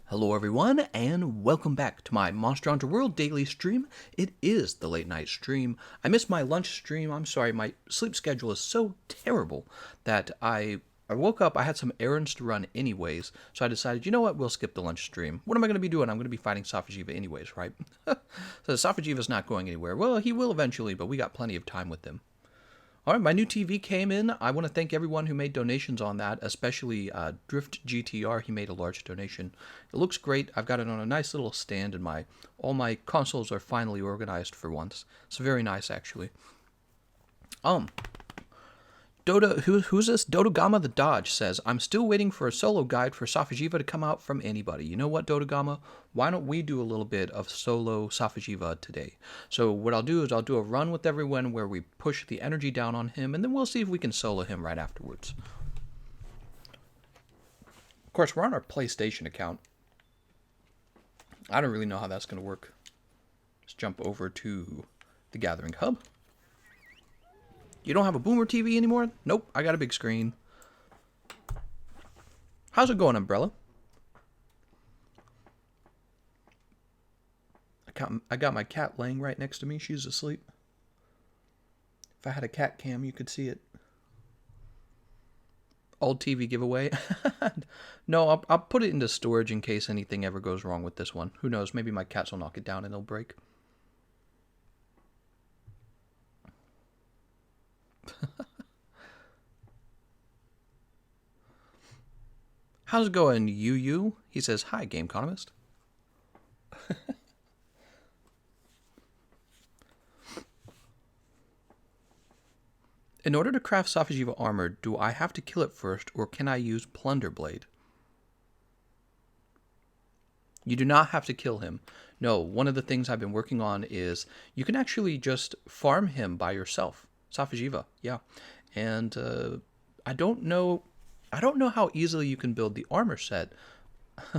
Hello everyone, and welcome back to my Monster Hunter World daily stream. It is the late night stream. I missed my lunch stream. I'm sorry, my sleep schedule is so terrible that I woke up, I had some errands to run anyways, so I decided, you know what, we'll skip the lunch stream. What am I going to be doing? I'm going to be fighting Safi'jiiva anyways, right? So Safi'jiiva's not going anywhere. Well, he will eventually, but we got plenty of time with him. All right, my new TV came in. I want to thank everyone who made donations on that, especially Drift GTR. He made a large donation. It looks great. I've got it on a nice little stand, and all my consoles are finally organized for once. It's very nice, actually. Doda, who's this? Dodogama the Dodge says, I'm still waiting for a solo guide for Safi'jiiva to come out from anybody. You know what, Dodogama? Why don't we do a little bit of solo Safi'jiiva today? So what I'll do is I'll do a run with everyone where we push the energy down on him, and then we'll see if we can solo him right afterwards. Of course, we're on our PlayStation account. I don't really know how that's going to work. Let's jump over to the Gathering Hub. You don't have a boomer TV anymore? Nope, I got a big screen. How's it going, Umbrella? I got my cat laying right next to me. She's asleep. If I had a cat cam, you could see it. Old TV giveaway. No, I'll put it into storage in case anything ever goes wrong with this one. Who knows? Maybe my cats will knock it down and it'll break. How's it going, you? He says, hi, Gameconomist. In order to craft Safi'jiiva armor, do I have to kill it first, or can I use Plunder Blade? You do not have to kill him. No, one of the things I've been working on is you can actually just farm him by yourself. Safi'jiiva, yeah. And I don't know how easily you can build the armor set.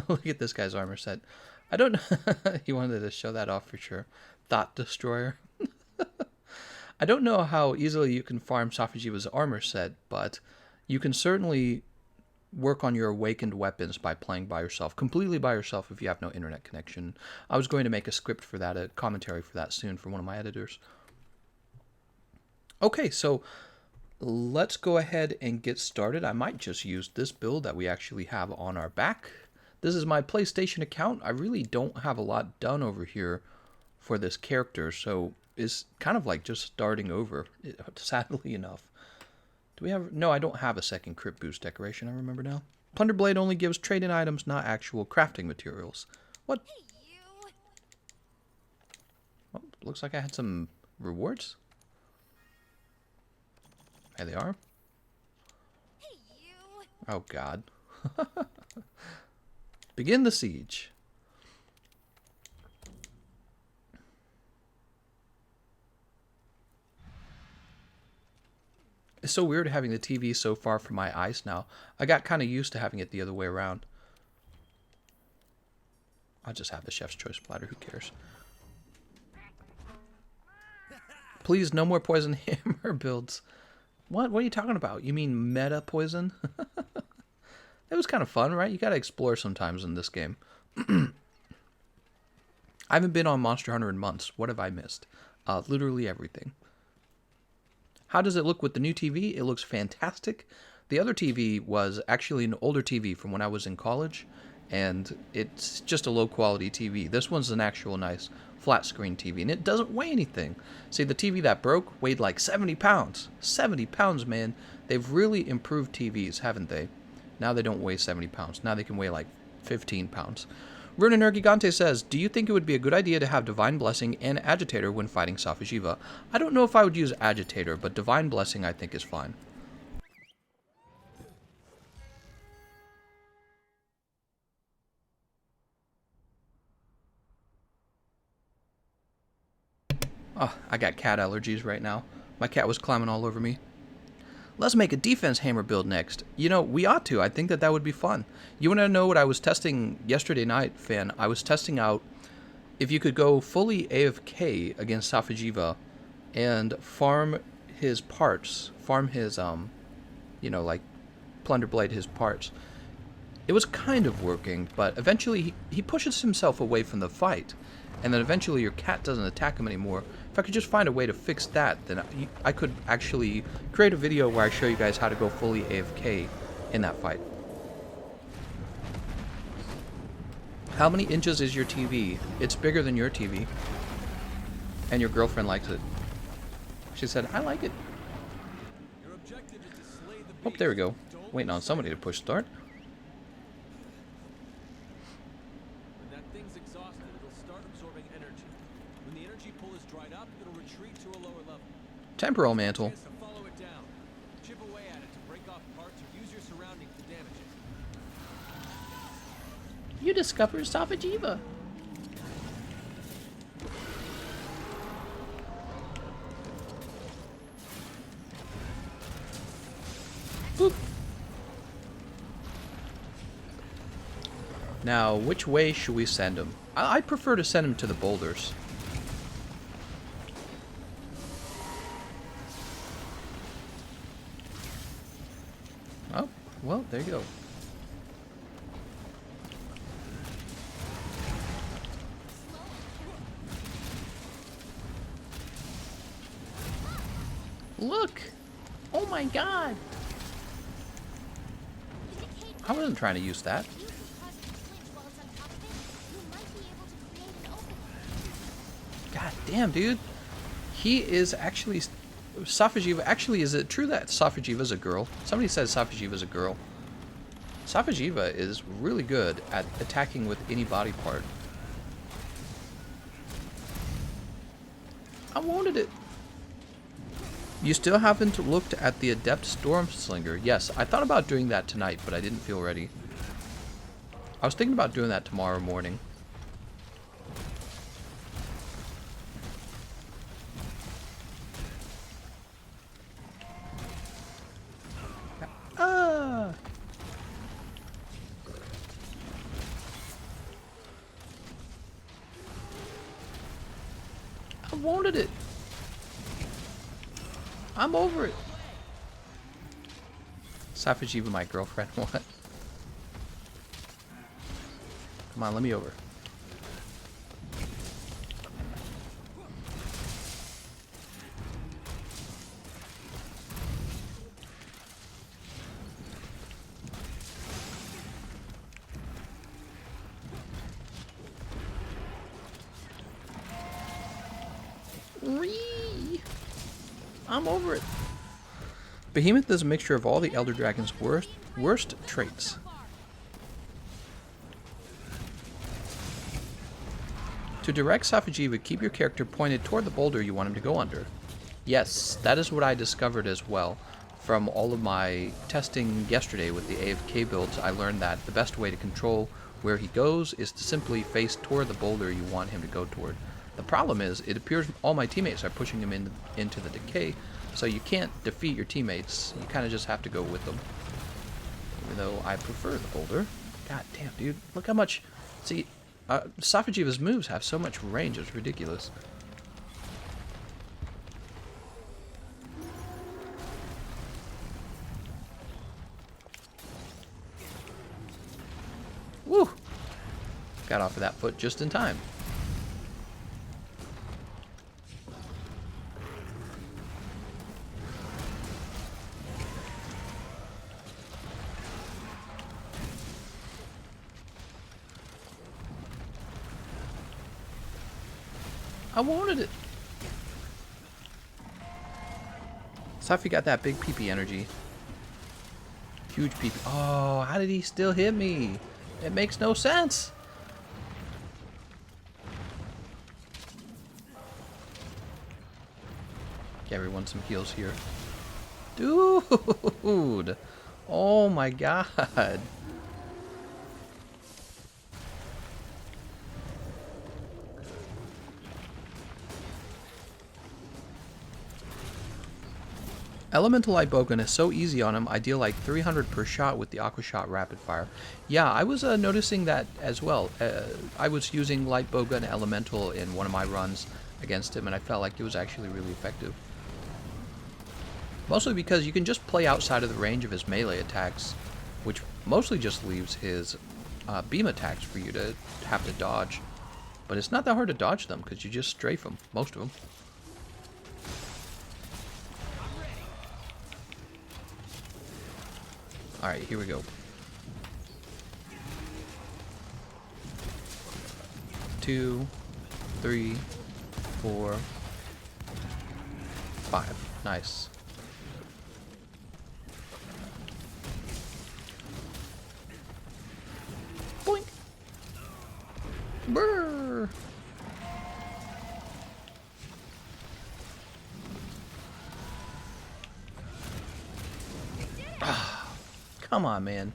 Look at this guy's armor set. I don't know. He wanted to show that off for sure. Thought Destroyer. I don't know how easily you can farm Safi'jiiva's armor set, but you can certainly work on your awakened weapons by playing by yourself, completely by yourself if you have no internet connection. I was going to make a script for that, a commentary for that soon for one of my editors. Okay, so let's go ahead and get started. I might just use this build that we actually have on our back. This is my PlayStation account. I really don't have a lot done over here for this character, so it's kind of like just starting over, sadly enough. Do we have... No, I don't have a second crit boost decoration, I remember now. Plunder Blade only gives trade-in items, not actual crafting materials. What? Hey, you. Oh, looks like I had some rewards. There they are. Hey, you. Oh, God. Begin the siege. It's so weird having the TV so far from my eyes now. I got kind of used to having it the other way around. I'll just have the chef's choice platter. Who cares? Please, no more poison hammer builds. What? What are you talking about? You mean meta poison? It was kind of fun, right? You got to explore sometimes in this game. I haven't been on Monster Hunter in months. What have I missed? Literally everything. How does it look with the new TV? It looks fantastic. The other TV was actually an older TV from when I was in college, and it's just a low-quality TV. This one's an actual nice flat-screen TV, and it doesn't weigh anything. See, the TV that broke weighed like 70 pounds. 70 pounds, man. They've really improved TVs, haven't they? Now they don't weigh 70 pounds. Now they can weigh like 15 pounds. Runaner Gigante says, do you think it would be a good idea to have Divine Blessing and Agitator when fighting Safi'jiiva? I don't know if I would use Agitator, but Divine Blessing I think is fine. Oh, I got cat allergies right now. My cat was climbing all over me. Let's make a defense hammer build next. You know, we ought to. I think that would be fun. You want to know what I was testing yesterday night, Fan? I was testing out if you could go fully AFK against Safi'jiiva and farm his parts, farm his, like, Plunder Blade his parts. It was kind of working, but eventually he pushes himself away from the fight. And then eventually your cat doesn't attack him anymore. If I could just find a way to fix that, then I could actually create a video where I show you guys how to go fully AFK in that fight. How many inches is your TV? It's bigger than your TV. And your girlfriend likes it. She said, I like it. Oh, there we go. Waiting on somebody to push start. When that thing's exhausted, it'll start absorbing energy. When the energy pool is dried up, it'll retreat to a lower level. Temporal mantle. Chance to follow it down. Chip away at it to break off parts or use your surroundings to damage it. You discovered Safi'jiiva. Boop. Now, which way should we send him? I prefer to send him to the boulders. Oh, well, there you go. Look! Oh my god! I wasn't trying to use that. God damn, dude. He is actually... Safi'jiiva... Actually, is it true that Safi'jiiva is a girl? Somebody says Safi'jiiva is a girl. Safi'jiiva is really good at attacking with any body part. I wanted it. You still haven't looked at the Adept Stormslinger. Yes, I thought about doing that tonight, but I didn't feel ready. I was thinking about doing that tomorrow morning. Ah! I wanted it. I'm over it. Safi'jiiva, my girlfriend. What? Come on, let me over. I'm over it. Behemoth is a mixture of all the Elder Dragon's worst traits. To direct Safi'jiiva, keep your character pointed toward the boulder you want him to go under. Yes, that is what I discovered as well. From all of my testing yesterday with the AFK builds, I learned that the best way to control where he goes is to simply face toward the boulder you want him to go toward. The problem is, it appears all my teammates are pushing him into the decay, so you can't defeat your teammates. You kind of just have to go with them. Even though I prefer the boulder. God damn, dude. Look how much... See, Safi'jiiva's moves have so much range, it's ridiculous. Woo! Got off of that foot just in time. I wanted it. Safi got that big PP energy. Huge PP. Oh, how did he still hit me? It makes no sense. Get everyone some heals here. Dude. Oh my god. Elemental Light Bowgun is so easy on him, I deal like 300 per shot with the Aqua Shot Rapid Fire. Yeah, I was noticing that as well. I was using Light Bowgun Elemental in one of my runs against him, and I felt like it was actually really effective. Mostly because you can just play outside of the range of his melee attacks. which mostly just leaves his beam attacks for you to have to dodge. But it's not that hard to dodge them, because you just strafe them, most of them. Alright, here we go. 2, 3, 4, 5. Nice. Boink. Brrr. Ah, come on, man.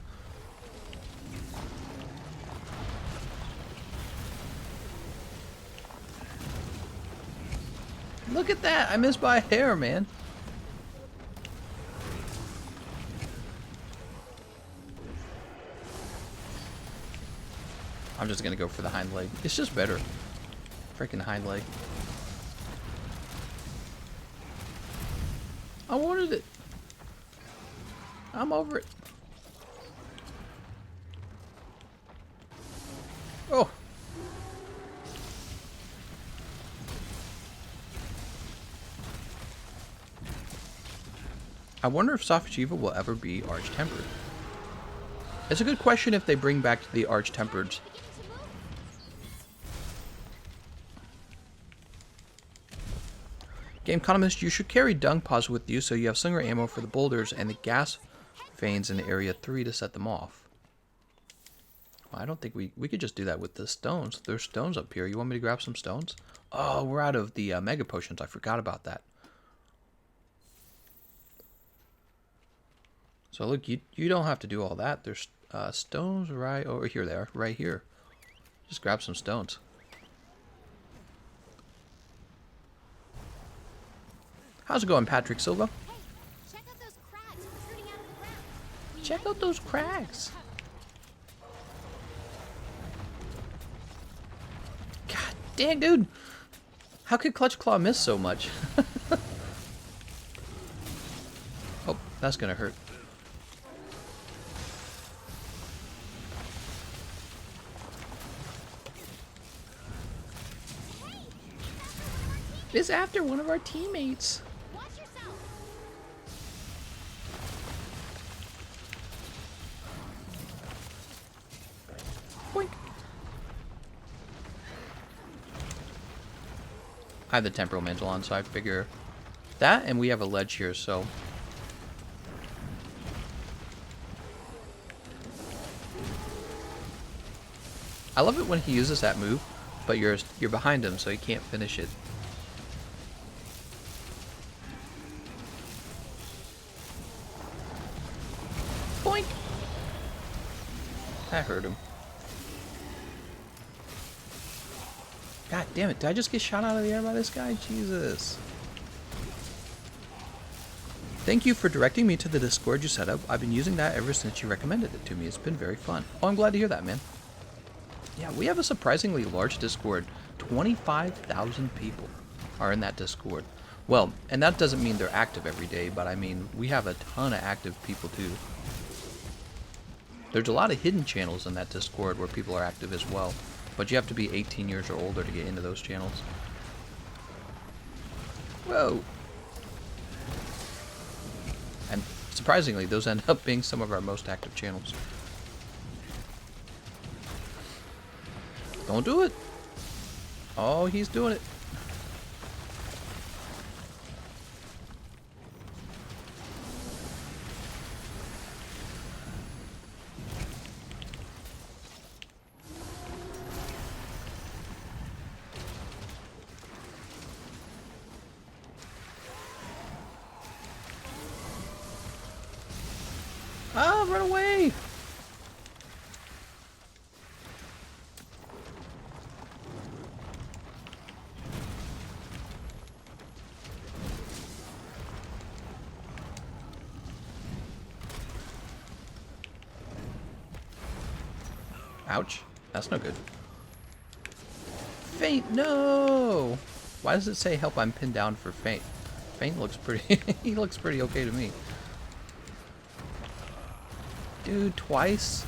Look at that! I missed by a hair, man. I'm just gonna go for the hind leg. It's just better. Freaking hind leg. I wanted it. I'm over it. Oh. I wonder if Safi'jiiva will ever be Arch-Tempered. It's a good question if they bring back the Arch-Tempereds. Gameconomist, you should carry dung pods with you so you have slinger ammo for the boulders and the gas veins in Area 3 to set them off. Well, I don't think we could just do that with the stones. There's stones up here. You want me to grab some stones? Oh, we're out of the mega potions. I forgot about that. So look, you don't have to do all that. There's stones right over here. They are right here. Just grab some stones. How's it going, Patrick Silva? Hey, check out those cracks protruding out of the ground. Check out those cracks. God dang, dude. How could Clutch Claw miss so much? Oh, that's gonna hurt. It's after one of our teammates. Watch yourself. Boink. I have the temporal mantle on, so I figure that, and we have a ledge here, so I love it when he uses that move, but you're behind him, so he can't finish it. Boink! That hurt him. God damn it, did I just get shot out of the air by this guy? Jesus. Thank you for directing me to the Discord you set up. I've been using that ever since you recommended it to me. It's been very fun. Oh, I'm glad to hear that, man. Yeah, we have a surprisingly large Discord. 25,000 people are in that Discord. Well, and that doesn't mean they're active every day, but I mean, we have a ton of active people too. There's a lot of hidden channels in that Discord where people are active as well, but you have to be 18 years or older to get into those channels. Whoa! And surprisingly, those end up being some of our most active channels. Don't do it! Oh, he's doing it. Ah, run away! Ouch. That's no good. Faint, no! Why does it say help I'm pinned down for faint? Faint looks pretty he looks pretty okay to me. Dude, twice?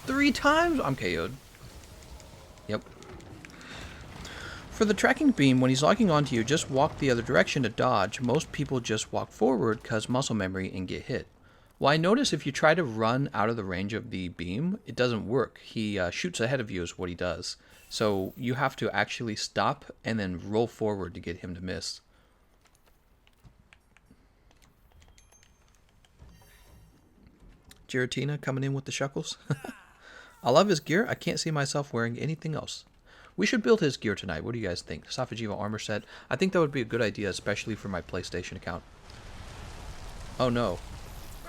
3 times? I'm KO'd. Yep. For the tracking beam, when he's locking onto you, just walk the other direction to dodge. Most people just walk forward because muscle memory and get hit. Well, I notice if you try to run out of the range of the beam, it doesn't work. He shoots ahead of you is what he does. So you have to actually stop and then roll forward to get him to miss. Giratina coming in with the shuckles. I love his gear. I can't see myself wearing anything else. We should build his gear tonight. What do you guys think? Safi'jiiva armor set. I think that would be a good idea, especially for my PlayStation account. Oh no.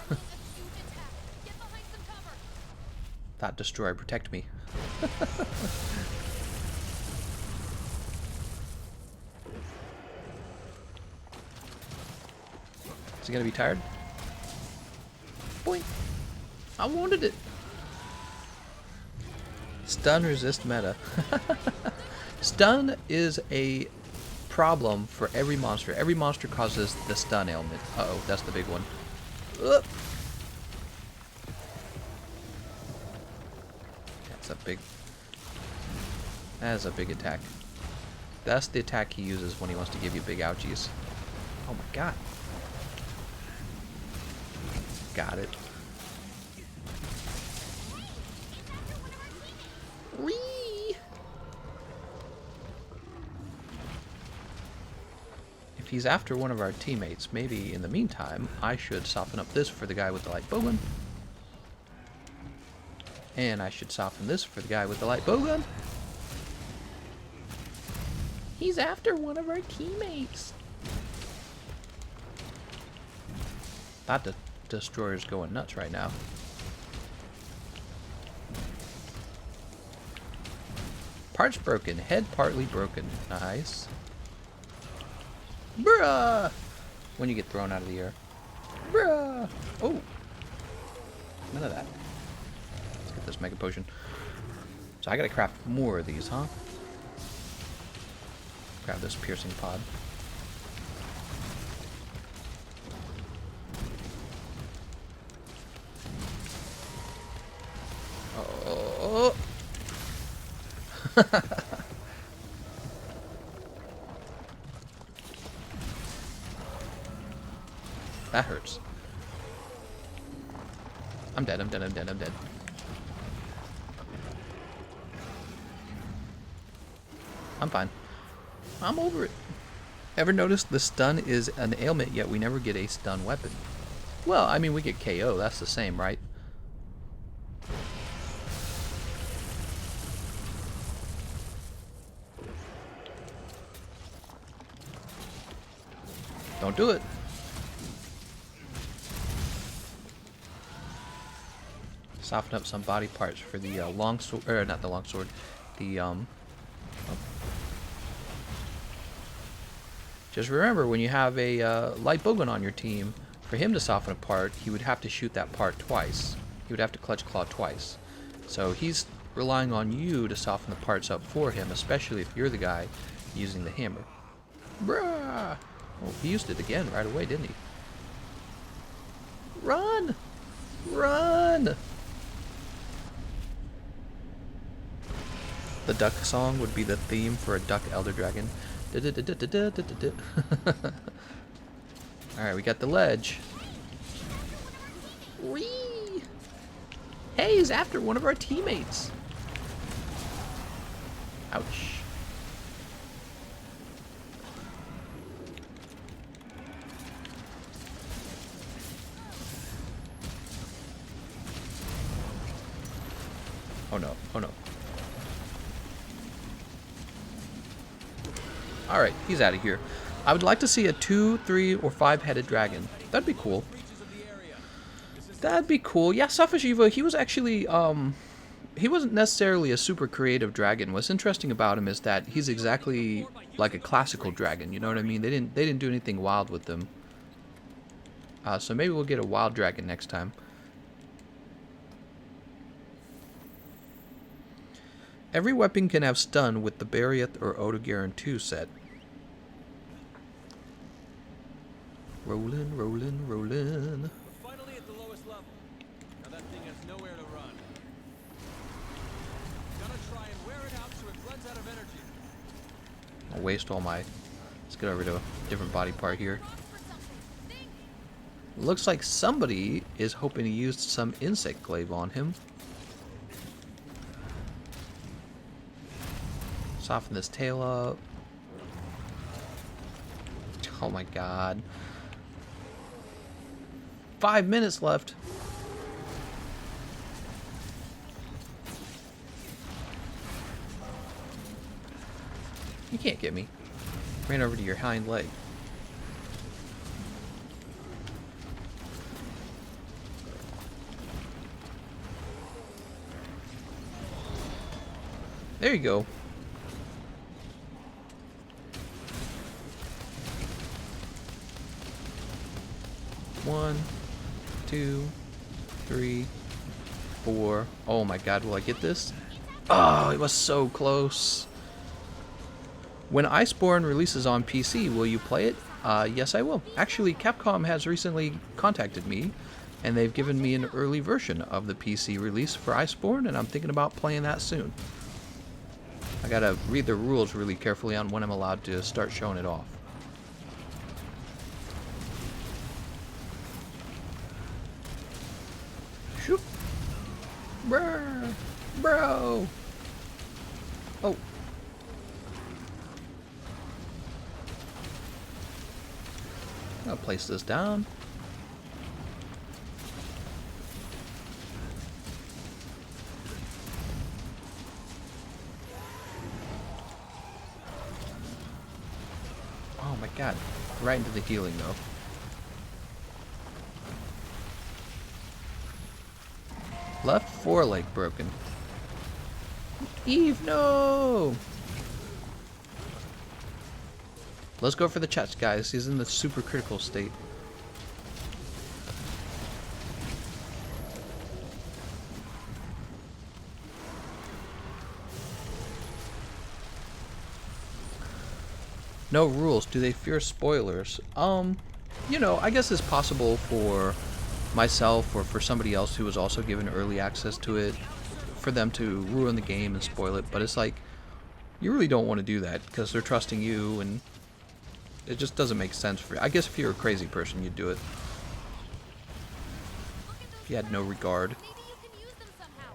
Friendly acute attack. Get behind some cover. That destroyer, protect me. Is he gonna be tired? Boing. I wanted it. Stun resist meta. Stun is a problem for every monster. Every monster causes the stun ailment. Uh-oh, that's the big one. Ugh. That's a big... That is a big attack. That's the attack he uses when he wants to give you big ouchies. Oh my god. Got it. Whee! If he's after one of our teammates, maybe in the meantime, I should soften up this for the guy with the light bowgun. And I should soften this for the guy with the light bowgun. He's after one of our teammates. That destroyer's going nuts right now. Parts broken, head partly broken. Nice. Bruh! When you get thrown out of the air. Bruh! Oh! None of that. Let's get this mega potion. So I gotta craft more of these, huh? Grab this piercing pod. Oh! That hurts. I'm dead, I'm dead, I'm dead, I'm dead. I'm fine. I'm over it. Ever notice the stun is an ailment, yet we never get a stun weapon? Well, I mean, we get KO. That's the same, right? Don't do it. Soften up some body parts for the long sword, or not the long sword, the oh. Just remember, when you have a light bowgun on your team, for him to soften a part, he would have to shoot that part twice. He would have to clutch claw twice. So he's relying on you to soften the parts up for him, especially if you're the guy using the hammer. Bruh! Oh, he used it again right away, didn't he? Run! Run! The duck song would be the theme for a duck elder dragon. Alright, we got the ledge. Whee! Hey, he's after one of our teammates. Ouch. Oh no, oh no. Alright, he's out of here. I would like to see a 2, 3, or 5-headed dragon. That'd be cool. That'd be cool. Yeah, Safi'jiiva, he was actually, he wasn't necessarily a super creative dragon. What's interesting about him is that he's exactly like a classical dragon, you know what I mean? They didn't do anything wild with them. So maybe we'll get a wild dragon next time. Every weapon can have stun with the Barriath or Odogaron 2 set. Rollin', rollin', rollin'. We're finally at the lowest level. nowhere to run. Gotta try and wear it out so it runs out of energy. I'll waste all my... Let's get over to a different body part here. Cross for something. Think. Looks like somebody is hoping to use some insect glaive on him. Soften this tail up. Oh my god. 5 minutes left. You can't get me. Ran over to your hind leg. There you go. One, two, three, four. Oh my god, will I get this? Oh, it was so close. When Iceborne releases on PC, will you play it? Yes, I will. Actually, Capcom has recently contacted me, and they've given me an early version of the PC release for Iceborne, and I'm thinking about playing that soon. I gotta read the rules really carefully on when I'm allowed to start showing it off. Shoot! Brr! Bro! Oh. I'll place this down. Oh my god. Right into the healing though. Left foreleg broken. Eve, no! Let's go for the chest, guys. He's in the super critical state. No rules. Do they fear spoilers? You know, I guess it's possible for myself or for somebody else who was also given early access to it for them to ruin the game and spoil it, but it's like you really don't want to do that because they're trusting you and it just doesn't make sense for you. I guess if you're a crazy person, you'd do it. If you had no regard. Maybe you can use them somehow.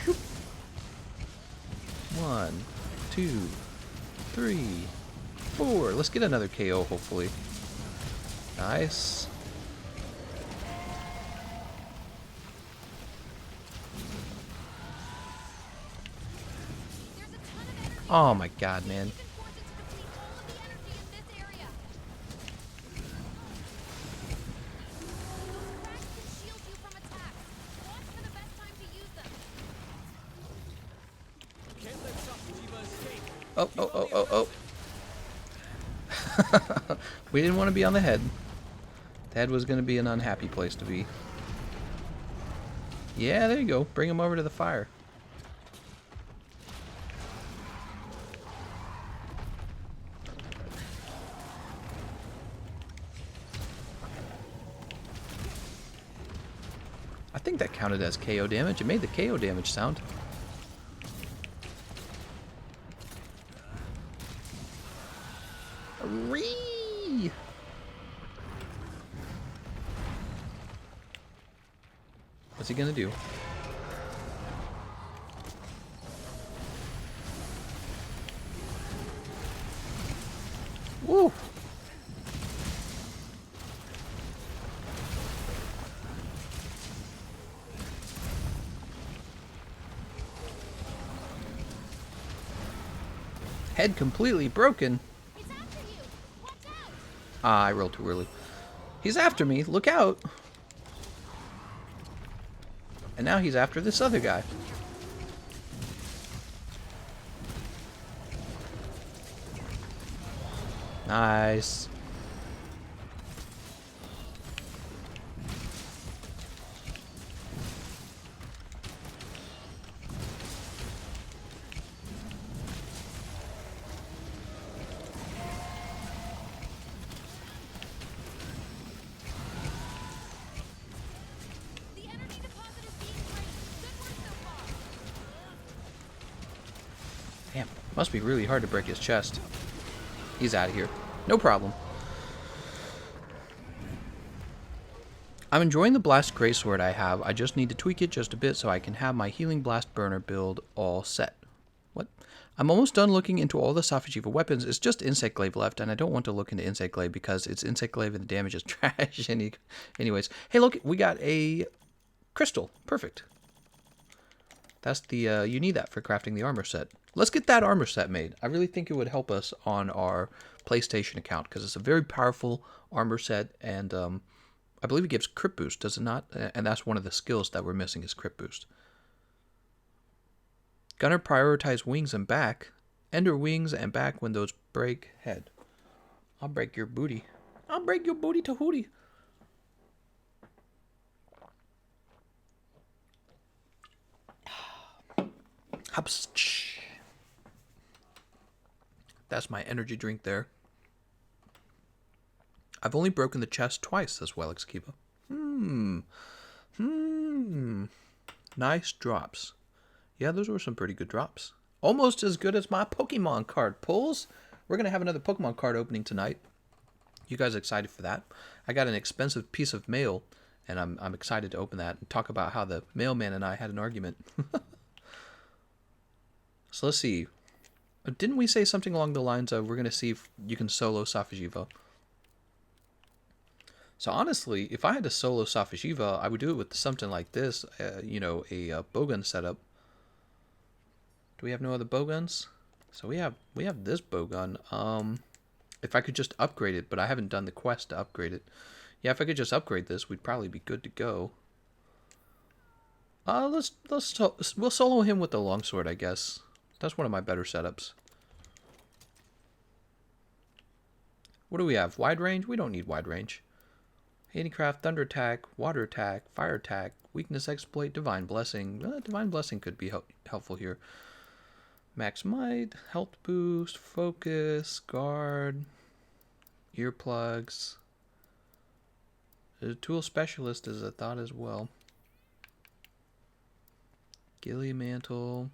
Shoop. 1, 2, 3, 4. Let's get another KO, hopefully. Nice. There's a ton of energy. Oh my god, man. You can force it to deplete all of the energy in this area. Those cracks can shield you from attacks. Watch for the best time to use them. Can't let Safi'jiiva escape. Oh, oh, oh, oh, oh. We didn't want to be on the head. The head was going to be an unhappy place to be. Yeah, there you go. Bring him over to the fire. I think that counted as KO damage. It made the KO damage sound. Ree! What's he gonna do? Woo! Head completely broken. He's after you. Watch out. Ah, I rolled too early. He's after me. Look out. And now he's after this other guy. Nice. Damn, must be really hard to break his chest. He's out of here. No problem. I'm enjoying the Blast Greatsword I have. I just need to tweak it just a bit so I can have my Healing Blast Burner build all set. What? I'm almost done looking into all the Safi'jiiva weapons. It's just Insect Glaive left, and I don't want to look into Insect Glaive because it's Insect Glaive and the damage is trash. Anyways, hey, look, we got a crystal. Perfect. That's the, you need that for crafting the armor set. Let's get that armor set made. I really think it would help us on our PlayStation account because it's a very powerful armor set, and I believe it gives crit boost, does it not? And that's one of the skills that we're missing is crit boost. Gunner prioritize wings and back. Ender wings and back when those break head. I'll break your booty. I'll break your booty to hootie. That's my energy drink there. I've only broken the chest twice as well, Safi'jiiva. Nice drops. Yeah, those were some pretty good drops. Almost as good as my Pokemon card pulls. We're going to have another Pokemon card opening tonight. You guys excited for that? I got an expensive piece of mail, and I'm excited to open that and talk about how the mailman and I had an argument. So let's see. Didn't we say something along the lines of we're going to see if you can solo Safi'jiiva? So honestly, if I had to solo Safi'jiiva, I would do it with something like this, you know, a bowgun setup. Do we have no other bowguns? So we have this bowgun. If I could just upgrade it, but I haven't done the quest to upgrade it. Yeah, if I could just upgrade this, we'd probably be good to go. We'll solo him with the longsword, I guess. That's one of my better setups. What do we have? Wide range? We don't need wide range. Handicraft, Thunder Attack, Water Attack, Fire Attack, Weakness Exploit, Divine Blessing. Divine Blessing could be helpful here. Max Might, Health Boost, Focus, Guard, Earplugs. The Tool Specialist is a thought as well. Ghillie Mantle.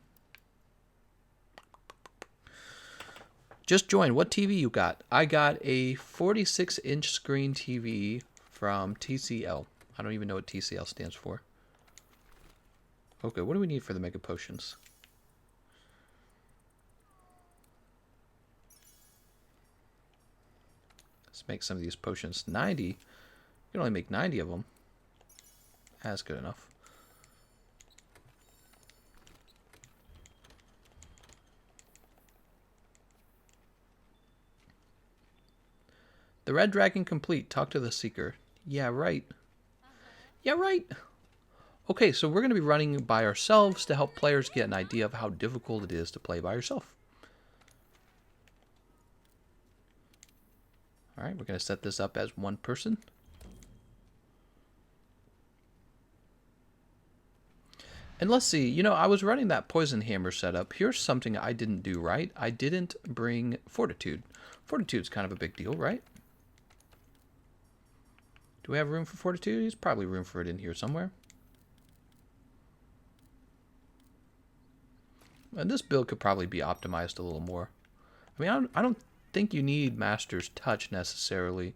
Just join. What TV you got? I got a 46-inch screen TV from TCL. I don't even know what TCL stands for. Okay, what do we need for the Mega Potions? Let's make some of these potions. 90? You can only make 90 of them. That's good enough. The Red Dragon complete. Talk to the Seeker. Yeah, right. Yeah, right. Okay, so we're going to be running by ourselves to help players get an idea of how difficult it is to play by yourself. Alright, we're going to set this up as one person. And let's see, you know, I was running that Poison Hammer setup. Here's something I didn't do right. I didn't bring Fortitude. Fortitude's kind of a big deal, right? Do we have room for Fortitude? There's probably room for it in here somewhere. And this build could probably be optimized a little more. I mean, I don't think you need Master's Touch necessarily.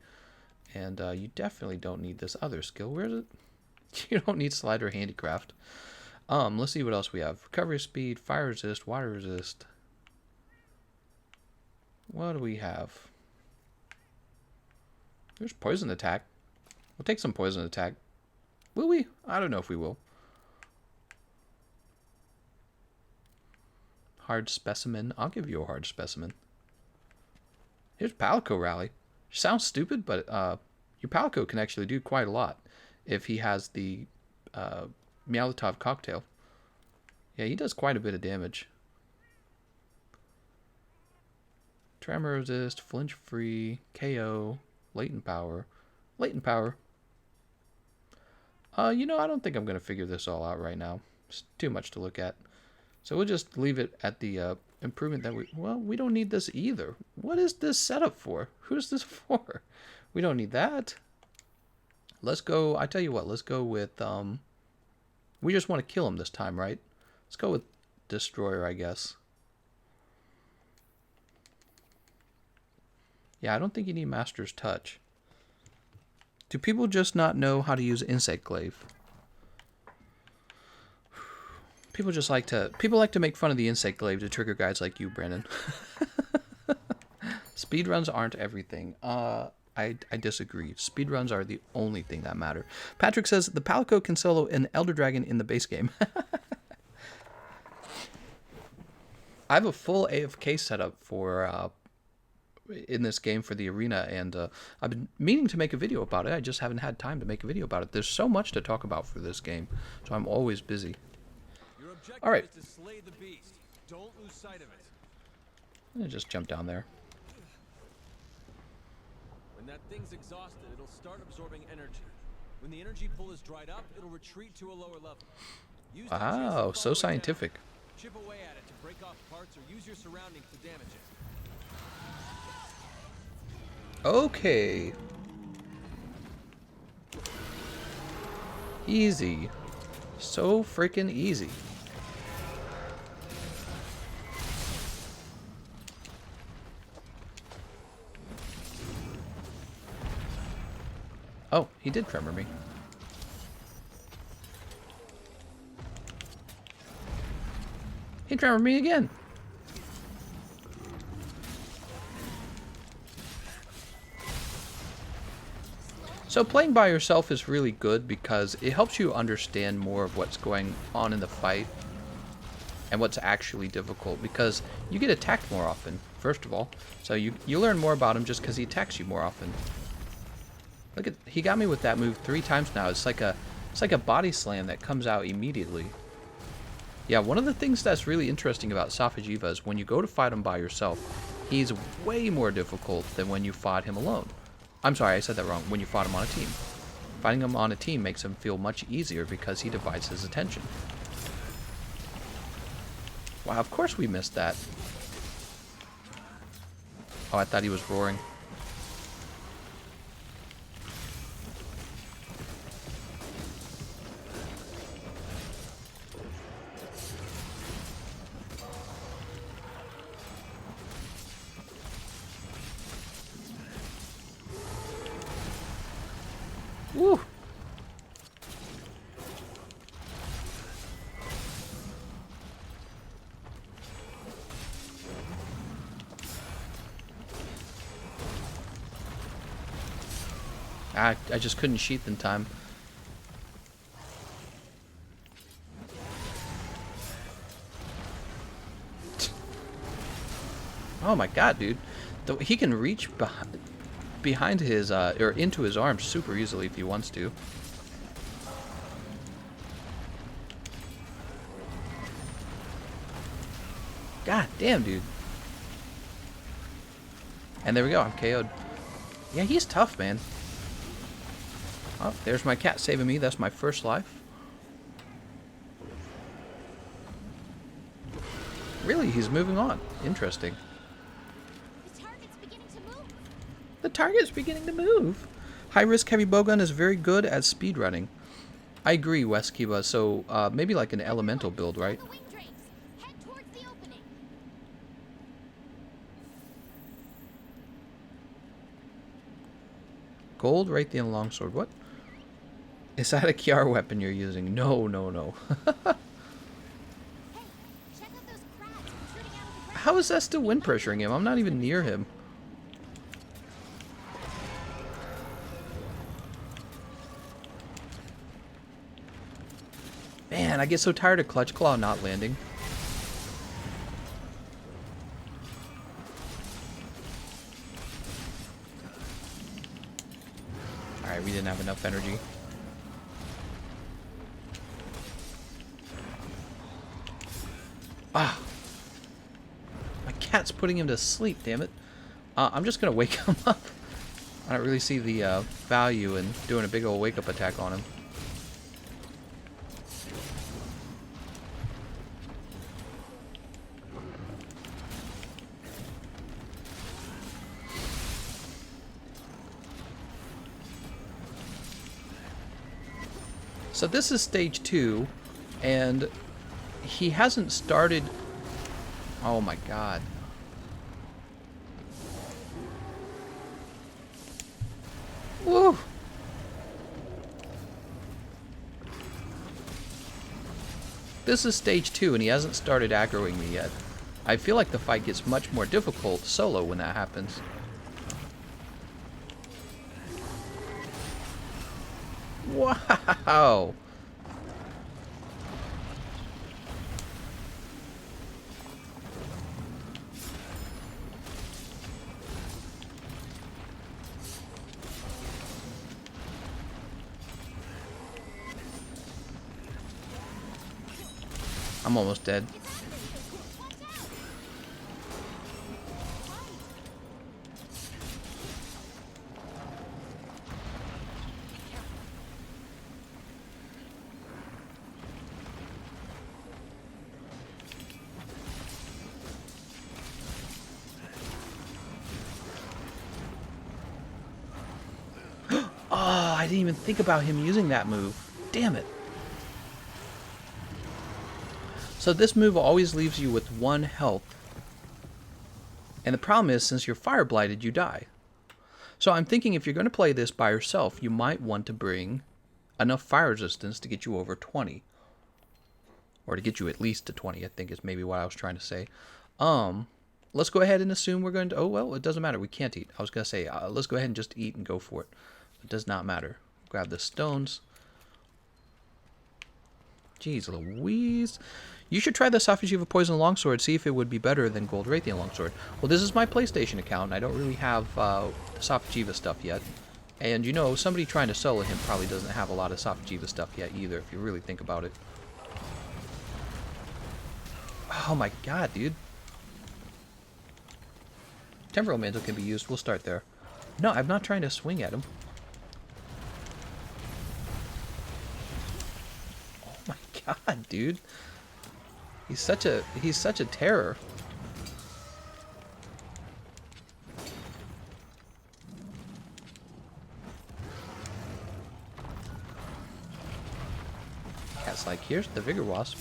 And you definitely don't need this other skill. Where is it? You don't need Slider Handicraft. Let's see what else we have. Recovery Speed, Fire Resist, Water Resist. What do we have? There's Poison Attack. We'll take some Poison Attack. Will we? I don't know if we will. Hard Specimen. I'll give you a Hard Specimen. Here's Palico Rally. Sounds stupid, but your Palico can actually do quite a lot if he has the Meowlitov Cocktail. Yeah, he does quite a bit of damage. Tremor Resist, Flinch Free, KO, Latent Power. Latent Power. You know, I don't think I'm going to figure this all out right now. It's too much to look at. So we'll just leave it at the improvement that we don't need this either. What is this setup for? Who's this for? We don't need that. Let's go, I tell you what, let's go with, we just want to kill him this time, right? Let's go with Destroyer, I guess. Yeah, I don't think you need Master's Touch. Do people just not know how to use Insect Glaive? People like to make fun of the Insect Glaive to trigger guys like you, Brandon. Speedruns aren't everything. I disagree. Speedruns are the only thing that matter. Patrick says the Palico can solo an Elder Dragon in the base game. I have a full AFK setup for in this game for the arena, and I've been meaning to make a video about it. I just haven't had time to make a video about it. There's so much to talk about for this game, so I'm always busy. Your objective All right. is to slay the beast. Don't lose sight of it. I'm gonna just jump down there. When that thing's exhausted, it'll start absorbing energy. When the energy pool is dried up, it'll retreat to a lower level. Use that chance to Wow, follow so it down. scientific. Chip away at it to break off parts or use your surroundings to damage it. Okay. Easy. So freaking easy. Oh, he did tremor me. He tremored me again. So playing by yourself is really good because it helps you understand more of what's going on in the fight and what's actually difficult, because you get attacked more often, first of all. So you learn more about him just because he attacks you more often. Look at, he got me with that move 3 times now. It's like a body slam that comes out immediately. Yeah, one of the things that's really interesting about Safi'jiiva is when you go to fight him by yourself, he's way more difficult than when you fought him alone. I'm sorry, I said that wrong. When you fought him on a team. Fighting him on a team makes him feel much easier because he divides his attention. Wow, of course we missed that. Oh, I thought he was roaring. Woo! I just couldn't sheath in time. Oh my god, dude. He can reach behind his, or into his arms super easily if he wants to. God damn, dude. And there we go, I'm KO'd. Yeah, he's tough, man. Oh, there's my cat saving me. That's my first life. Really, he's moving on. Interesting. The target's beginning to move. The target's beginning to move. High risk heavy bowgun is very good at speedrunning. I agree, West Kiba. So maybe like an elemental build, right? The wing drapes. Head towards the opening. Gold, Raytheon longsword. What? Is that a Kiara weapon you're using? No, no, no. Hey, check out those crabs protruding out of the ground. How is that still wind pressuring him? I'm not even near him. Man, I get so tired of Clutch Claw not landing. Alright, we didn't have enough energy. Ah! My cat's putting him to sleep, damn it. I'm just gonna wake him up. I don't really see the value in doing a big old wake-up attack on him. So this is stage 2, and he hasn't started... Oh my god. Woo! This is stage 2 and he hasn't started aggroing me yet. I feel like the fight gets much more difficult solo when that happens. Wow! I'm almost dead. Oh, I didn't even think about him using that move. Damn it. So this move always leaves you with 1 health. And the problem is, since you're fire blighted, you die. So I'm thinking if you're going to play this by yourself, you might want to bring enough fire resistance to get you over 20. Or to get you at least to 20, I think is maybe what I was trying to say. Let's go ahead and assume we're going to... Oh, well, it doesn't matter. We can't eat. I was going to say, let's go ahead and just eat and go for it. It does not matter. Grab the stones. Jeez Louise. You should try the Safi'jiiva Poison Longsword, see if it would be better than Gold Raytheon Longsword. Well, this is my PlayStation account, and I don't really have the Safi'jiiva stuff yet. And, you know, somebody trying to solo him probably doesn't have a lot of Safi'jiiva stuff yet either, if you really think about it. Oh my god, dude. Temporal Mantle can be used. We'll start there. No, I'm not trying to swing at him. Oh my god, dude. He's such a terror. Cat's like, here's the Vigor Wasp.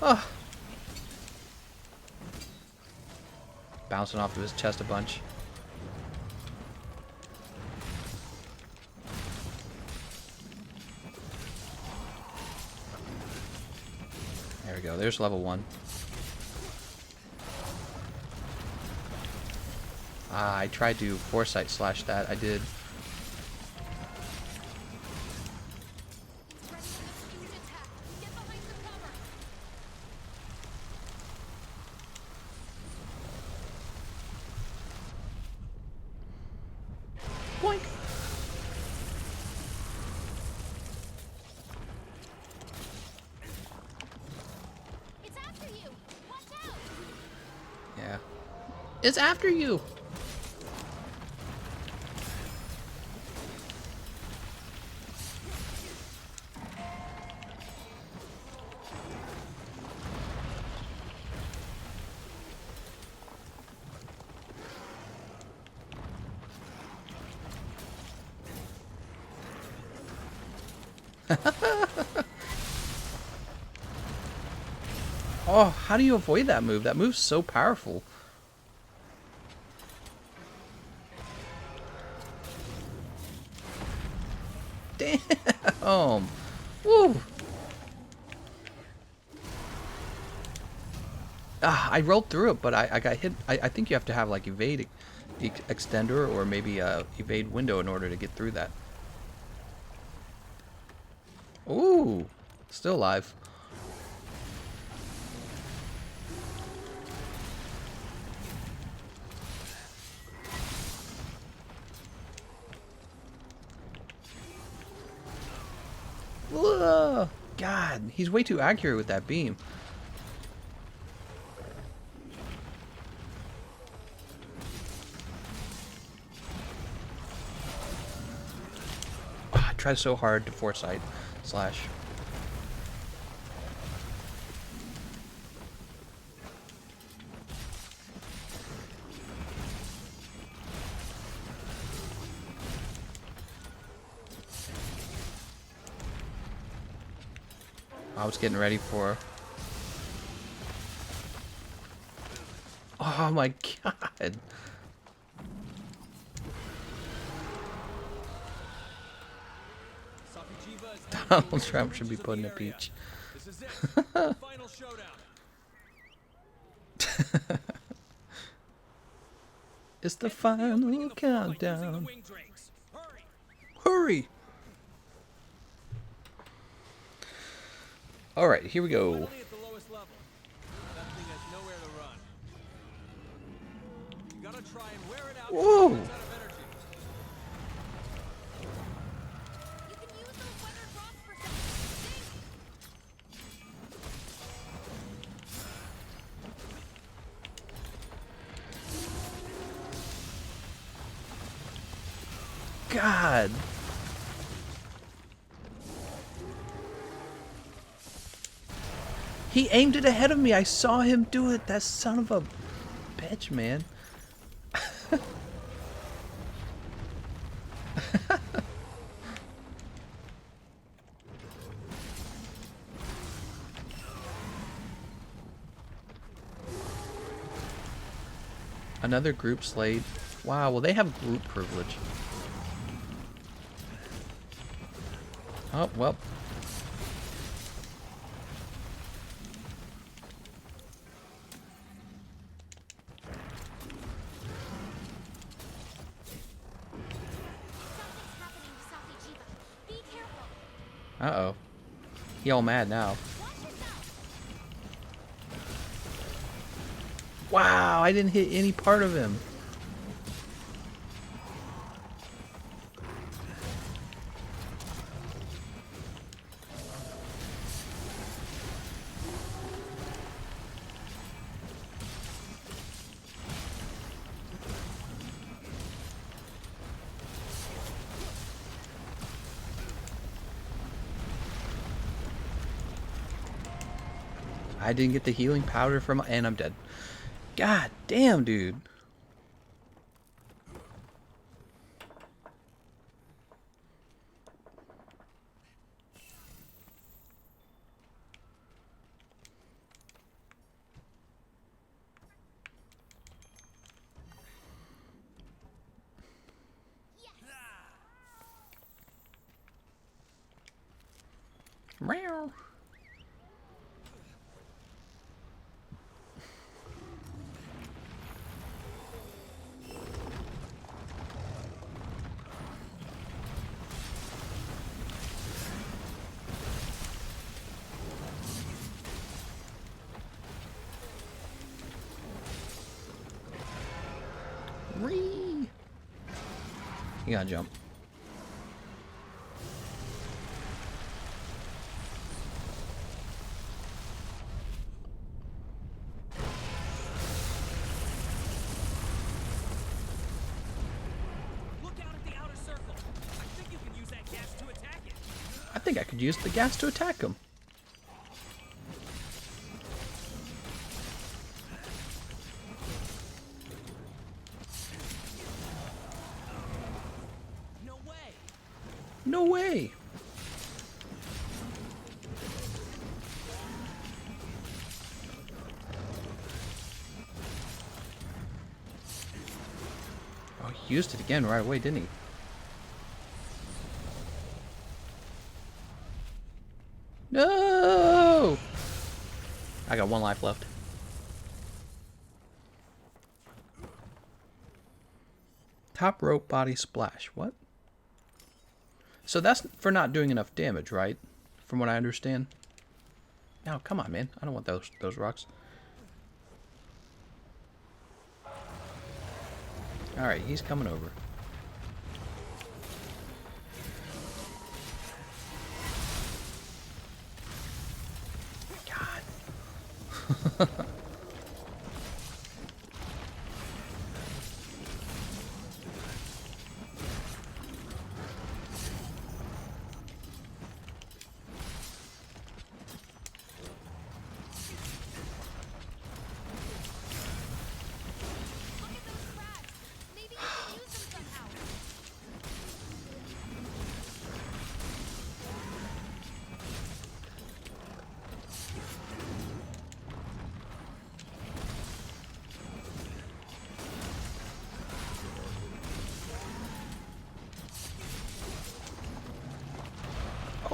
Oh. Bouncing off of his chest a bunch. There we go. There's level 1. I tried to foresight slash that. I did. Boink. It's after you. Watch out. Yeah. It's after you. Oh, how do you avoid that move? That move's so powerful. Damn. Woo. Ah, I rolled through it, but I got hit. I think you have to have like evade extender or maybe evade window in order to get through that. Ooh, still alive. Ugh, God, he's way too accurate with that beam. I tried so hard to foresight slash. I was getting ready for... Oh my god. Donald Trump should be put in a peach. This is it. The final showdown. It's the Opening final the floor by using the countdown. wing drakes. Hurry. Hurry! Alright, here we go. Finally at the lowest level. That thing has nowhere to run. You gotta try and wear it out. Whoa. Before it runs out of energy. You can use those weather drops for something. God! He aimed it ahead of me. I saw him do it. That son of a bitch, man. Another group slayed. Wow, well they have group privilege. Oh, well. Something's happening to Safi'jiiva. Be careful. Uh-oh. He all mad now. Watch yourself. Wow, I didn't hit any part of him. I didn't get the healing powder from, and I'm dead. God damn, dude. Meow. Whee! You gotta jump. Look out at the outer circle. I think you can use that gas to attack it. I think I could use the gas to attack him. No way. No way! Oh, he used it again right away, didn't he? No! I got one life left. Top rope body splash. What? So that's for not doing enough damage, right? From what I understand. No, come on, man. I don't want those rocks. Alright, he's coming over. God. Look at those cracks. Maybe you can use them somehow.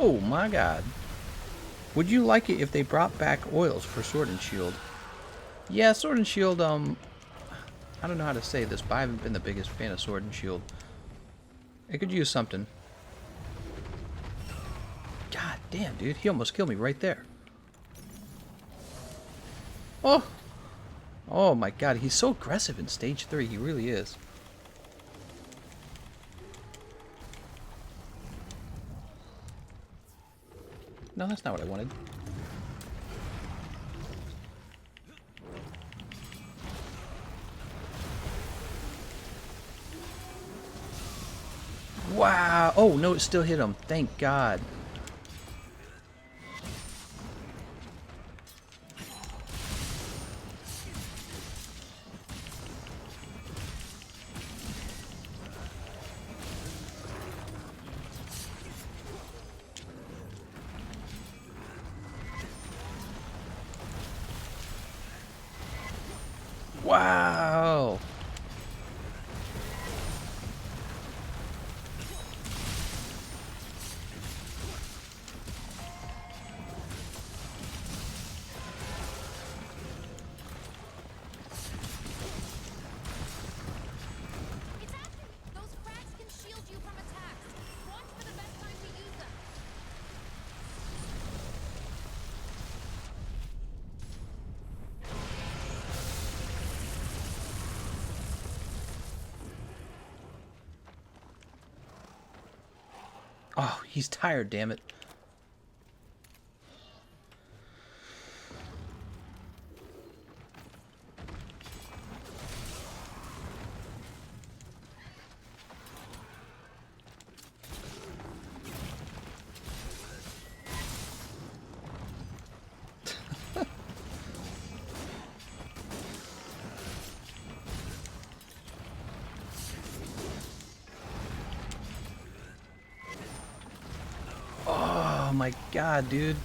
Oh my god. Would you like it if they brought back oils for Sword and Shield? Yeah, Sword and Shield, I don't know how to say this, but I haven't been the biggest fan of Sword and Shield. It could use something. God damn, dude. He almost killed me right there. Oh! Oh my god, he's so aggressive in stage 3. He really is. No, that's not what I wanted. Wow! Oh, no, it still hit him. Thank God. Wow! It's active! Those cracks can shield you from attacks. Watch for the best time to use them. Oh, he's tired, damn it. Oh my god, dude.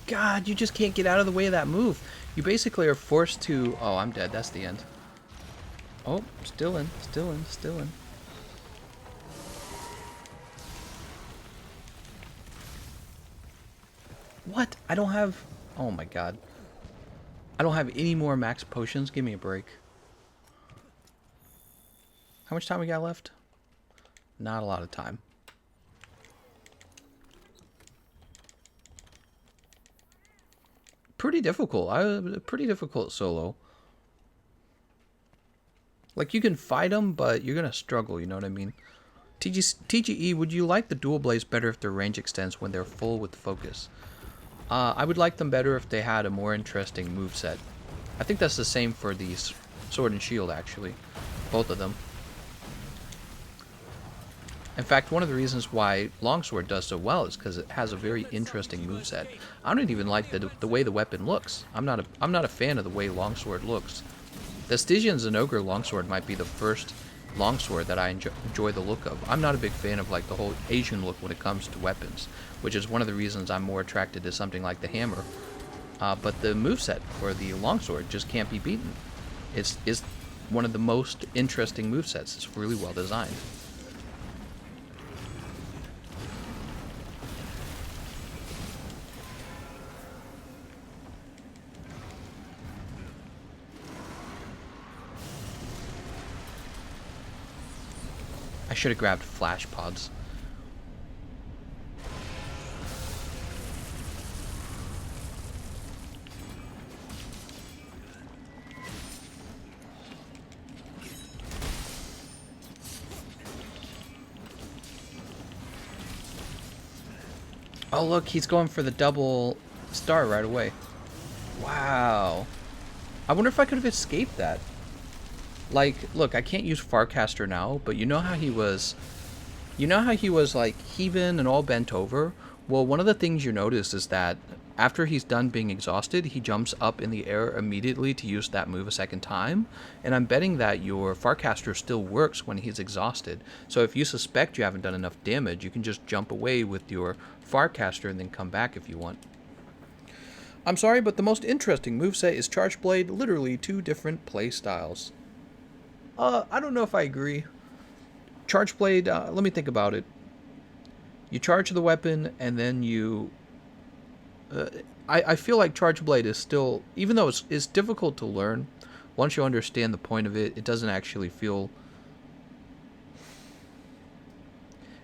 God, you just can't get out of the way of that move. You basically are forced to... Oh, I'm dead. That's the end. Oh, still in, still in, still in. What? I don't have... Oh my god. I don't have any more max potions. Give me a break. How much time we got left? Not a lot of time. Pretty difficult. Pretty difficult solo. Like, you can fight them, but you're gonna struggle, you know what I mean? TGE, would you like the dual blades better if their range extends when they're full with focus? I would like them better if they had a more interesting moveset. I think that's the same for the Sword and Shield, actually. Both of them. In fact, one of the reasons why Longsword does so well is because it has a very interesting moveset. I don't even like the way the weapon looks. I'm not a fan of the way Longsword looks. The Stygian Zinogre Longsword might be the first longsword that I enjoy the look of. I'm not a big fan of like the whole Asian look when it comes to weapons, which is one of the reasons I'm more attracted to something like the hammer. But the moveset for the longsword just can't be beaten. It's one of the most interesting movesets. It's really well designed. I should have grabbed flash pods. Oh look, he's going for the double star right away. Wow. I wonder if I could have escaped that. Like, look, I can't use Farcaster now, but you know how he was... You know how he was, like, heaving and all bent over? Well, one of the things you notice is that after he's done being exhausted, he jumps up in the air immediately to use that move a second time. And I'm betting that your Farcaster still works when he's exhausted. So if you suspect you haven't done enough damage, you can just jump away with your Farcaster and then come back if you want. I'm sorry, but the most interesting moveset is Charge Blade, literally 2 different play styles. I don't know if I agree. Charge Blade, let me think about it. You charge the weapon, and then you... I feel like Charge Blade is still... Even though it's difficult to learn, once you understand the point of it, it doesn't actually feel...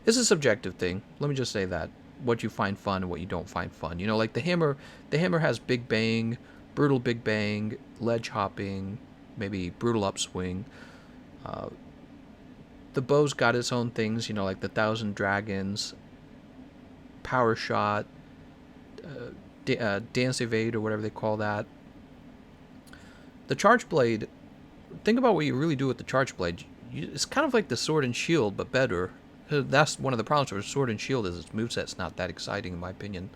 It's a subjective thing. Let me just say that. What you find fun and what you don't find fun. You know, like the hammer has Big Bang, Brutal Big Bang, Ledge Hopping, maybe Brutal Upswing. The bow's got its own things, you know, like the Thousand Dragons, Power Shot, Dance Evade, or whatever they call that. The Charge Blade, think about what you really do with the Charge Blade. It's kind of like the Sword and Shield, but better. That's one of the problems with Sword and Shield, is its moveset's not that exciting in my opinion.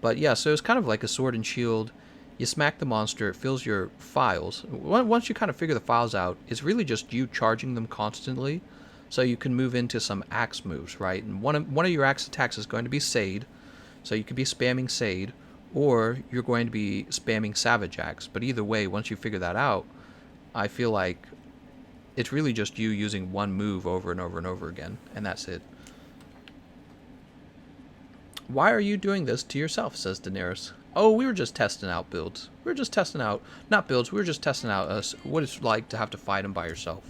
But yeah, so it's kind of like a Sword and Shield. You smack the monster, it fills your files. Once you kind of figure the files out, it's really just you charging them constantly, so you can move into some axe moves, right? And one of your axe attacks is going to be Sade, so you could be spamming Sade, or you're going to be spamming Savage Axe. But either way, once you figure that out, I feel like it's really just you using one move over and over and over again, and that's it. Why are you doing this to yourself, says Daenerys. Oh, we were just testing out builds. We were just testing out, not builds, we were just testing out what it's like to have to fight him by yourself.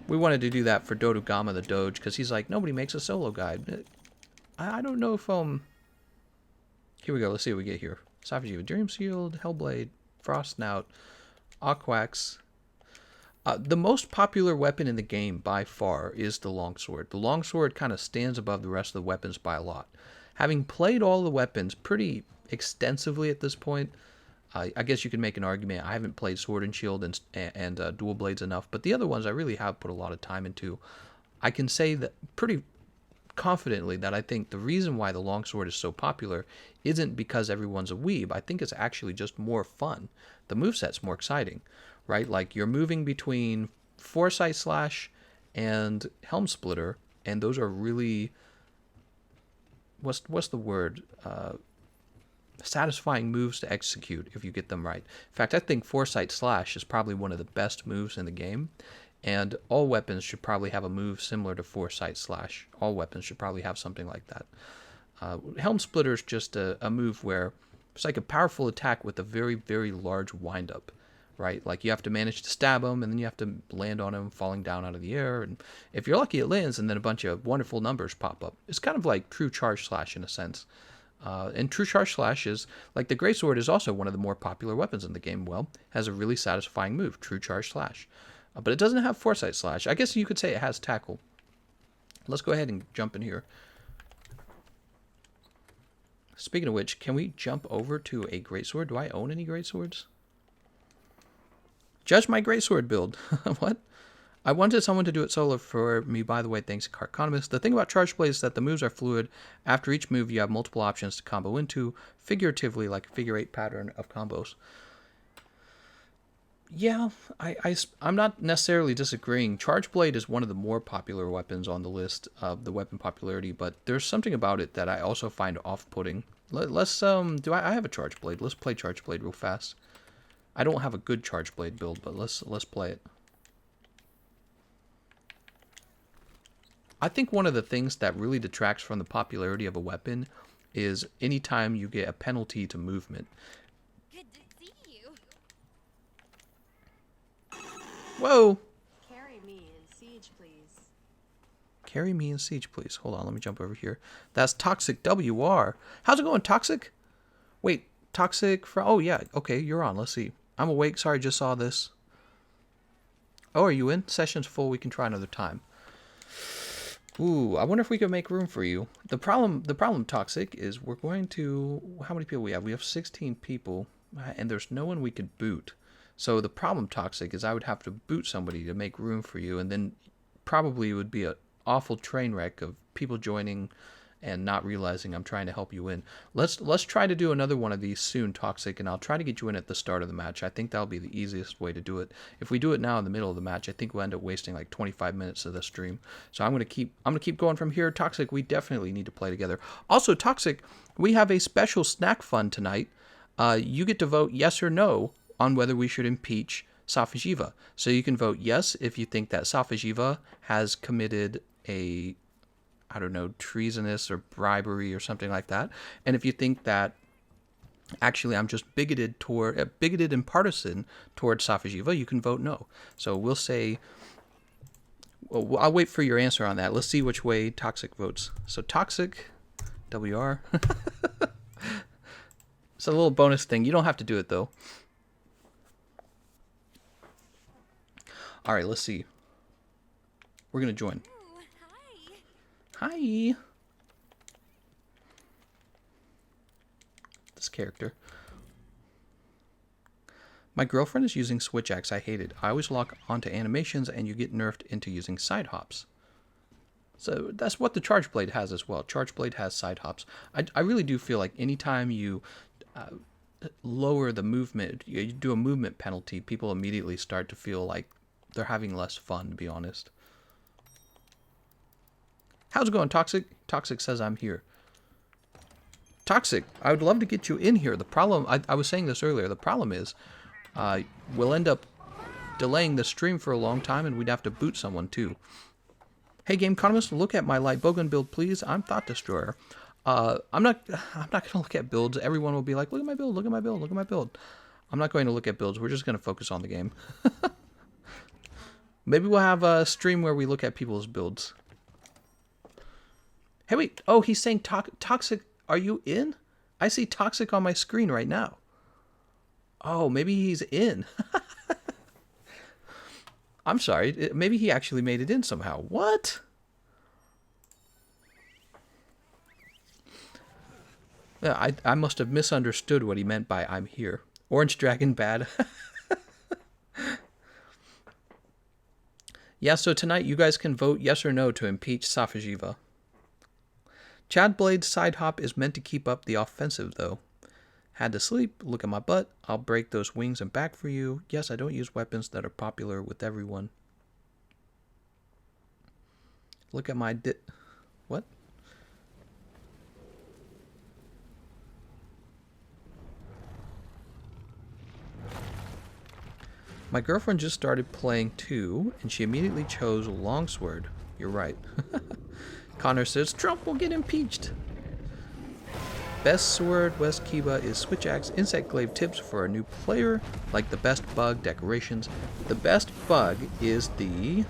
We wanted to do that for Dodogama the Doge, because he's like, nobody makes a solo guide. I don't know if, here we go, let's see what we get here. Safi'jiiva, Dream Shield, Hellblade, Frost Snout, Aquax. The most popular weapon in the game by far is the longsword. The longsword kind of stands above the rest of the weapons by a lot. Having played all the weapons pretty extensively at this point, I guess you could make an argument. I haven't played Sword and Shield and Dual Blades enough, but the other ones I really have put a lot of time into. I can say that pretty confidently that I think the reason why the longsword is so popular isn't because everyone's a weeb. I think it's actually just more fun. The moveset's more exciting, right? Like you're moving between Foresight Slash and Helm Splitter, and those are really, what's the word? Satisfying moves to execute if you get them right. In fact, I think Foresight Slash is probably one of the best moves in the game, and all weapons should probably have a move similar to Foresight Slash. All weapons should probably have something like that. Helm Splitter is just a move where it's like a powerful attack with a very, very large windup, right? Like you have to manage to stab him, and then you have to land on him falling down out of the air, and if you're lucky it lands, and then a bunch of wonderful numbers pop up. It's kind of like True Charge Slash in a sense. And True Charge Slash is, like the Greatsword is also one of the more popular weapons in the game. Well, has a really satisfying move, True Charge Slash. But it doesn't have Foresight Slash. I guess you could say it has Tackle. Let's go ahead and jump in here. Speaking of which, can we jump over to a Greatsword? Do I own any Greatswords? Judge my Greatsword build. What? I wanted someone to do it solo for me, by the way, thanks to TheGameconomist. The thing about Charge Blade is that the moves are fluid. After each move, you have multiple options to combo into, figuratively like a figure 8 pattern of combos. Yeah, I'm not necessarily disagreeing. Charge Blade is one of the more popular weapons on the list of the weapon popularity, but there's something about it that I also find off-putting. Let's, I have a Charge Blade. Let's play Charge Blade real fast. I don't have a good Charge Blade build, but let's play it. I think one of the things that really detracts from the popularity of a weapon is anytime you get a penalty to movement. Good to see you. Whoa! Carry me in siege, please. Carry me in siege, please. Hold on, let me jump over here. That's Toxic WR. How's it going, Toxic? Wait, Toxic for... Oh, yeah. Okay, you're on. Let's see. I'm awake. Sorry, just saw this. Oh, are you in? Session's full. We can try another time. Ooh, I wonder if we can make room for you. The problem, Toxic, is we're going to... How many people we have? We have 16 people, and there's no one we could boot. So the problem, Toxic, is I would have to boot somebody to make room for you, and then probably it would be an awful train wreck of people joining and not realizing I'm trying to help you in. Let's try to do another one of these soon, Toxic, and I'll try to get you in at the start of the match. I think that'll be the easiest way to do it. If we do it now in the middle of the match, I think we'll end up wasting like 25 minutes of the stream. So I'm gonna keep going from here. Toxic, we definitely need to play together. Also, Toxic, we have a special snack fund tonight. You get to vote yes or no on whether we should impeach Safi'jiiva. So you can vote yes if you think that Safi'jiiva has committed a, I don't know, treasonous or bribery or something like that. And if you think that actually I'm just bigoted and partisan towards Safi'jiiva, you can vote no. So we'll say, well, I'll wait for your answer on that. Let's see which way Toxic votes. So Toxic, WR. It's a little bonus thing. You don't have to do it though. All right, let's see. We're going to join. Ooh, hi. Hi. This character. My girlfriend is using Switch Axe. I hate it. I always lock onto animations and you get nerfed into using side hops. So that's what the Charge Blade has as well. Charge Blade has side hops. I really do feel like anytime you lower the movement, you do a movement penalty, people immediately start to feel like they're having less fun, to be honest. How's it going, Toxic? Toxic says I'm here. Toxic, I would love to get you in here. The problem, I was saying this earlier, the problem is we'll end up delaying the stream for a long time and we'd have to boot someone too. Hey, Gameconomist, look at my light bowgun build, please. I'm Thought Destroyer. I'm not gonna look at builds. Everyone will be like, look at my build, look at my build, look at my build. I'm not going to look at builds. We're just going to focus on the game. Maybe we'll have a stream where we look at people's builds. Hey, wait. Oh, he's saying Toxic. Are you in? I see Toxic on my screen right now. Oh, maybe he's in. I'm sorry. Maybe he actually made it in somehow. What? Yeah, I must have misunderstood what he meant by I'm here. Orange Dragon bad. Yeah, so tonight you guys can vote yes or no to impeach Safi'jiiva. Chad Blade's side hop is meant to keep up the offensive, though. Had to sleep, look at my butt, I'll break those wings and back for you. Yes, I don't use weapons that are popular with everyone. Look at my what? My girlfriend just started playing too, and she immediately chose Longsword. You're right. Connor says, Trump will get impeached. Best sword, West Kiba, is Switch Axe. Insect Glaive tips for a new player, like the best bug, decorations. The best bug is the...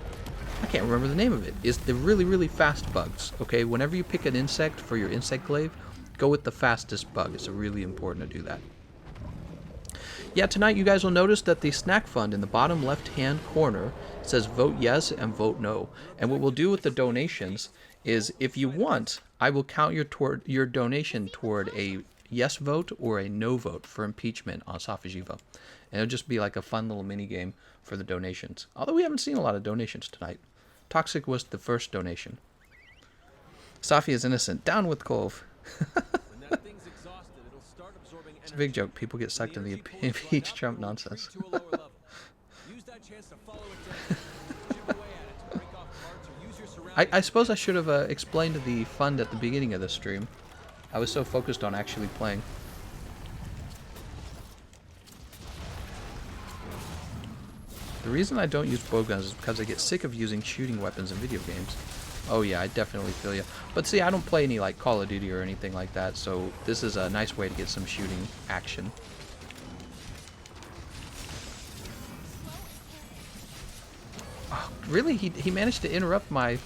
I can't remember the name of it. Is the really, really fast bugs. Okay, whenever you pick an insect for your Insect Glaive, go with the fastest bug. It's really important to do that. Yeah, tonight you guys will notice that the snack fund in the bottom left-hand corner says vote yes and vote no. And what we'll do with the donations is, if you want, I will count your donation toward a yes vote or a no vote for impeachment on Safi'jiiva. And it'll just be like a fun little mini game for the donations. Although we haven't seen a lot of donations tonight. Toxic was the first donation. Safi is innocent. Down with Cove. It's a big joke. People get sucked in the impeach Trump nonsense. I suppose I should have explained the fund at the beginning of the stream. I was so focused on actually playing. The reason I don't use bowguns is because I get sick of using shooting weapons in video games. Oh yeah, I definitely feel you. But see, I don't play any like Call of Duty or anything like that, so this is a nice way to get some shooting action. Oh, really? He managed to interrupt my...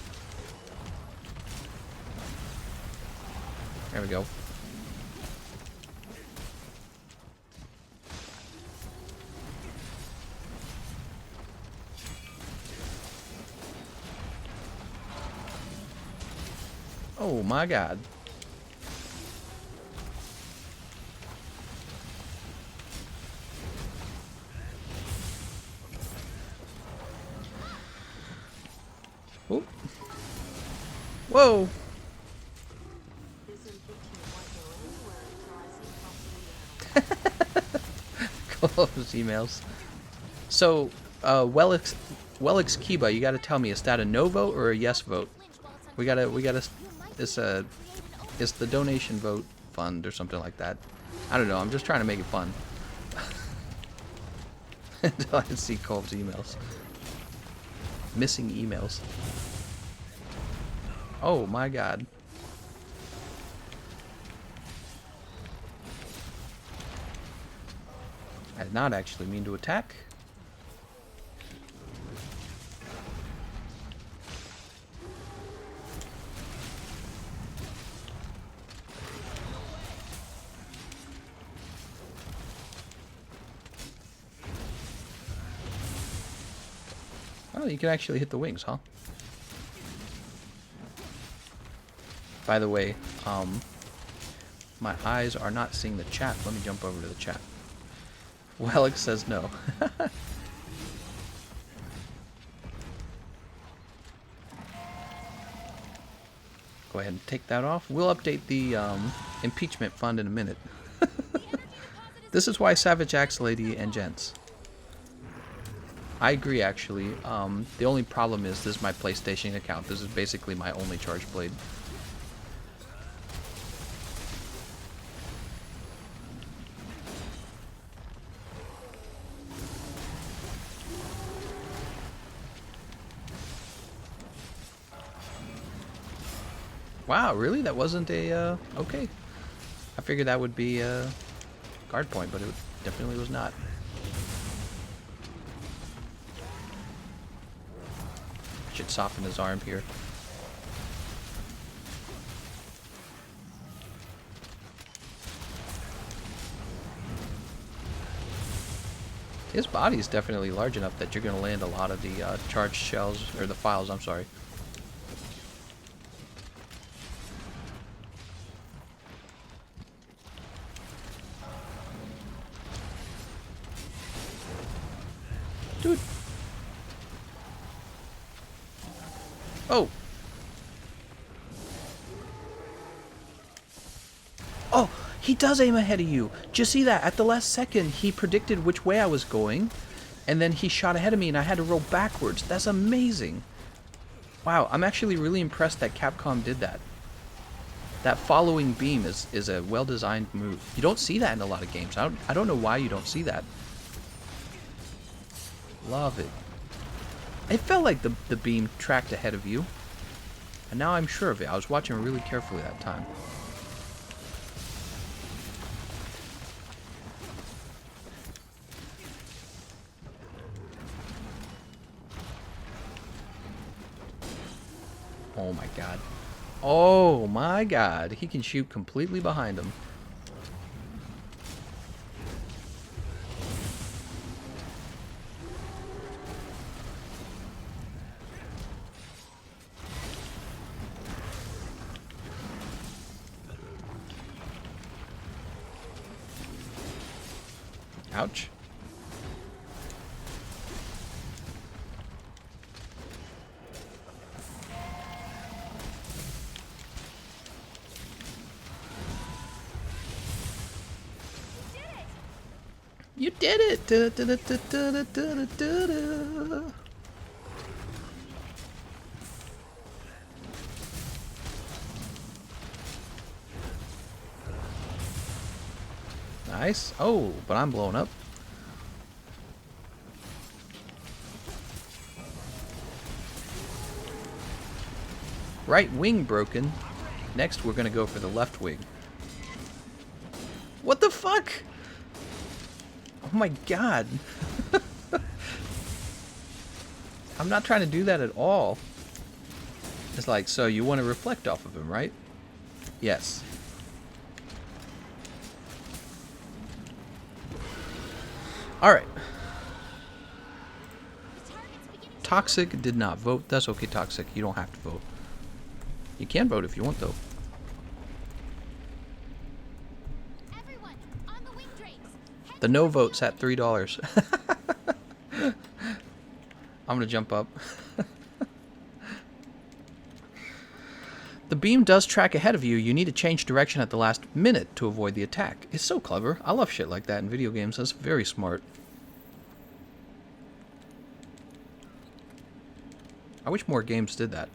There we go. Oh my god. Oh. Whoa. all of his emails. So, Wellix Kiba, you got to tell me, is that a no vote or a yes vote? We gotta. It's the donation vote fund or something like that. I don't know. I'm just trying to make it fun. Until I see Colb's emails. Missing emails. Oh my god. I did not actually mean to attack. Oh, you can actually hit the wings, huh? By the way, my eyes are not seeing the chat. Let me jump over to the chat. Wellix says no. Go ahead and take that off. We'll update the impeachment fund in a minute. This is why Savage acts, lady and gents. I agree, actually. The only problem is this is my PlayStation account. This is basically my only charge blade. Wow, really? That wasn't a, okay. I figured that would be a guard point, but it definitely was not. Should soften his arm here. His body is definitely large enough that you're going to land a lot of the charged shells, or the files, I'm sorry. Dude. Oh. Oh, he does aim ahead of you. Did you see that? At the last second, he predicted which way I was going, and then he shot ahead of me, and I had to roll backwards. That's amazing. Wow, I'm actually really impressed that Capcom did that. That following beam is a well-designed move. You don't see that in a lot of games. I don't know why you don't see that. Love it. It felt like the beam tracked ahead of you. And now I'm sure of it. I was watching really carefully that time. Oh my god. Oh my god. He can shoot completely behind him. Ouch. You did it! Da, da, da, da, da, da, da, da. Nice. Oh, but I'm blowing up. Right wing broken. Next, we're gonna go for the left wing. What the fuck? Oh my god. I'm not trying to do that at all. It's like, so you want to reflect off of him, right? Yes. Alright. Toxic did not vote. That's okay, Toxic. You don't have to vote. You can vote if you want, though. Everyone, on the wing drakes. The no vote's at $3. I'm gonna jump up. The beam does track ahead of you, you need to change direction at the last minute to avoid the attack. It's so clever. I love shit like that in video games. That's very smart. I wish more games did that.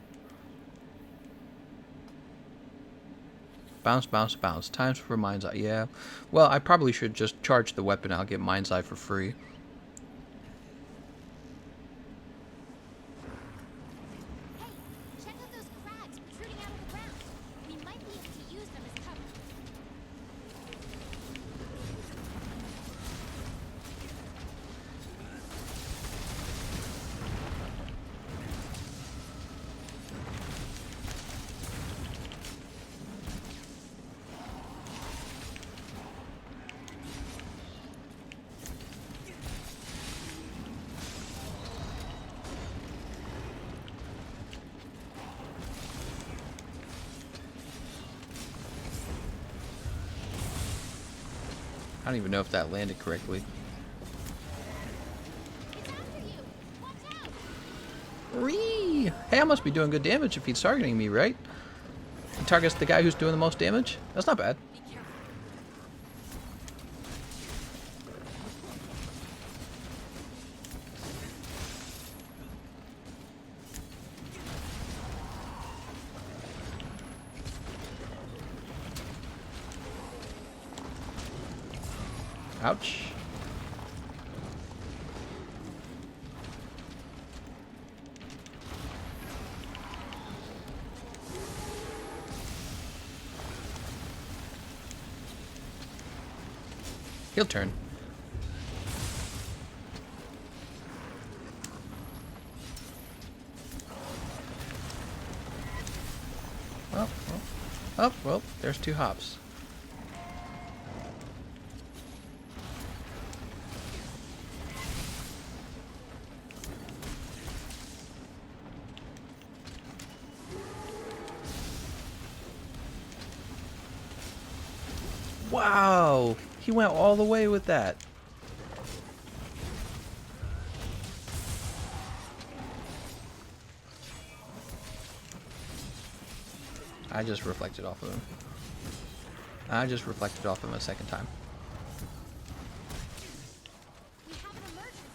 Bounce, bounce, bounce. Times for Mind's Eye. Yeah. Well, I probably should just charge the weapon. I'll get Mind's Eye for free. Hey, check out those crabs protruding out of the ground. We might be able to use them as cover. I don't even know if that landed correctly. It's after you. Watch out. Whee! Hey, I must be doing good damage if he's targeting me, right? He targets the guy who's doing the most damage? That's not bad. Be careful. Ouch. He'll turn. Well, there's 2 hops. Wow! He went all the way with that. I just reflected off of him. I just reflected off him a second time. We have an emergency.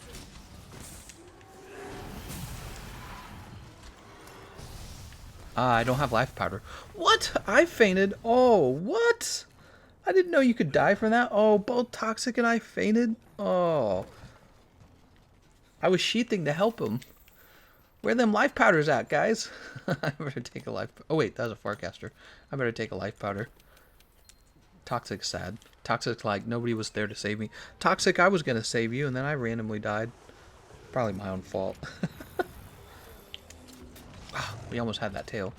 I don't have life powder. What? I fainted. Oh, what? I didn't know you could die from that. Oh, both Toxic and I fainted. Oh. I was sheathing to help him. Where them life powders at, guys? I better take a life... Oh, wait, that was a Farcaster. I better take a life powder. Toxic's sad. Toxic's like, nobody was there to save me. Toxic, I was going to save you, and then I randomly died. Probably my own fault. Wow, we almost had that tail.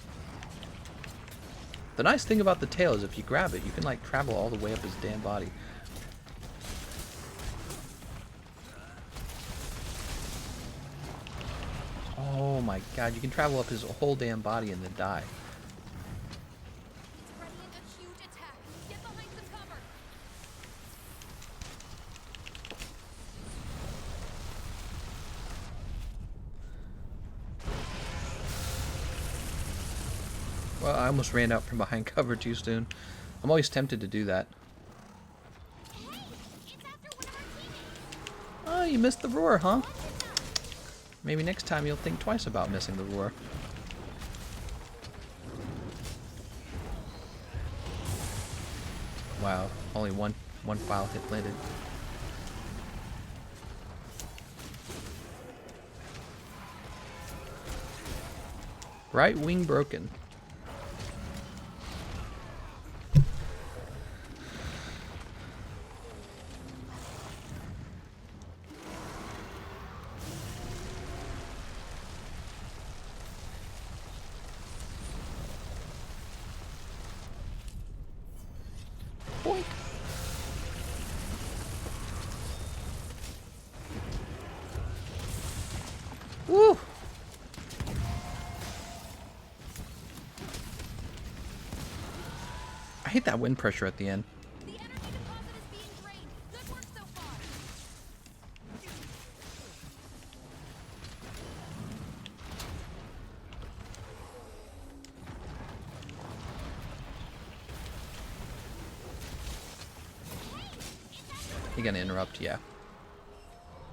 The nice thing about the tail is if you grab it, you can, like, travel all the way up his damn body. Oh my god, you can travel up his whole damn body and then die. It's readying a huge attack. Get behind some cover. Well, I almost ran out from behind cover too soon. I'm always tempted to do that. Hey, it's after one of our teammates. Oh, you missed the roar, huh? Maybe next time you'll think twice about missing the roar. Wow, only one file hit landed. Right wing broken. Boink. Woo! I hate that wind pressure at the end. The energy deposit is being drained. Good work so far. You gonna interrupt? Yeah.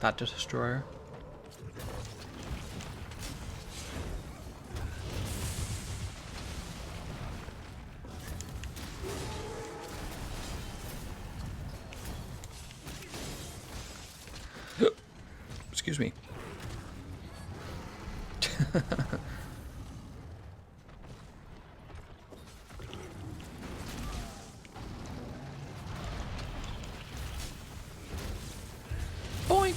Thought Destroyer. Excuse me. Boink!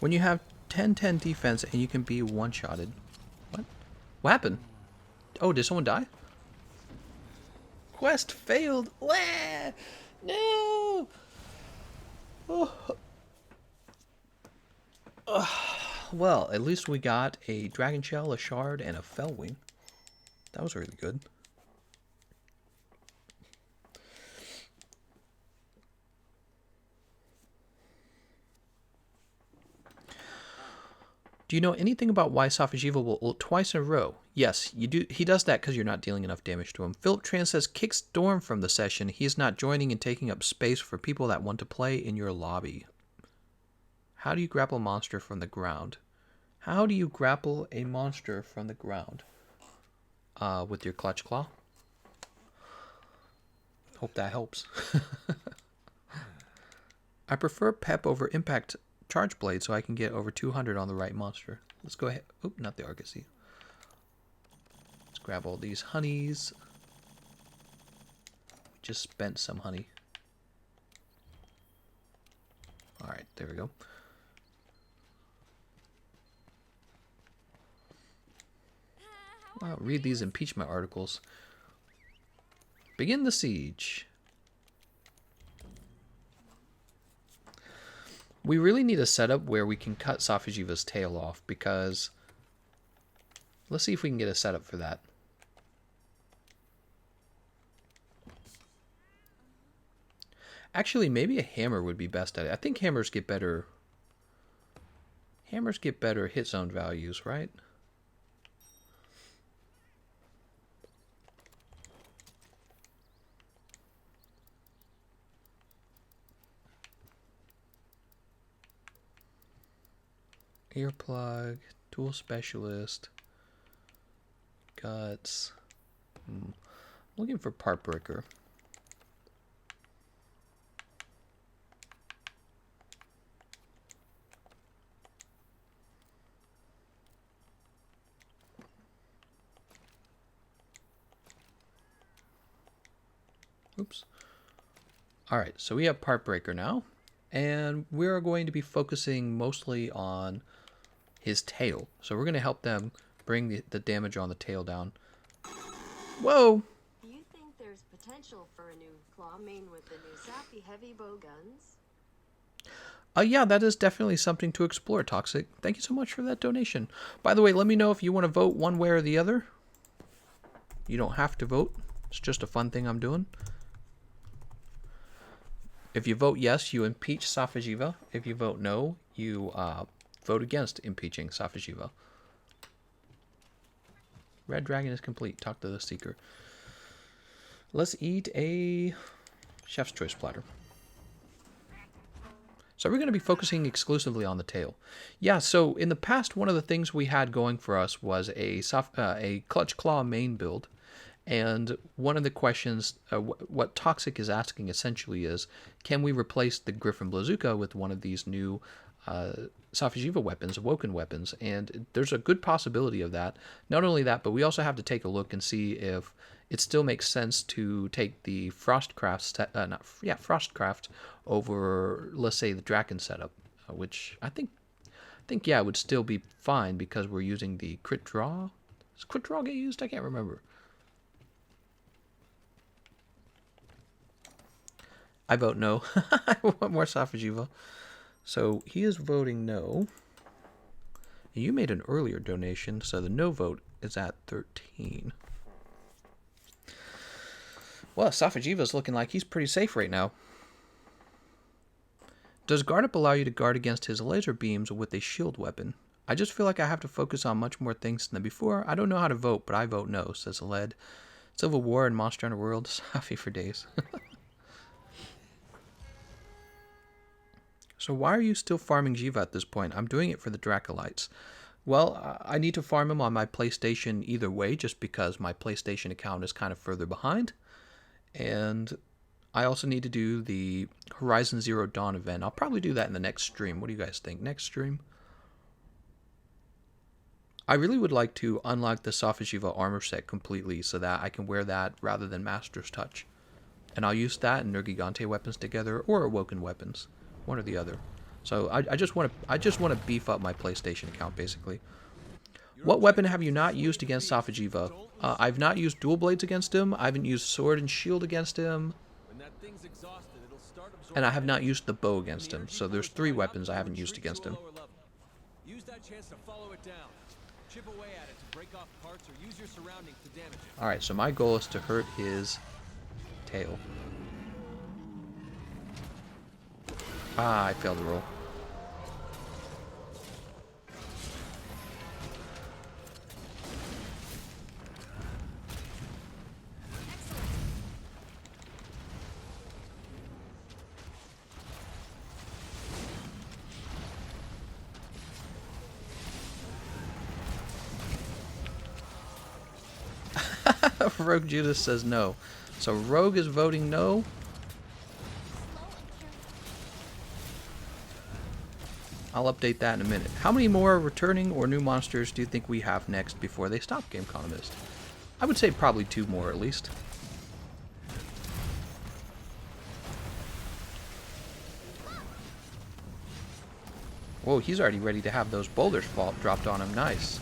When you have 10-10 defense and you can be one-shotted. What? What happened? Oh, did someone die? Quest failed. Wah! No. Oh. Well, at least we got a dragon shell, a shard, and a fell wing. That was really good. Do you know anything about why Safi'jiiva will ult twice in a row? Yes, you do. He does that because you're not dealing enough damage to him. Philip Tran says, kick Storm from the session. He's not joining and taking up space for people that want to play in your lobby. How do you grapple a monster from the ground? How do you grapple a monster from the ground? With your clutch claw. Hope that helps. I prefer Pep over Impact Charge Blade so I can get over 200 on the right monster. Let's go ahead. Oop, not the Argosy. Let's grab all these honeys. Just spent some honey. Alright, there we go. Well, read these impeachment articles. Begin the siege. We really need a setup where we can cut Safi'jiiva's tail off, because let's see if we can get a setup for that. Actually, maybe a hammer would be best at it. I think hammers get better hit zone values, right? Earplug, tool specialist, guts. Looking for part breaker. Oops. All right, so we have part breaker now, and we're going to be focusing mostly on his tail. So we're going to help them bring the damage on the tail down. Whoa! Do you think there's potential for a new claw main with the new Safi heavy bow guns? Yeah, that is definitely something to explore, Toxic. Thank you so much for that donation. By the way, let me know if you want to vote one way or the other. You don't have to vote. It's just a fun thing I'm doing. If you vote yes, you impeach Safi'jiiva. If you vote no, you vote against impeaching Safi'jiiva. Red Dragon is complete. Talk to the Seeker. Let's eat a Chef's Choice platter. So we're going to be focusing exclusively on the tail. Yeah, so in the past, one of the things we had going for us was a Clutch Claw main build. And one of the questions, what Toxic is asking essentially is, can we replace the Griffin Bazooka with one of these new Safi'jiiva weapons, Awoken weapons? And there's a good possibility of that. Not only that, but we also have to take a look and see if it still makes sense to take the Frostcraft over, let's say, the Draken setup, which I think yeah, it would still be fine because we're using the crit draw. Does crit draw get used? I can't remember. I vote no. I want more Safi'jiiva. So he is voting no. You made an earlier donation, so the no vote is at 13. Well, Safi'jiiva's looking like he's pretty safe right now. Does Guard Up allow you to guard against his laser beams with a shield weapon? I just feel like I have to focus on much more things than before. I don't know how to vote, but I vote no, says Led. Civil War and Monster Hunter World. Safi for days. So why are you still farming Jiva at this point? I'm doing it for the Dracolites. Well, I need to farm him on my PlayStation either way, just because my PlayStation account is kind of further behind. And I also need to do the Horizon Zero Dawn event. I'll probably do that in the next stream. What do you guys think? Next stream? I really would like to unlock the Safi'jiiva armor set completely so that I can wear that rather than Master's Touch. And I'll use that and Nergigante weapons together, or Awoken weapons. One or the other. So I just want to beef up my PlayStation account, basically. What weapon have you not used against Safi'jiiva? I've not used dual blades against him. I haven't used sword and shield against him. And I have not used the bow against him. So there's 3 weapons I haven't used against him. Use that chance to follow it down. Chip away at it to break off parts or use your surroundings to damage it. Alright, so my goal is to hurt his tail. Ah, I failed the roll. Rogue Judas says no. So Rogue is voting no. I'll update that in a minute. How many more returning or new monsters do you think we have next before they stop Gameconomist? I would say probably 2 more at least. Whoa, he's already ready to have those boulders dropped on him. Nice.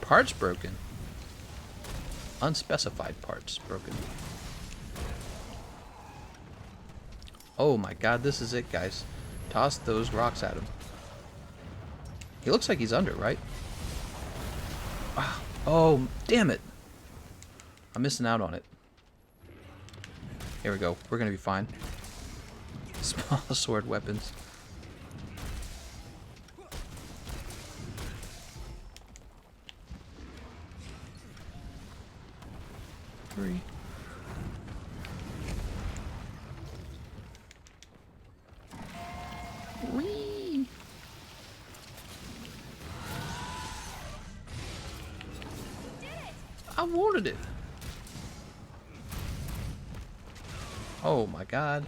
Parts broken. Unspecified parts broken. Oh my god, this is it, guys. Toss those rocks at him. He looks like he's under, right? Oh, damn it. I'm missing out on it. Here we go. We're gonna be fine. Small sword weapons. Whee! I wanted it. Oh my god.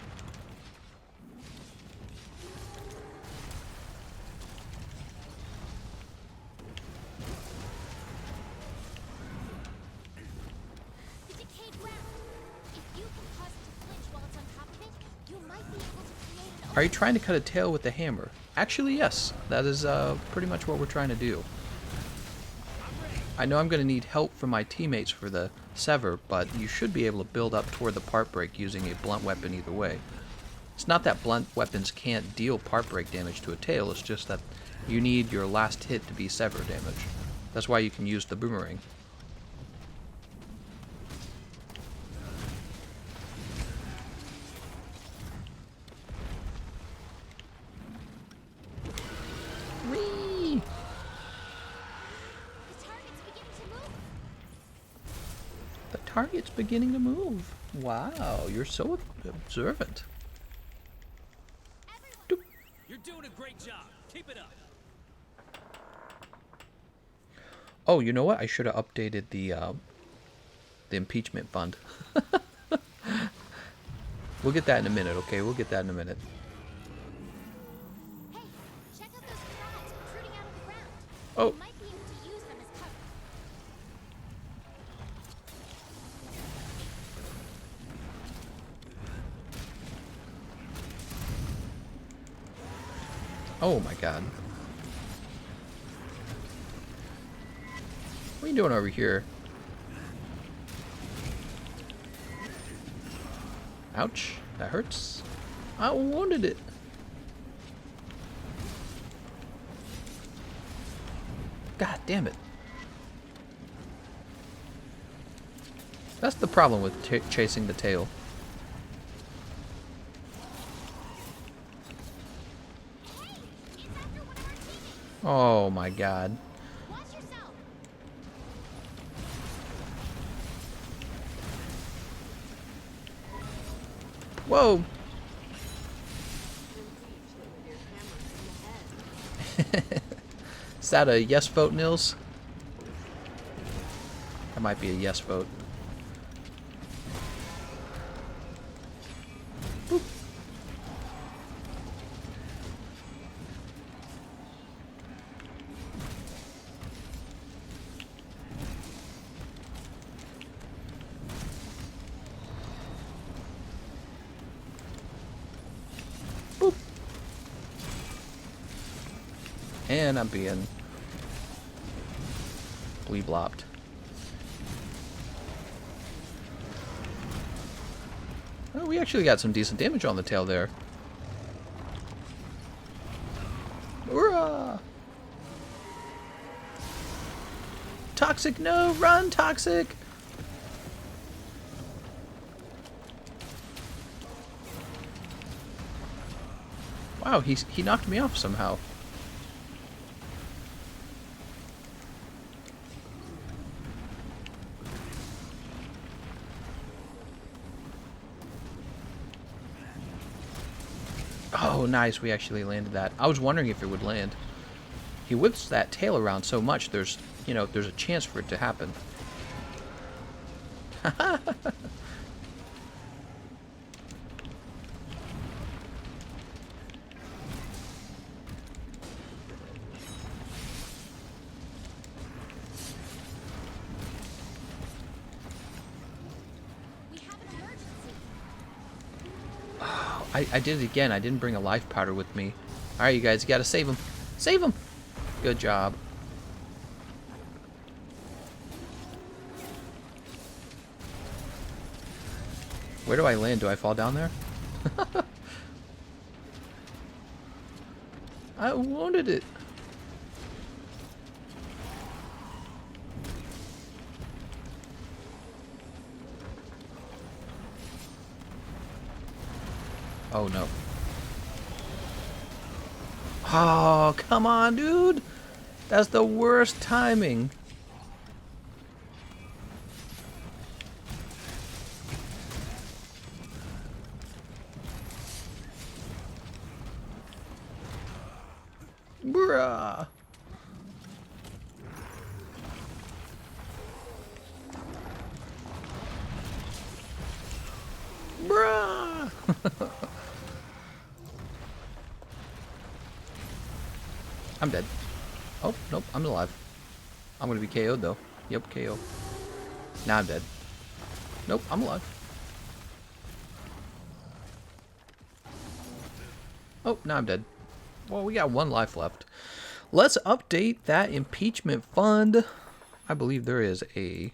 Are you trying to cut a tail with the hammer? Actually, yes. That is pretty much what we're trying to do. I know I'm going to need help from my teammates for the sever, but you should be able to build up toward the part break using a blunt weapon either way. It's not that blunt weapons can't deal part break damage to a tail, it's just that you need your last hit to be sever damage. That's why you can use the boomerang. Target's beginning to move. Wow, you're so observant. Everyone, you're doing a great job. Keep it up. Oh, you know what? I should have updated the impeachment fund. We'll get that in a minute, okay? We'll get that in a minute. Hey, check out those crabs protruding out of the ground. Oh. You might be able to use them as cover. Oh my god. What are you doing over here? Ouch, that hurts. I wanted it. God damn it. That's the problem with chasing the tail. Oh my god. Watch yourself. Whoa! Impeach him with your hammer in the head. Is that a yes vote, Nils? That might be a yes vote. Boop. Boop. And I'm being bleeblopped. Oh, we actually got some decent damage on the tail there. Hurrah! Toxic, no! Run, Toxic! Wow, he knocked me off somehow. Oh, nice. We actually landed that. I was wondering if it would land. He whips that tail around so much, there's a chance for it to happen. We have an emergency. I did it again. I didn't bring a life powder with me. Alright, you guys, you gotta save him. Save him! Good job. Where do I land? Do I fall down there? I wanted it. Oh no. Oh, come on, dude. That's the worst timing. Bruh. Bruh. I'm dead. Oh, nope, I'm alive. I'm gonna be KO'd though. Yep, KO. Now I'm dead. Nope, I'm alive. Oh, now I'm dead. Well, we got one life left. Let's update that impeachment fund. I believe there is a...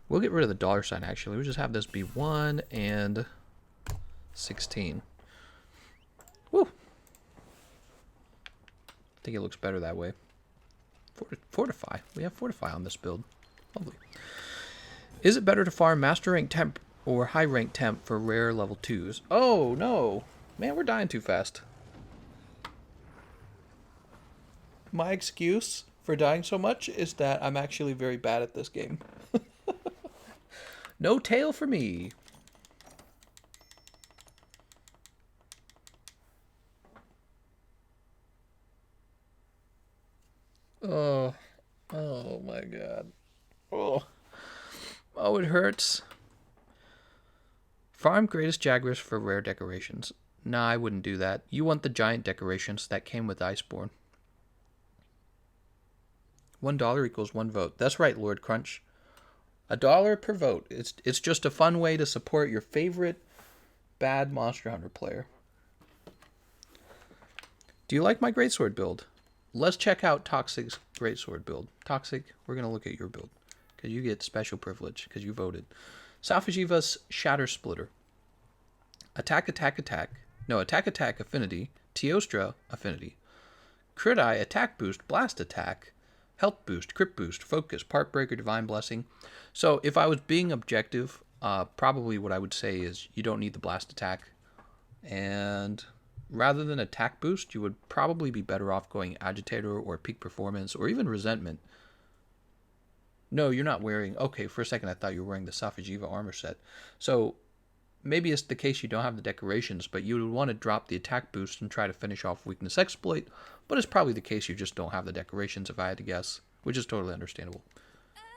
We'll get rid of the dollar sign, actually. We'll just have this be 1 and 16. Woo! I think it looks better that way. Fortify. We have Fortify on this build. Lovely. Is it better to farm Master Rank Temp or High Rank Temp for rare level 2s? Oh, no. Man, we're dying too fast. My excuse for dying so much is that I'm actually very bad at this game. No tail for me. Oh, oh my god. Oh, oh, it hurts. Farm greatest Jaguars for rare decorations. Nah, I wouldn't do that. You want the giant decorations that came with Iceborne. $1 equals 1 vote. That's right, Lord Crunch. $1 per vote. It's just a fun way to support your favorite bad Monster Hunter player. Do you like my greatsword build? Let's check out Toxic's greatsword build. Toxic, we're going to look at your build. Because you get special privilege. Because you voted. Safi'jiiva's Shatter Splitter. Attack, attack, attack. No, attack, attack, affinity. Teostra, affinity. Crit Eye, attack boost, blast attack. Health boost, crit boost, focus, part breaker, divine blessing. So if I was being objective, probably what I would say is you don't need the blast attack. And rather than attack boost, you would probably be better off going agitator or peak performance or even resentment. No, you're not wearing... Okay, for a second I thought you were wearing the Safi'jiiva armor set. So maybe it's the case you don't have the decorations, but you would want to drop the attack boost and try to finish off weakness exploit. But it's probably the case you just don't have the decorations, if I had to guess, which is totally understandable.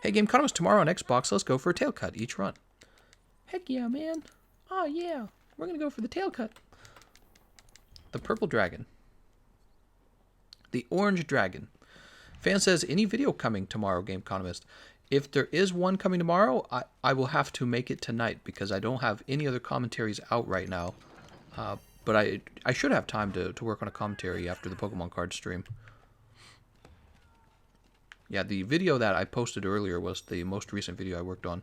Hey, Gameconomist, tomorrow on Xbox, let's go for a tail cut each run. Heck yeah, man. Oh yeah, we're gonna go for the tail cut. The purple dragon. The orange dragon. Fan says, any video coming tomorrow, Gameconomist? If there is one coming tomorrow, I will have to make it tonight because I don't have any other commentaries out right now. But I should have time to work on a commentary after the Pokemon card stream. Yeah, the video that I posted earlier was the most recent video I worked on.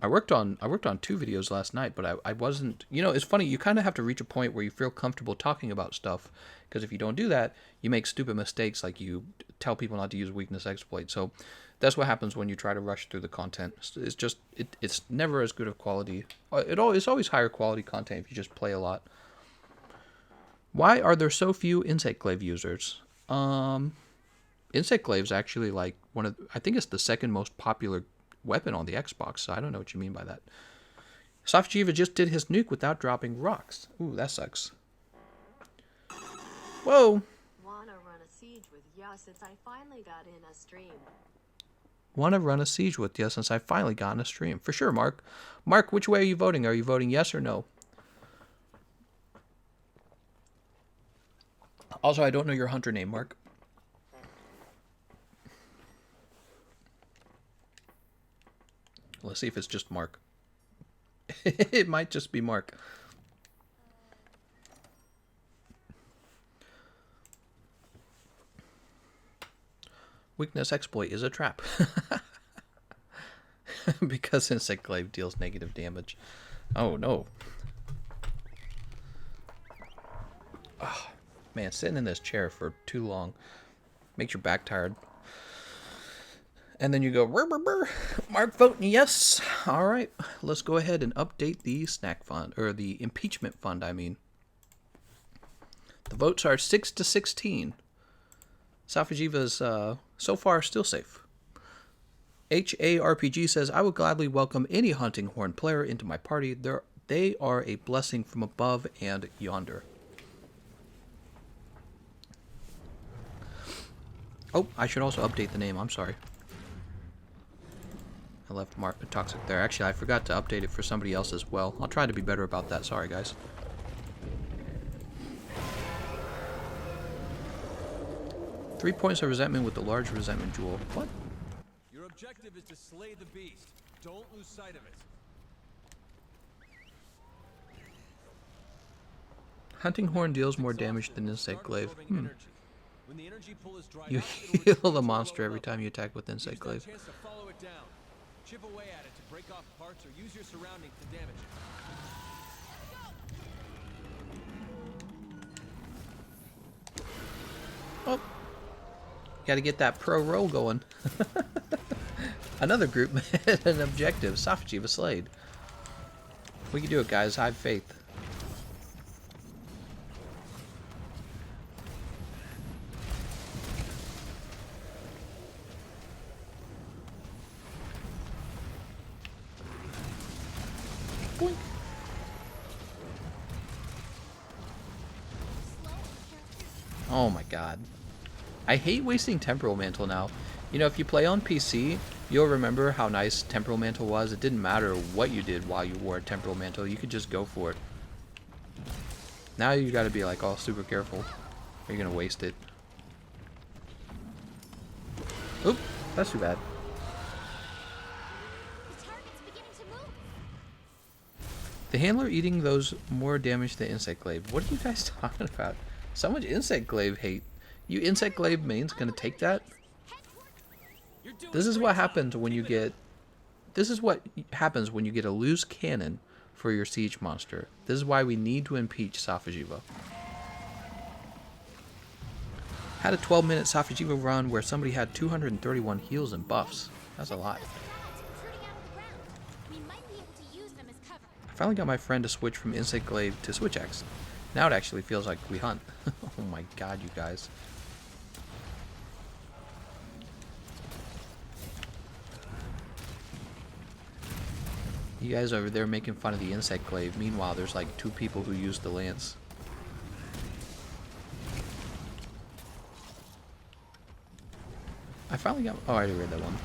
I worked on 2 videos last night, but I wasn't... You know, it's funny, you kind of have to reach a point where you feel comfortable talking about stuff, because if you don't do that, you make stupid mistakes, like you tell people not to use weakness exploit. So that's what happens when you try to rush through the content. It's just, it's never as good of quality. It's always higher quality content if you just play a lot. Why are there so few Insect Glaive users? Insect Glaive's actually like one of... I think it's the second most popular weapon on the Xbox, so I don't know what you mean by that. Safi'jiiva just did his nuke without dropping rocks. Ooh, that sucks. Whoa! Wanna run a siege with ya since I finally got in a stream. Wanna run a siege with you since I finally got in a stream. For sure, Mark. Mark, which way are you voting? Are you voting yes or no? Also, I don't know your hunter name, Mark. Let's see if it's just Mark. It might just be Mark. Weakness exploit is a trap. Because Insect Glaive deals negative damage. Oh no. Oh, man, sitting in this chair for too long makes your back tired. And then you go, brr, brr, brr. Mark voting yes. All right, let's go ahead and update the snack fund, or the impeachment fund, I mean. The votes are 6-16. Safi'jiiva's so far still safe. HARPG says, I would gladly welcome any hunting horn player into my party. They are a blessing from above and yonder. Oh, I should also update the name. I'm sorry. I left Mark Toxic there. Actually, I forgot to update it for somebody else as well. I'll try to be better about that. Sorry, guys. Three points of resentment with the large resentment jewel. What? Your objective is to slay the beast. Don't lose sight of it. Hunting horn deals more damage than Insect Glaive. When the energy pull is dried You up, it'll heal the retreat to a monster lower every level. time you attack with Insect Use that Glaive. chance to follow it down. Chip away at it to break off parts or use your surroundings to damage it. Oh. Gotta get that pro roll going. Another group met an objective. Safi'jiiva slayed. We can do it, guys. I have faith. Boink. Oh my god. I hate wasting Temporal Mantle now. You know, if you play on PC, you'll remember how nice Temporal Mantle was. It didn't matter what you did while you wore a Temporal Mantle. You could just go for it. Now you gotta be like all super careful. Or you're gonna waste it. Oop, that's too bad. The target's beginning to move. The handler eating those more damage than Insect Glaive. What are you guys talking about? So much Insect Glaive hate. You Insect Glaive mains gonna take that? This is what happens when you get... This is what happens when you get a loose cannon for your siege monster. This is why we need to impeach Safi'jiiva. Had a 12-minute Safi'jiiva run where somebody had 231 heals and buffs. That's a lot. I finally got my friend to switch from Insect Glaive to Switch Axe. Now it actually feels like we hunt. Oh my god, you guys. You guys over there making fun of the insect glaive. Meanwhile, there's like 2 people who use the lance. I finally got... Oh, I already read that one.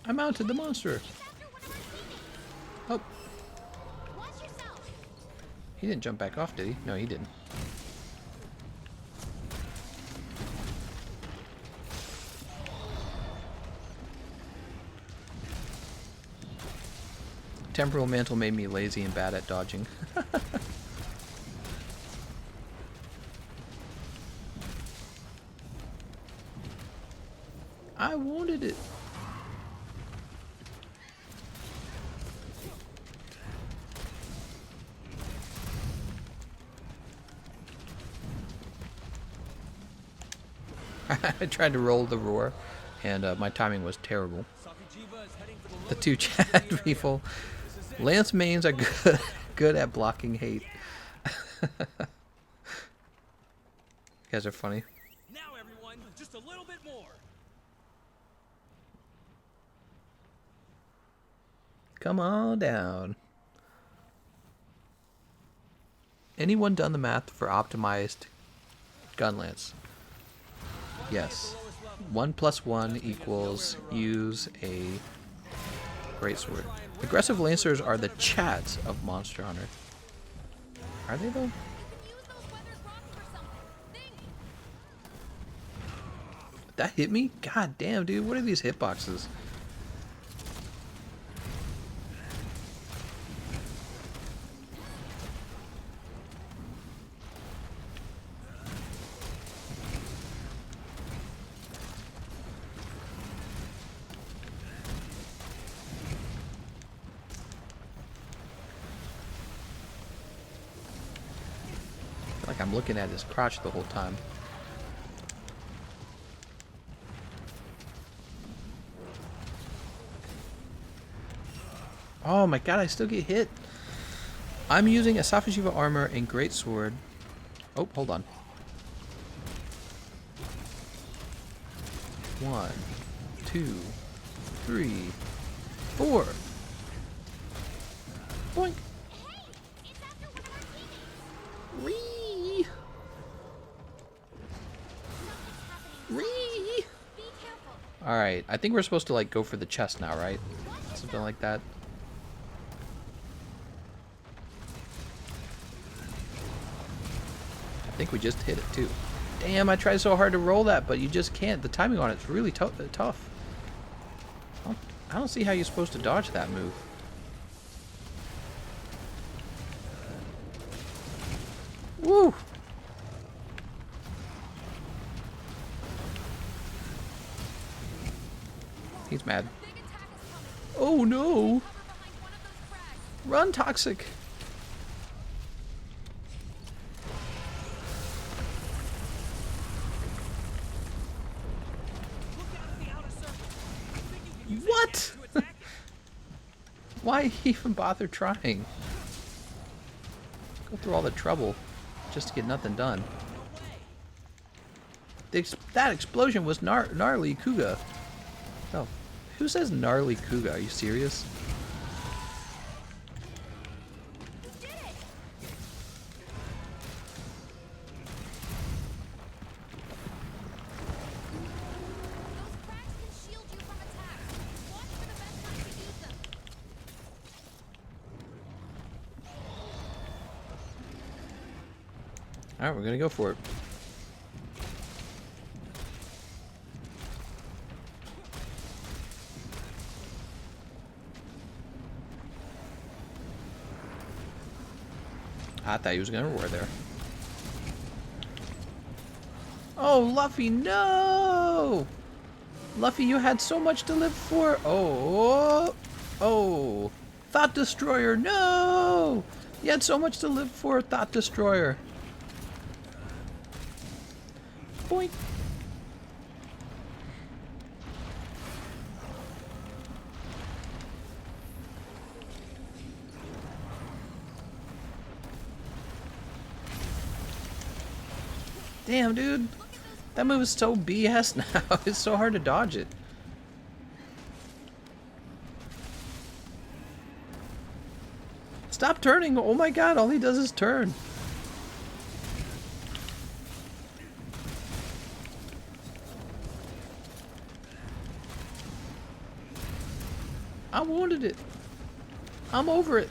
I mounted the monster. Oh. Watch yourself. He didn't jump back off, did he? No, he didn't. Temporal mantle made me lazy and bad at dodging. I wanted it. I tried to roll the roar, and my timing was terrible. Safi'jiiva is heading for the The lower 2 chat people. This is it. Lance mains are good at blocking hate. You guys are funny. Now everyone, just a little bit more. Come on down. Anyone done the math for optimized gun lance? Yes. 1 + 1 equals use a greatsword. Aggressive lancers are the chads of Monster Hunter. Are they though? You can use those weathered rocks for something. Think. That hit me? God damn, dude. What are these hitboxes? Like I'm looking at his crotch the whole time. Oh my god, I still get hit. I'm using a Safi'jiiva armor and greatsword. Oh, hold on. 1, 2, 3, 4. Boink. Hey, it's after one of our teammates. Whee! Something's happening. Whee! Be careful. Alright, I think we're supposed to like go for the chest now, right? Something like that. I think we just hit it too. Damn, I tried so hard to roll that, but you just can't. The timing on it's really tough. I don't see how you're supposed to dodge that move. Woo! He's mad. Big attack is coming. Oh no! Cover behind one of those crags. Run, Toxic! What? Why even bother trying? Go through all the trouble just to get nothing done. That explosion was gnarly Kuga. Oh, who says gnarly Kuga? Are you serious? You did it. Those cracks can shield you from attacks. Watch for the best time to use them. Alright, we're gonna go for it. I thought he was gonna roar there. Oh, Luffy, no! Luffy, you had so much to live for. Oh, oh, Thought Destroyer, no! You had so much to live for, Thought Destroyer. Boink. Damn, dude. That move is so BS now. It's so hard to dodge it. Stop turning. Oh my god, all he does is turn. I wanted it. I'm over it.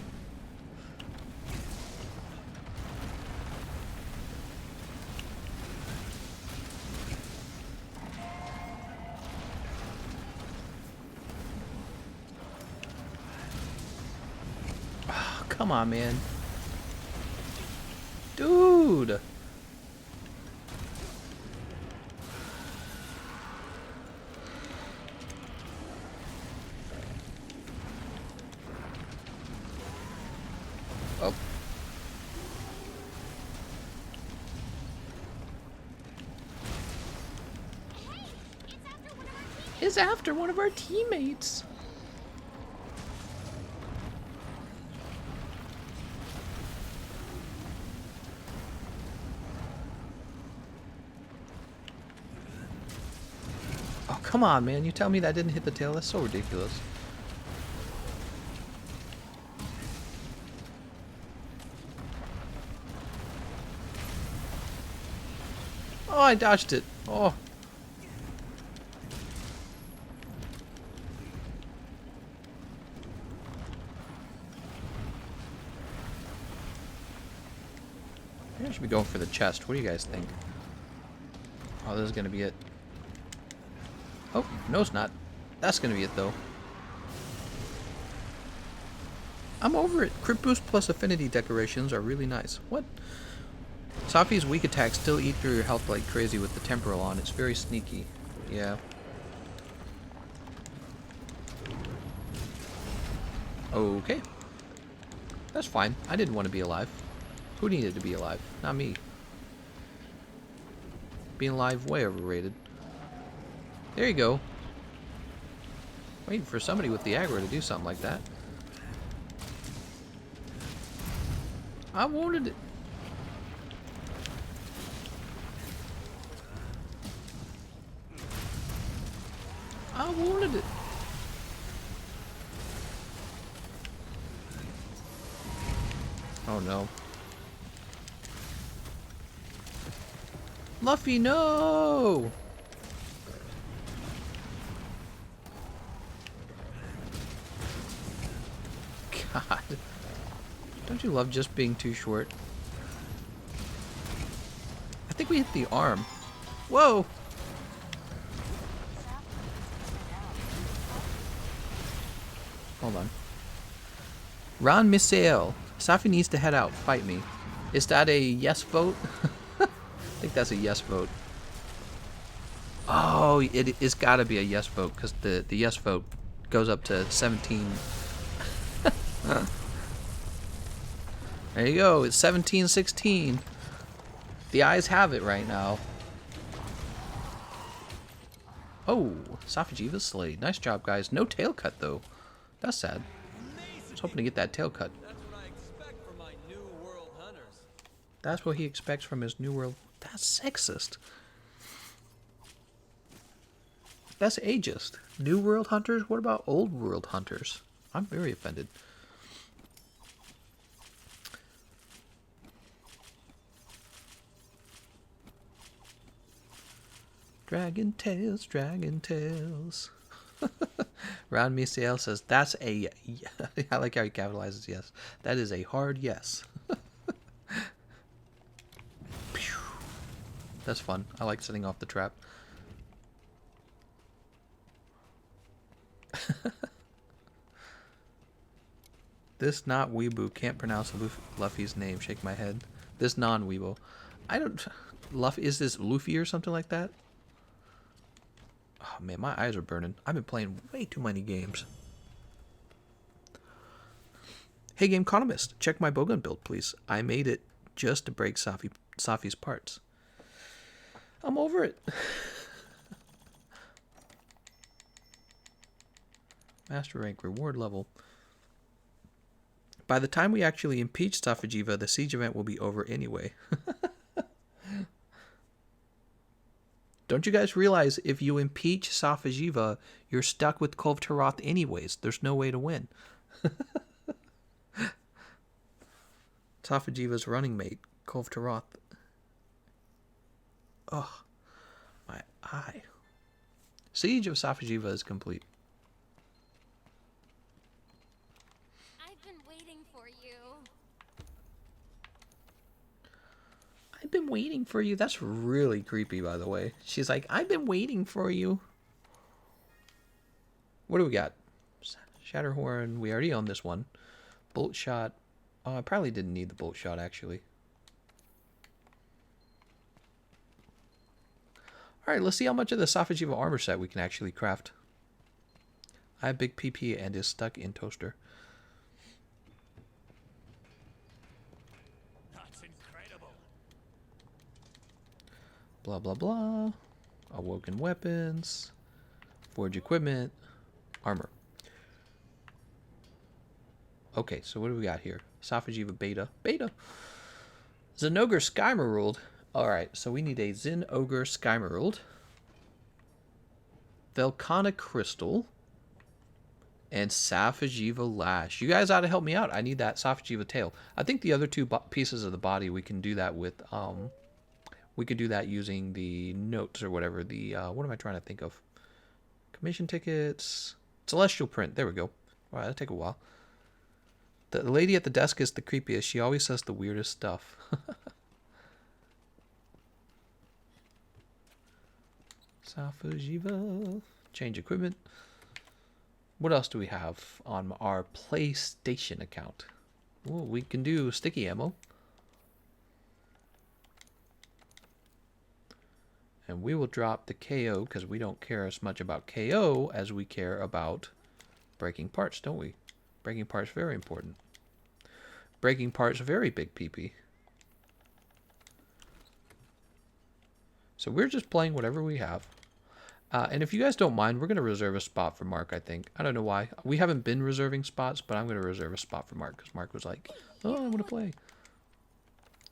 Oh, come on, man. Dude. Oh. It's after one of our teammates. Oh, come on, man. You tell me that didn't hit the tail? That's so ridiculous. Oh, I dodged it. Oh. Maybe I should be going for the chest. What do you guys think? Oh, this is going to be it. Oh, no it's not. That's going to be it, though. I'm over it. Crit boost plus affinity decorations are really nice. What? Safi's weak attacks still eat through your health like crazy with the temporal on. It's very sneaky. Yeah. Okay. That's fine. I didn't want to be alive. Who needed to be alive? Not me. Being alive way overrated. There you go. Waiting for somebody with the aggro to do something like that. I wanted it. I wanted it. Oh no. Luffy, no! God. Don't you love just being too short? I think we hit the arm. Whoa! Hold on. Ron Misael. Safi needs to head out. Fight me. Is that a yes vote? I think that's a yes vote. Oh, it's got to be a yes vote because the yes vote goes up to 17. There you go. It's 17-16. The eyes have it right now. Oh, Safi'jiiva slayed. Nice job, guys. No tail cut, though. That's sad. I was hoping to get that tail cut. That's what I expect from my New World hunters. That's what he expects from his New World. That's sexist. That's ageist. New World hunters? What about Old World hunters? I'm very offended. Dragon Tales, Dragon Tales. Round Misael says, that's a... I like how he capitalizes yes. That is a hard yes. That's fun. I like setting off the trap. This not weebu can't pronounce Luffy's name. Shake my head. This non-weebo. I don't... Luffy, is this Luffy or something like that? Oh man, my eyes are burning. I've been playing way too many games. Hey Gameconomist, check my bowgun build, please. I made it just to break Safi's parts. I'm over it. Master rank, reward level. By the time we actually impeach Safi'jiiva, the siege event will be over anyway. Don't you guys realize if you impeach Safi'jiiva, you're stuck with Kulve Taroth anyways? There's no way to win. Safi'jiiva's running mate, Kulve Taroth. Oh, my eye. Siege of Safi'jiiva is complete. I've been waiting for you. I've been waiting for you. That's really creepy, by the way. She's like, I've been waiting for you. What do we got? Shatterhorn. We already own this one. Bolt shot. Oh, I probably didn't need the bolt shot, actually. Alright, let's see how much of the Safi'jiiva armor set we can actually craft. I have big PP and is stuck in toaster. That's incredible. Blah, blah, blah. Awoken weapons. Forge equipment. Armor. Okay, so what do we got here? Safi'jiiva beta. Beta. Zinogre Skymerald. Alright, so we need a Zin Ogre Skymerald. Velcana Crystal. And Safi'jiiva Lash. You guys ought to help me out. I need that Safi'jiiva tail. I think the other two pieces of the body, we can do that with, we could do that using the notes or whatever. The, what am I trying to think of? Commission tickets. Celestial print. There we go. Wow, that'll take a while. The lady at the desk is the creepiest. She always says the weirdest stuff. Safi'jiiva. Change equipment. What else do we have on our PlayStation account? Ooh, we can do sticky ammo. And we will drop the KO because we don't care as much about KO as we care about breaking parts, don't we? Breaking parts, very important. Breaking parts, very big PP. So we're just playing whatever we have. And if you guys don't mind, we're going to reserve a spot for Mark, I think. I don't know why. We haven't been reserving spots, but I'm going to reserve a spot for Mark because Mark was like, oh, I want to play.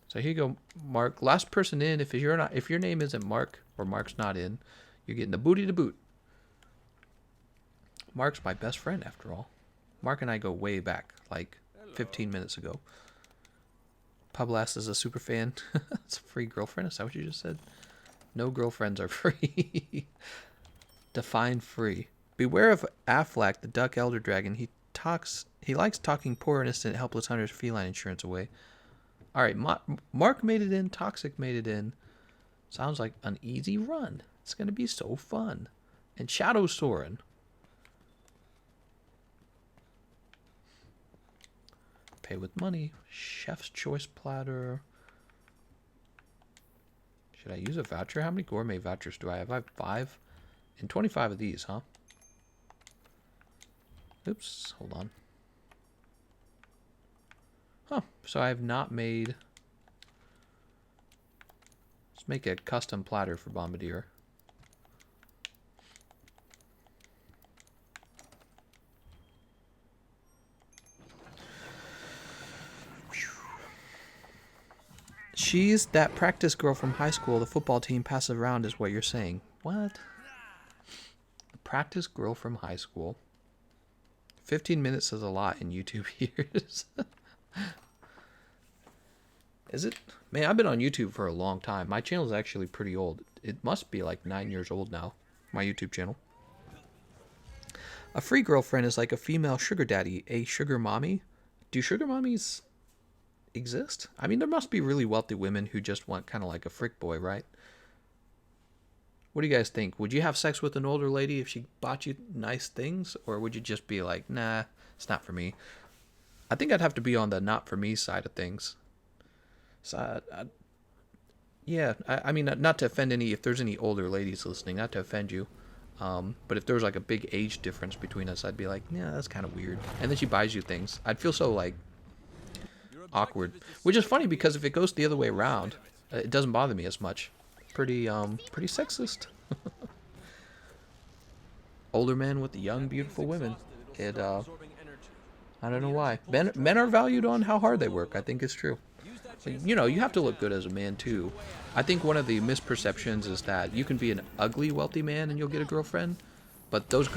So here you go, Mark. Last person in. If your name isn't Mark or Mark's not in, you're getting the booty to boot. Mark's my best friend, after all. Mark and I go way back, like 15 minutes ago. Publast is a super fan. It's a free girlfriend. Is that what you just said? No girlfriends are free. Define free. Beware of Affleck, the Duck Elder Dragon. He likes talking poor, innocent, helpless hunters' feline insurance away. All right, Mark made it in. Toxic made it in. Sounds like an easy run. It's going to be so fun. And Shadow Soren. Pay with money. Chef's Choice Platter. Should I use a voucher? How many gourmet vouchers do I have? I have 5 and 25 of these, huh? Oops, hold on. Huh, so I have not made... Let's make a custom platter for Bombardier. She's that practice girl from high school the football team passes around is what you're saying. What? The practice girl from high school. 15 minutes is a lot in YouTube years. Is it? Man, I've been on YouTube for a long time. My channel is actually pretty old. It must be like 9 years old now, my YouTube channel. A free girlfriend is like a female sugar daddy, a sugar mommy. Do sugar mommies exist? I mean, there must be really wealthy women who just want kind of like a frick boy, right? What do you guys think? Would you have sex with an older lady if she bought you nice things? Or would you just be like, nah, it's not for me? I think I'd have to be on the not for me side of things. So, yeah, I mean, not to offend any, if there's any older ladies listening, not to offend you. But if there was like a big age difference between us, I'd be like, yeah, that's kind of weird. And then she buys you things. I'd feel so like awkward, which is funny because if it goes the other way around, it doesn't bother me as much. Pretty sexist. Older men with the young, beautiful women. I don't know why. Men are valued on how hard they work. I think it's true. Use that You know, you have to look good as a man too. I think one of the misperceptions is that you can be an ugly wealthy man and you'll get a girlfriend, but there's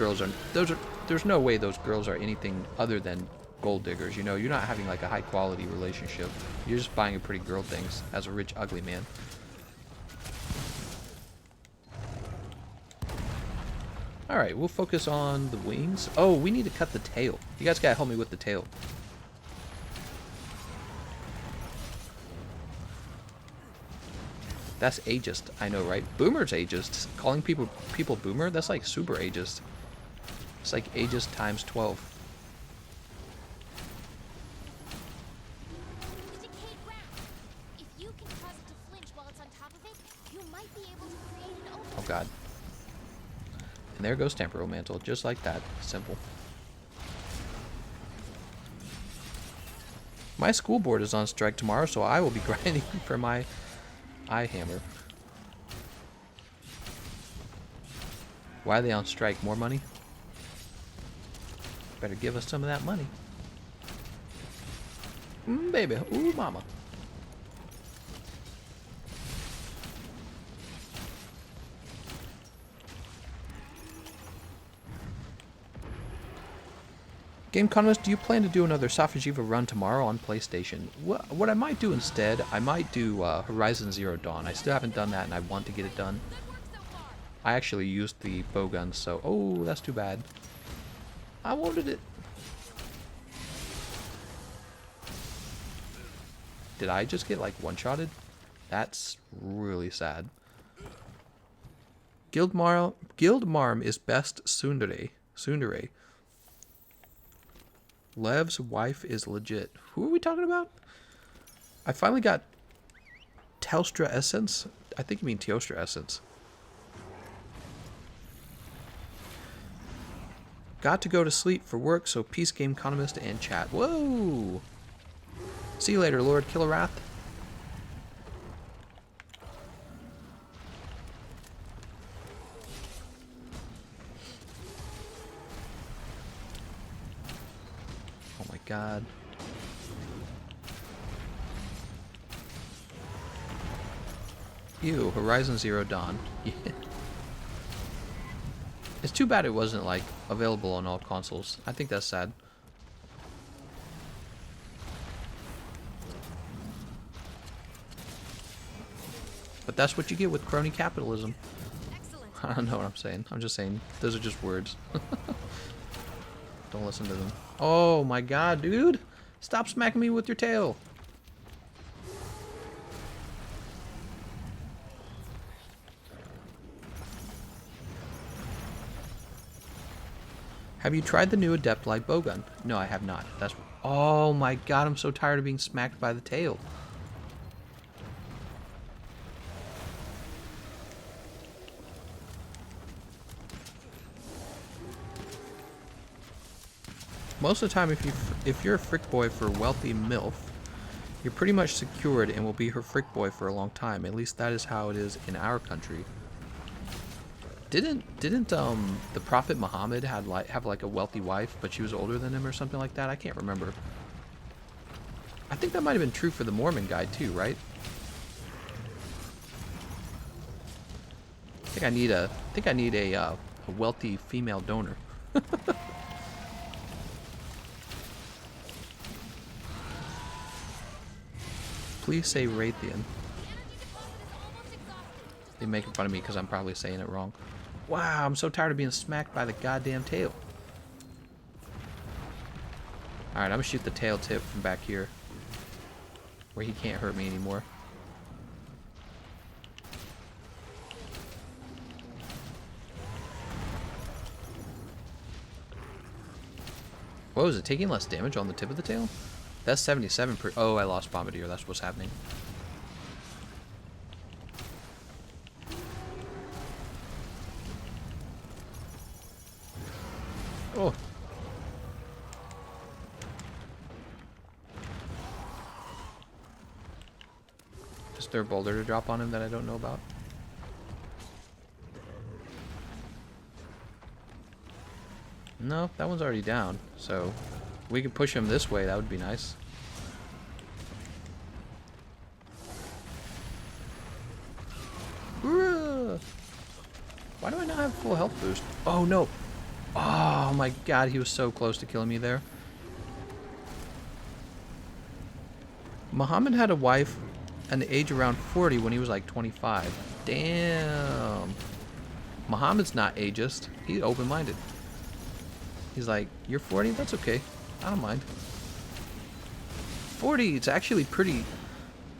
no way those girls are anything other than gold diggers. You know, you're not having like a high quality relationship. You're just buying a pretty girl things as a rich ugly man. Alright, we'll focus on the wings. Oh, we need to cut the tail. You guys gotta help me with the tail. That's ageist, I know, right? Boomer's ageist. Calling people boomer, that's like super ageist. It's like ageist times 12. Decayed ground. If you can cause it to flinch while it's on top of it, you might be able to create an opening. Oh god. And there goes temporal mantle, just like that. Simple. My school board is on strike tomorrow, so I will be grinding for my eye hammer. Why are they on strike? More money? Better give us some of that money. Baby. Ooh, mama. Gameconomist, do you plan to do another Safi'jiiva run tomorrow on PlayStation? What I might do instead, I might do Horizon Zero Dawn. I still haven't done that and I want to get it done. I actually used the bowgun, so... Oh, that's too bad. I wanted it. Did I just get, like, one-shotted? That's really sad. Guildmarm is best tsundere. Lev's wife is legit. Who are we talking about? I finally got Telstra Essence. I think you mean Teostra Essence. Got to go to sleep for work, so peace, Gameconomist, and chat. Whoa! See you later, Lord Killerath. Oh my god. Ew, Horizon Zero Dawn. Yeah. It's too bad it wasn't, like, available on all consoles. I think that's sad. But that's what you get with crony capitalism. Excellent. I don't know what I'm saying. I'm just saying, those are just words. Don't listen to them. Oh my god, dude! Stop smacking me with your tail! Have you tried the new Adept Light Bowgun? No, I have not. That's... Oh my god, I'm so tired of being smacked by the tail. Most of the time, if you're a frick boy for a wealthy MILF, you're pretty much secured and will be her frick boy for a long time. At least that is how it is in our country. Didn't the Prophet Muhammad have like a wealthy wife, but she was older than him or something like that? I can't remember. I think that might have been true for the Mormon guy too, right? I think I need a wealthy female donor. Please say Raytheon. They're making fun of me because I'm probably saying it wrong. Wow, I'm so tired of being smacked by the goddamn tail. Alright, I'm gonna shoot the tail tip from back here, where he can't hurt me anymore. Whoa, is it taking less damage on the tip of the tail? That's 77 per... Oh, I lost Bombardier. That's what's happening. Oh. Is there a boulder to drop on him that I don't know about? No, that one's already down. So, we could push him this way. That would be nice. boost. Oh, no. Oh, my God. He was so close to killing me there. Muhammad had a wife and the age around 40 when he was like 25. Damn. Muhammad's not ageist. He's open-minded. He's like, you're 40? That's okay. I don't mind. 40, it's actually pretty...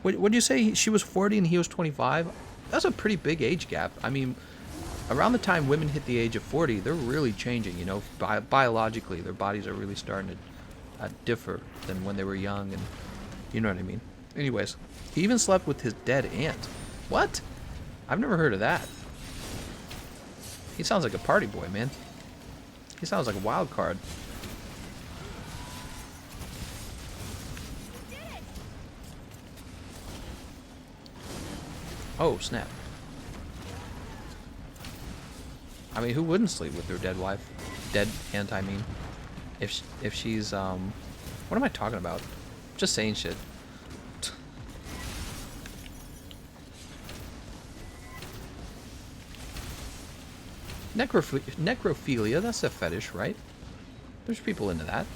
What'd you say? She was 40 and he was 25? That's a pretty big age gap. I mean, around the time women hit the age of 40, they're really changing, you know, biologically. Their bodies are really starting to differ than when they were young, and you know what I mean. Anyways, he even slept with his dead aunt. What? I've never heard of that. He sounds like a party boy, man. He sounds like a wild card. Oh, snap. I mean, who wouldn't sleep with their dead wife? Dead aunt, I mean. If she's, what am I talking about? Just saying shit. Necrophilia, that's a fetish, right? There's people into that.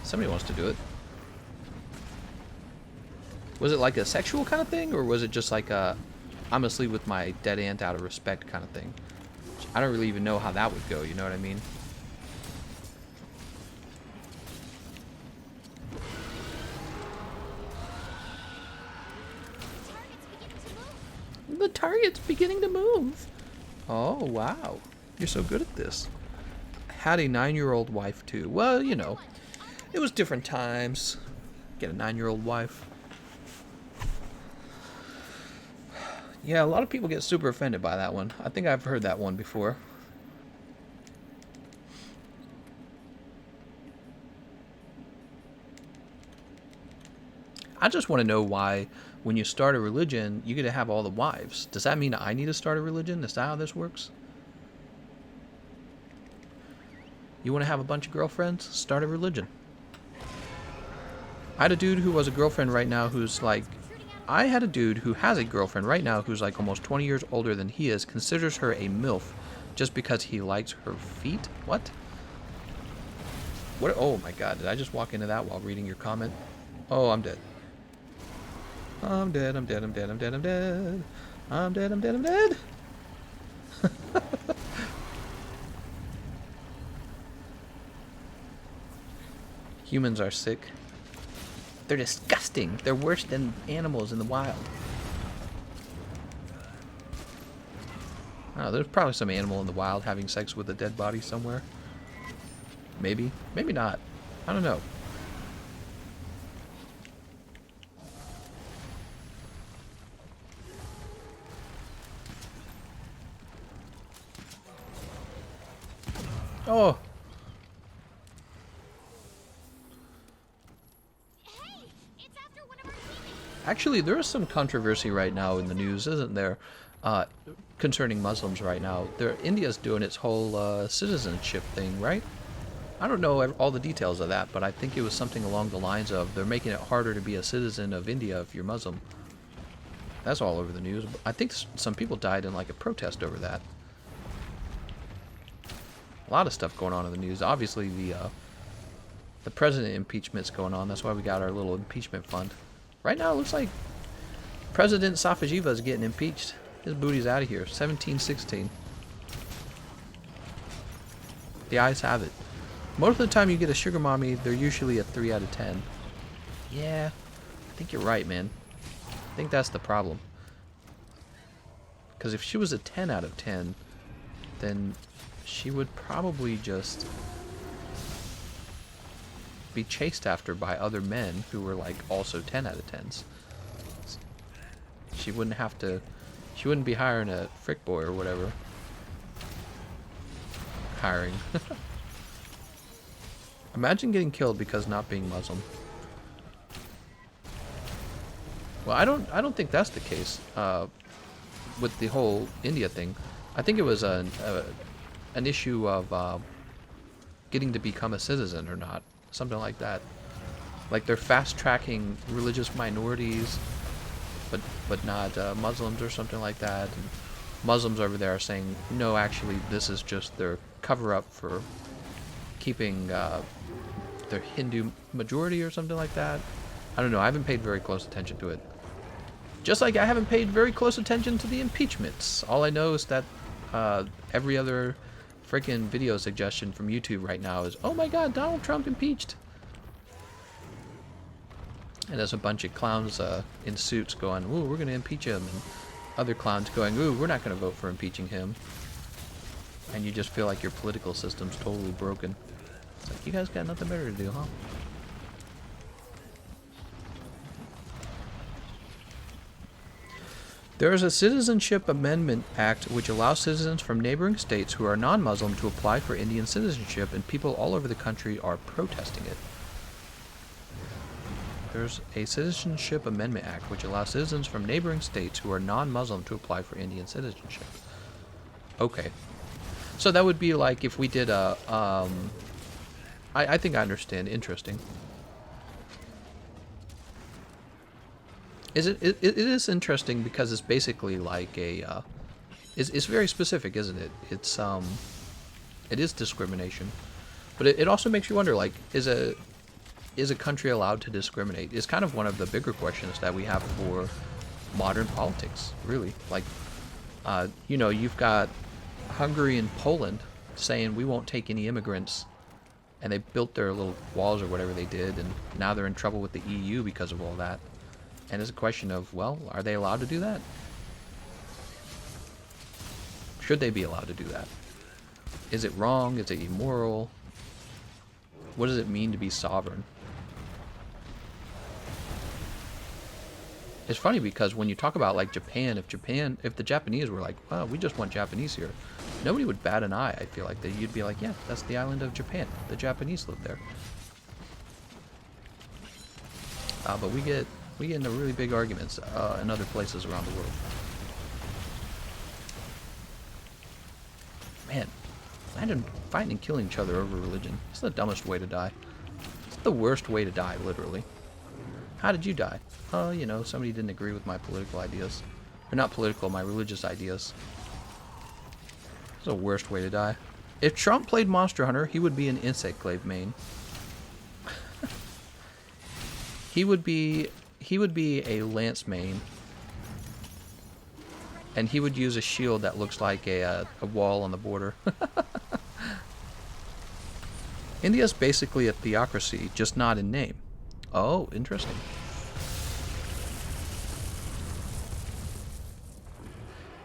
Somebody wants to do it. Was it like a sexual kind of thing, or was it just like a I'm gonna sleep with my dead aunt out of respect kind of thing? I don't really even know how that would go, you know what I mean? The target's beginning to move. Oh, wow. You're so good at this. Had a 9-year-old wife, too. Well, you know, it was different times. Get a 9-year-old wife. Yeah, a lot of people get super offended by that one. I think I've heard that one before. I just want to know why, when you start a religion, you get to have all the wives. Does that mean I need to start a religion? Is that how this works? You want to have a bunch of girlfriends? Start a religion. I had a dude who was a girlfriend right now who's like... I had a dude who has a girlfriend right now who's like almost 20 years older than he is, considers her a MILF just because he likes her feet? What? What? Oh my god, did I just walk into that while reading your comment? Oh, I'm dead. I'm dead, I'm dead, I'm dead, I'm dead, I'm dead. I'm dead, I'm dead, I'm dead. Humans are sick. They're disgusting. They're worse than animals in the wild. Oh, there's probably some animal in the wild having sex with a dead body somewhere. Maybe. Maybe not. I don't know. Oh! Actually, there is some controversy right now in the news, isn't there, concerning Muslims right now. India's doing its whole citizenship thing, right? I don't know all the details of that, but I think it was something along the lines of they're making it harder to be a citizen of India if you're Muslim. That's all over the news. I think some people died in like a protest over that. A lot of stuff going on in the news. Obviously, the president impeachment's going on. That's why we got our little impeachment fund. Right now, it looks like President Safi'jiiva is getting impeached. His booty's out of here. 17-16. The eyes have it. Most of the time you get a sugar mommy, they're usually a 3 out of 10. Yeah, I think you're right, man. I think that's the problem. Because if she was a 10 out of 10, then she would probably just be chased after by other men who were like also 10 out of 10s. She wouldn't have to, she wouldn't be hiring a frick boy or whatever. Hiring. Imagine getting killed because not being Muslim. Well, I don't think that's the case with the whole India thing. I think it was an issue of getting to become a citizen or not. Something like that. Like they're fast-tracking religious minorities, but not Muslims or something like that. And Muslims over there are saying, no, actually, this is just their cover-up for keeping their Hindu majority or something like that. I don't know. I haven't paid very close attention to it. Just like I haven't paid very close attention to the impeachments. All I know is that every other freaking video suggestion from YouTube right now is, oh my god, Donald Trump impeached. And there's a bunch of clowns in suits going, ooh, we're going to impeach him. And other clowns going, ooh, we're not going to vote for impeaching him. And you just feel like your political system's totally broken. It's like, you guys got nothing better to do, huh? There is a Citizenship Amendment Act which allows citizens from neighboring states who are non-Muslim to apply for Indian citizenship, and people all over the country are protesting it. There's a Citizenship Amendment Act which allows citizens from neighboring states who are non-Muslim to apply for Indian citizenship. Okay. So that would be like if we did a, I think I understand. Interesting. It is interesting because it's basically like a, it's very specific, isn't it? It is discrimination. But it also makes you wonder, like, is a country allowed to discriminate? It's kind of one of the bigger questions that we have for modern politics, really. Like, you know, you've got Hungary and Poland saying we won't take any immigrants, and they built their little walls or whatever they did, and now they're in trouble with the EU because of all that. And it's a question of, well, are they allowed to do that? Should they be allowed to do that? Is it wrong? Is it immoral? What does it mean to be sovereign? It's funny because when you talk about like Japan, if the Japanese were like, well, we just want Japanese here, nobody would bat an eye. I feel like that you'd be like, yeah, that's the island of Japan. The Japanese live there. But we get into really big arguments in other places around the world. Man, imagine fighting and killing each other over religion. It's the dumbest way to die. It's the worst way to die, literally. How did you die? Oh, you know, somebody didn't agree with my political ideas. Or not political, my religious ideas. It's the worst way to die. If Trump played Monster Hunter, he would be an Insect Glaive main. He would be a Lance main. And he would use a shield that looks like a wall on the border. India's basically a theocracy, just not in name. Oh, interesting.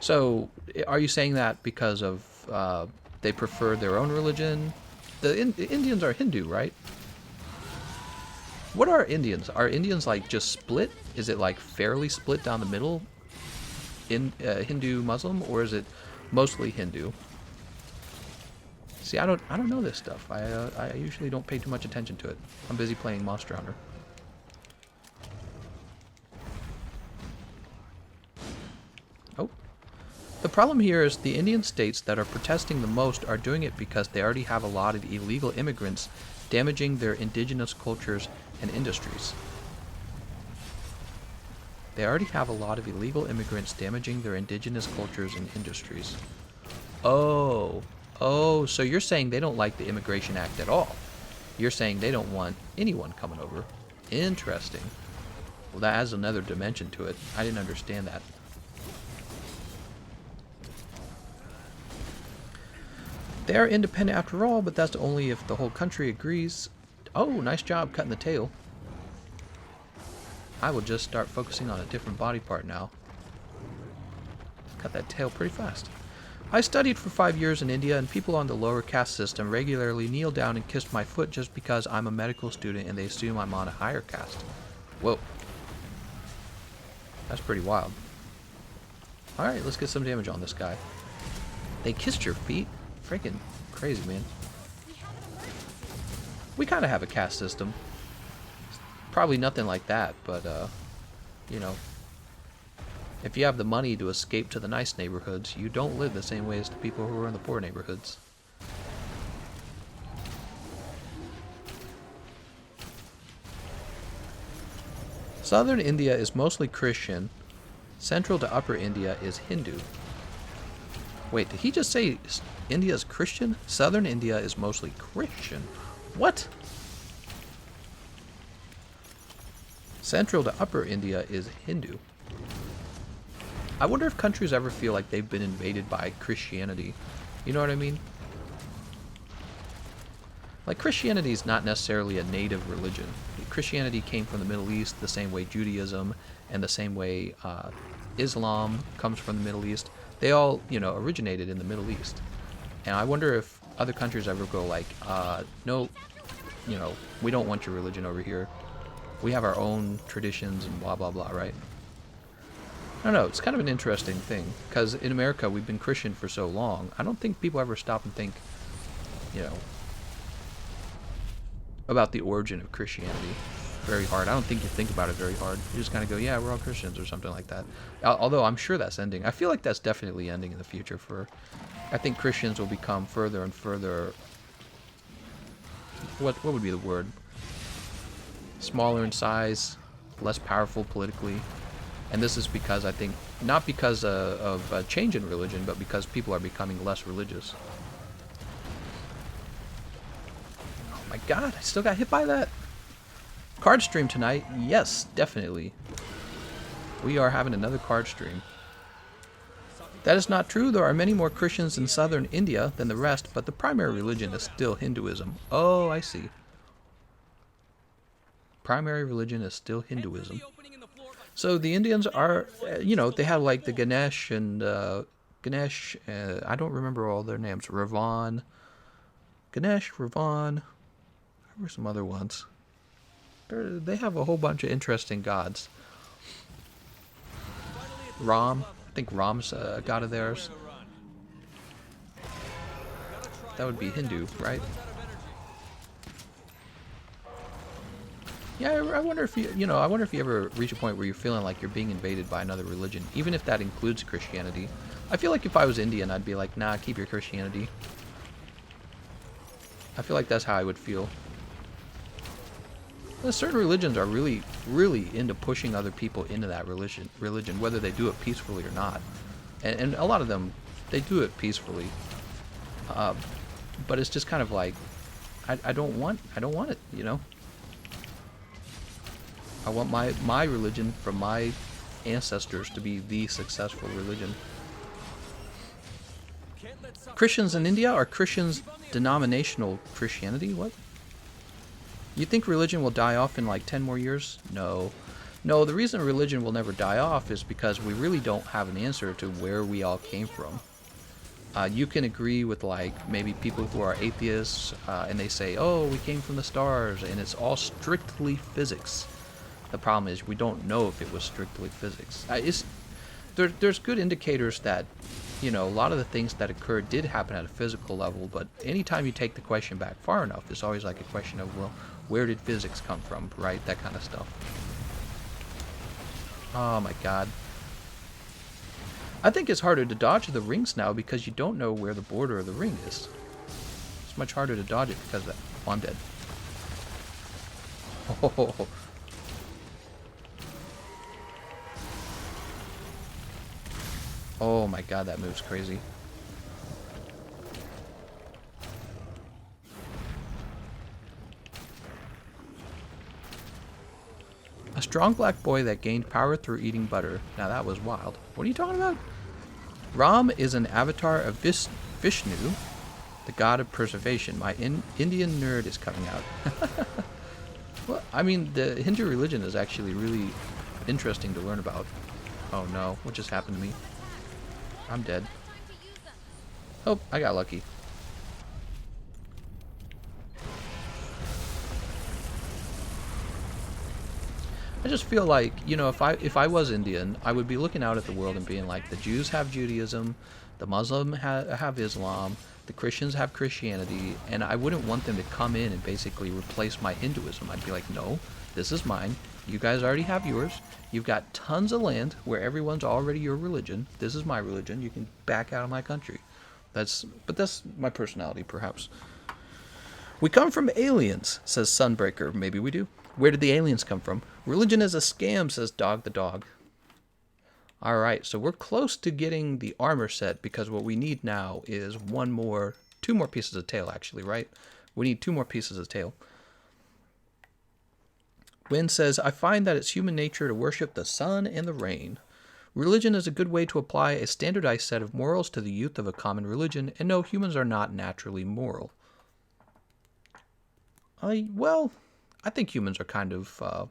So, are you saying that because of they prefer their own religion? The Indians are Hindu, right? What are Indians? Are Indians like just split? Is it like fairly split down the middle in Hindu Muslim, or is it mostly Hindu? See, I don't know this stuff. I usually don't pay too much attention to it. I'm busy playing Monster Hunter. Oh. The problem here is the Indian states that are protesting the most are doing it because they already have a lot of illegal immigrants damaging their indigenous cultures and industries. They already have a lot of illegal immigrants damaging their indigenous cultures and industries. Oh, so you're saying they don't like the Immigration Act at all. You're saying they don't want anyone coming over. Interesting. Well, that adds another dimension to it. I didn't understand that. They are independent after all, but that's only if the whole country agrees. Oh, nice job cutting the tail. I will just start focusing on a different body part now. Cut that tail pretty fast. I studied for 5 years in India, and people on the lower caste system regularly kneel down and kiss my foot just because I'm a medical student and they assume I'm on a higher caste. Whoa. That's pretty wild. Alright, let's get some damage on this guy. They kissed your feet? Freaking crazy, man. We kind of have a caste system. Probably nothing like that, but, you know, if you have the money to escape to the nice neighborhoods, you don't live the same way as the people who are in the poor neighborhoods. Southern India is mostly Christian. Central to Upper India is Hindu. Wait, did he just say India's Christian? Southern India is mostly Christian. What? Central to Upper India is Hindu. I wonder if countries ever feel like they've been invaded by Christianity. You know what I mean? Like, Christianity is not necessarily a native religion. Christianity came from the Middle East the same way Judaism and the same way Islam comes from the Middle East. They all, you know, originated in the Middle East. And I wonder if other countries ever go like, no, you know, we don't want your religion over here. We have our own traditions and blah, blah, blah, right? I don't know, it's kind of an interesting thing. Because in America, we've been Christian for so long. I don't think people ever stop and think, you know, about the origin of Christianity very hard. I don't think you think about it very hard. You just kind of go, yeah, we're all Christians or something like that. Although I'm sure that's ending. I feel like that's definitely ending in the future. I think Christians will become further and further, what would be the word? Smaller in size, less powerful politically. And this is because I think, not because of a change in religion, but because people are becoming less religious. Oh my god, I still got hit by that. Card stream tonight? Yes, definitely. We are having another card stream. That is not true. There are many more Christians in southern India than the rest, but the primary religion is still Hinduism. Oh, I see. Primary religion is still Hinduism. So the Indians are, you know, they have like the Ganesh and I don't remember all their names. Ganesh, Ravan, there were some other ones. They have a whole bunch of interesting gods. Ram, I think Ram's a god of theirs. That would be Hindu, right? Yeah, I wonder if I wonder if you ever reach a point where you're feeling like you're being invaded by another religion, even if that includes Christianity. I feel like if I was Indian, I'd be like, nah, keep your Christianity. I feel like that's how I would feel. Certain religions are really, really into pushing other people into that religion, whether they do it peacefully or not. And a lot of them, they do it peacefully. But it's just kind of like, I don't want it, you know? I want my religion from my ancestors to be the successful religion. Christians in India are Christians denominational Christianity? What? You think religion will die off in like 10 more years? No. No, the reason religion will never die off is because we really don't have an answer to where we all came from. You can agree with like maybe people who are atheists and they say, oh, we came from the stars and it's all strictly physics. The problem is we don't know if it was strictly physics. There's good indicators that, you know, a lot of the things that occurred did happen at a physical level, but anytime you take the question back far enough, it's always like a question of, well, where did physics come from, right? That kind of stuff. Oh my god. I think it's harder to dodge the rings now because you don't know where the border of the ring is. It's much harder to dodge it because of that. Oh, I'm dead. Oh. Oh my god, that move's crazy. A strong black boy that gained power through eating butter. Now that was wild. What are you talking about? Ram is an avatar of Vishnu, the god of preservation. My Indian nerd is coming out. Well, I mean, the Hindu religion is actually really interesting to learn about. Oh no, what just happened to me? I'm dead. Oh, I got lucky. I just feel like, you know, if I was Indian, I would be looking out at the world and being like, the Jews have Judaism, the Muslims have Islam, the Christians have Christianity, and I wouldn't want them to come in and basically replace my Hinduism. I'd be like, no, this is mine. You guys already have yours. You've got tons of land where everyone's already your religion. This is my religion. You can back out of my country. But that's my personality, perhaps. We come from aliens, says Sunbreaker. Maybe we do. Where did the aliens come from? Religion is a scam, says Dog the Dog. All right, so we're close to getting the armor set because what we need now is two more pieces of tail actually, right? We need 2 more pieces of tail. Wynn says, I find that it's human nature to worship the sun and the rain. Religion is a good way to apply a standardized set of morals to the youth of a common religion, and no, humans are not naturally moral. Well, I think humans are kind of...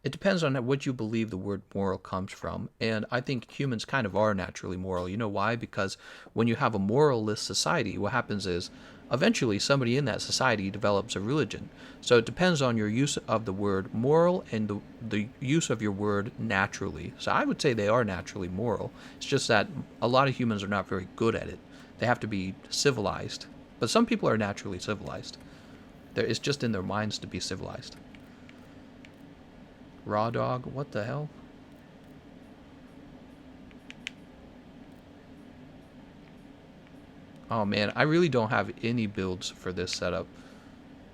it depends on what you believe the word moral comes from, and I think humans kind of are naturally moral. You know why? Because when you have a moralless society, what happens is eventually somebody in that society develops a religion. So it depends on your use of the word moral and the use of your word naturally. So I would say they are naturally moral. It's just that a lot of humans are not very good at it. They have to be civilized. But some people are naturally civilized. It's just in their minds to be civilized. Raw dog? What the hell? Oh man, I really don't have any builds for this setup.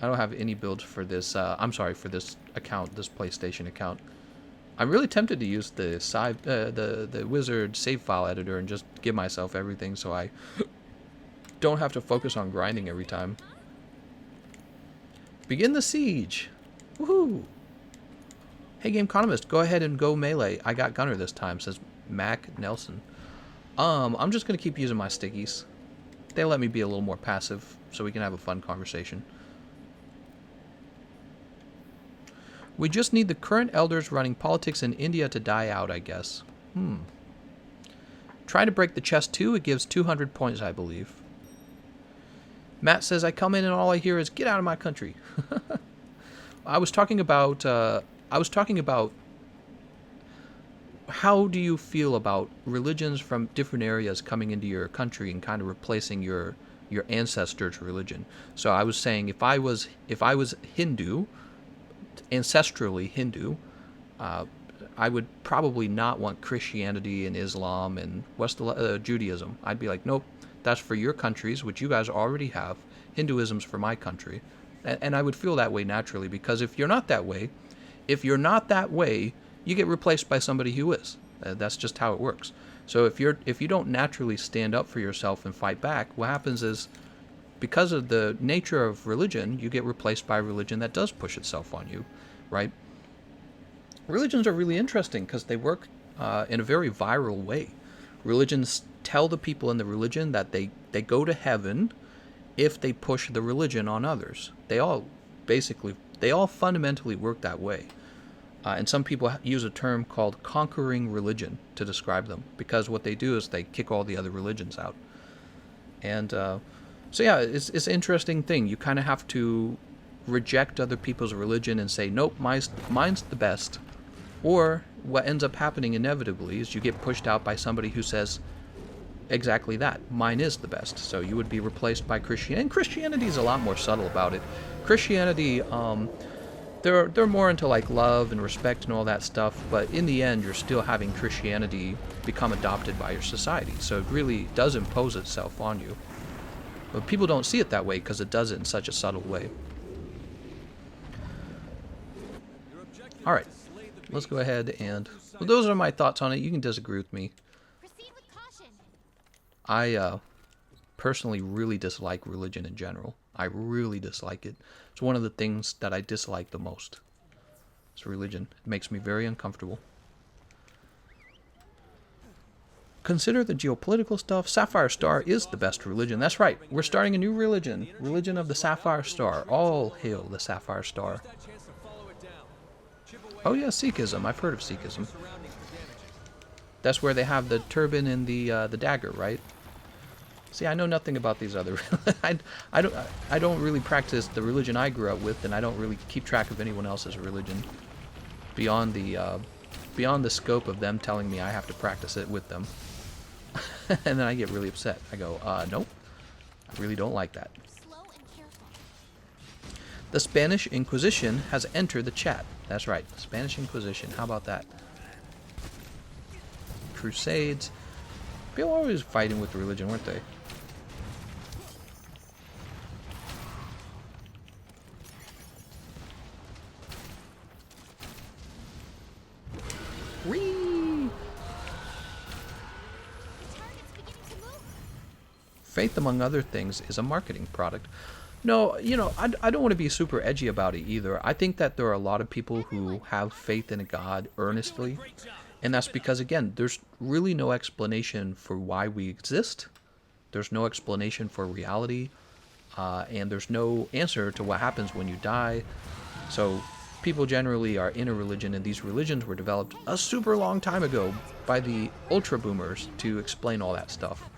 I don't have any builds for this, for this account, this PlayStation account. I'm really tempted to use the Wizard save file editor and just give myself everything so I don't have to focus on grinding every time. Begin the siege! Woohoo! Hey Gameconomist, go ahead and go melee. I got Gunner this time, says Mac Nelson. I'm just gonna keep using my stickies. They let me be a little more passive so we can have a fun conversation. We just need the current elders running politics in India to die out, I guess. Try to break the chest too. It gives 200 points, I believe. Matt says, I come in and all I hear is, get out of my country. I was talking about how do you feel about religions from different areas coming into your country and kind of replacing your ancestors' religion. So I was saying if I was Hindu, ancestrally Hindu, I would probably not want Christianity and Islam and Judaism. I'd be like, nope, that's for your countries, which you guys already have. Hinduism's for my country. And I would feel that way naturally, because if you're not that way, you get replaced by somebody who is. That's just how it works. So if you don't naturally stand up for yourself and fight back, what happens is, because of the nature of religion, you get replaced by a religion that does push itself on you, right? Religions are really interesting because they work in a very viral way. Religions tell the people in the religion that they go to heaven if they push the religion on others. They all fundamentally work that way. And some people use a term called conquering religion to describe them, because what they do is they kick all the other religions out. And so yeah, it's an interesting thing. You kind of have to reject other people's religion and say, nope, mine's the best. Or what ends up happening inevitably is you get pushed out by somebody who says exactly that. Mine is the best. So you would be replaced by Christianity. And Christianity is a lot more subtle about it. Christianity, they're more into like love and respect and all that stuff, but in the end, you're still having Christianity become adopted by your society. So it really does impose itself on you. But people don't see it that way because it does it in such a subtle way. All right, let's go ahead and... Well, those are my thoughts on it. You can disagree with me. Proceed with caution. I personally really dislike religion in general. I really dislike it. It's one of the things that I dislike the most. It's religion. It makes me very uncomfortable. Consider the geopolitical stuff. Sapphire Star is the best religion. That's right. We're starting a new religion. Religion of the Sapphire Star. All hail the Sapphire Star. Oh yeah, Sikhism. I've heard of Sikhism. That's where they have the turban and the dagger, right? See, I know nothing about these other... I don't really practice the religion I grew up with, and I don't really keep track of anyone else's religion beyond the scope of them telling me I have to practice it with them. And then I get really upset. I go, nope, I really don't like that. Slow and careful. The Spanish Inquisition has entered the chat. That's right, Spanish Inquisition. How about that? Crusades. People are always fighting with religion, weren't they? Whee! faith, among other things, is a marketing product. No, I don't want to be super edgy about it either. I think that there are a lot of people who have faith in a God earnestly, and that's because, again, there's really no explanation for why we exist. There's no explanation for reality, and there's no answer to what happens when you die. So people generally are in a religion, and these religions were developed a super long time ago by the ultra boomers to explain all that stuff.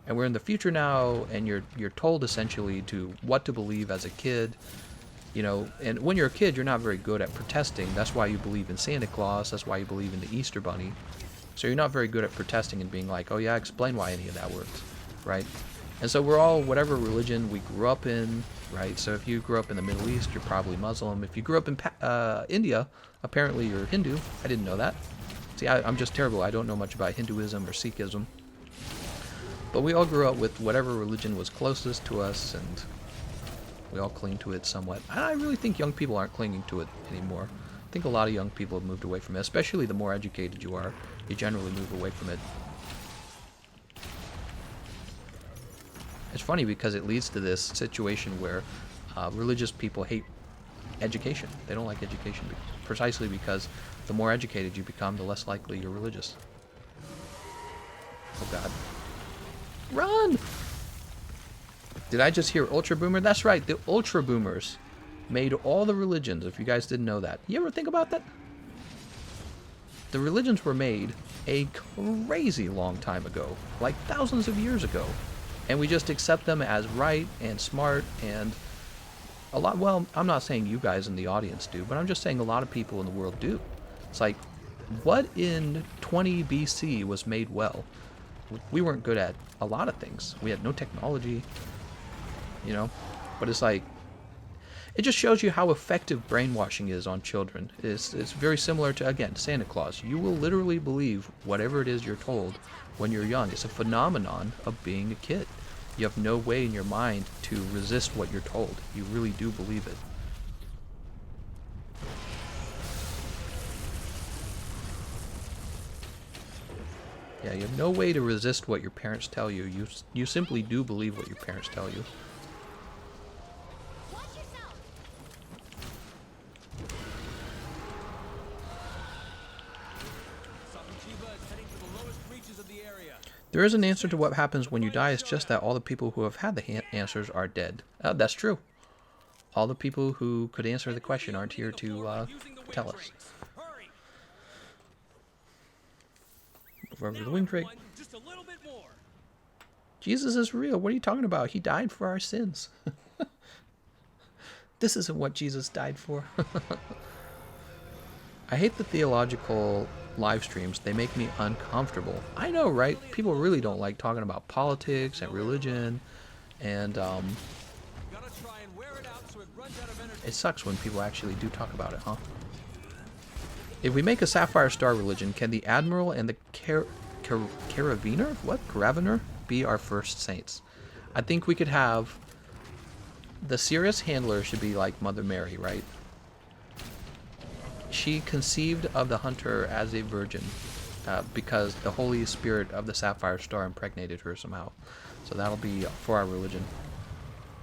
And we're in the future now, and you're told essentially to what to believe as a kid. And when you're a kid, you're not very good at protesting. That's why you believe in Santa Claus. That's why you believe in the Easter Bunny. So you're not very good at protesting and being like, oh yeah, explain why any of that works, right? And so we're all whatever religion we grew up in, right? So if you grew up in the Middle East, you're probably Muslim. If you grew up in India, apparently you're Hindu. I didn't know that. See, I'm just terrible. I don't know much about Hinduism or Sikhism. But we all grew up with whatever religion was closest to us, and we all cling to it somewhat. And I really think young people aren't clinging to it anymore. I think a lot of young people have moved away from it, especially the more educated you are. You generally move away from it. It's funny because it leads to this situation where religious people hate education. They don't like education precisely because the more educated you become, the less likely you're religious. Oh God. Run! Did I just hear Ultra Boomer? That's right, the Ultra Boomers made all the religions, if you guys didn't know that. You ever think about that? The religions were made a crazy long time ago, like thousands of years ago. And we just accept them as right and smart and a lot, well, I'm not saying you guys in the audience do, but I'm just saying a lot of people in the world do. It's like, what in 20 BC was made well? We weren't good at a lot of things. We had no technology, but it's like, it just shows you how effective brainwashing is on children. It's very similar to, again, Santa Claus. You will literally believe whatever it is you're told when you're young. It's a phenomenon of being a kid. You have no way in your mind to resist what you're told. You really do believe it. Yeah, you have no way to resist what your parents tell you. You simply do believe what your parents tell you. Watch yourself. Safi'jiiva is heading to the lowest reaches of the area. There is an answer to what happens when you die. It's just that all the people who have had the answers are dead. That's true. All the people who could answer the question aren't here to tell us. Hurry! Over the wind break. Just a little bit more. Jesus is real. What are you talking about? He died for our sins. This isn't what Jesus died for. I hate the theological live streams. They make me uncomfortable. I know, right? People really don't like talking about politics and religion, and Gotta try and wear it out so it runs out of energy. it sucks when people actually do talk about it, huh? If we make a Sapphire Star religion, can the Admiral and the Carabiner be our first saints? I think we could have the Sirius Handler should be like Mother Mary, right? She conceived of the hunter as a virgin because the Holy Spirit of the Sapphire Star impregnated her somehow. So that'll be for our religion.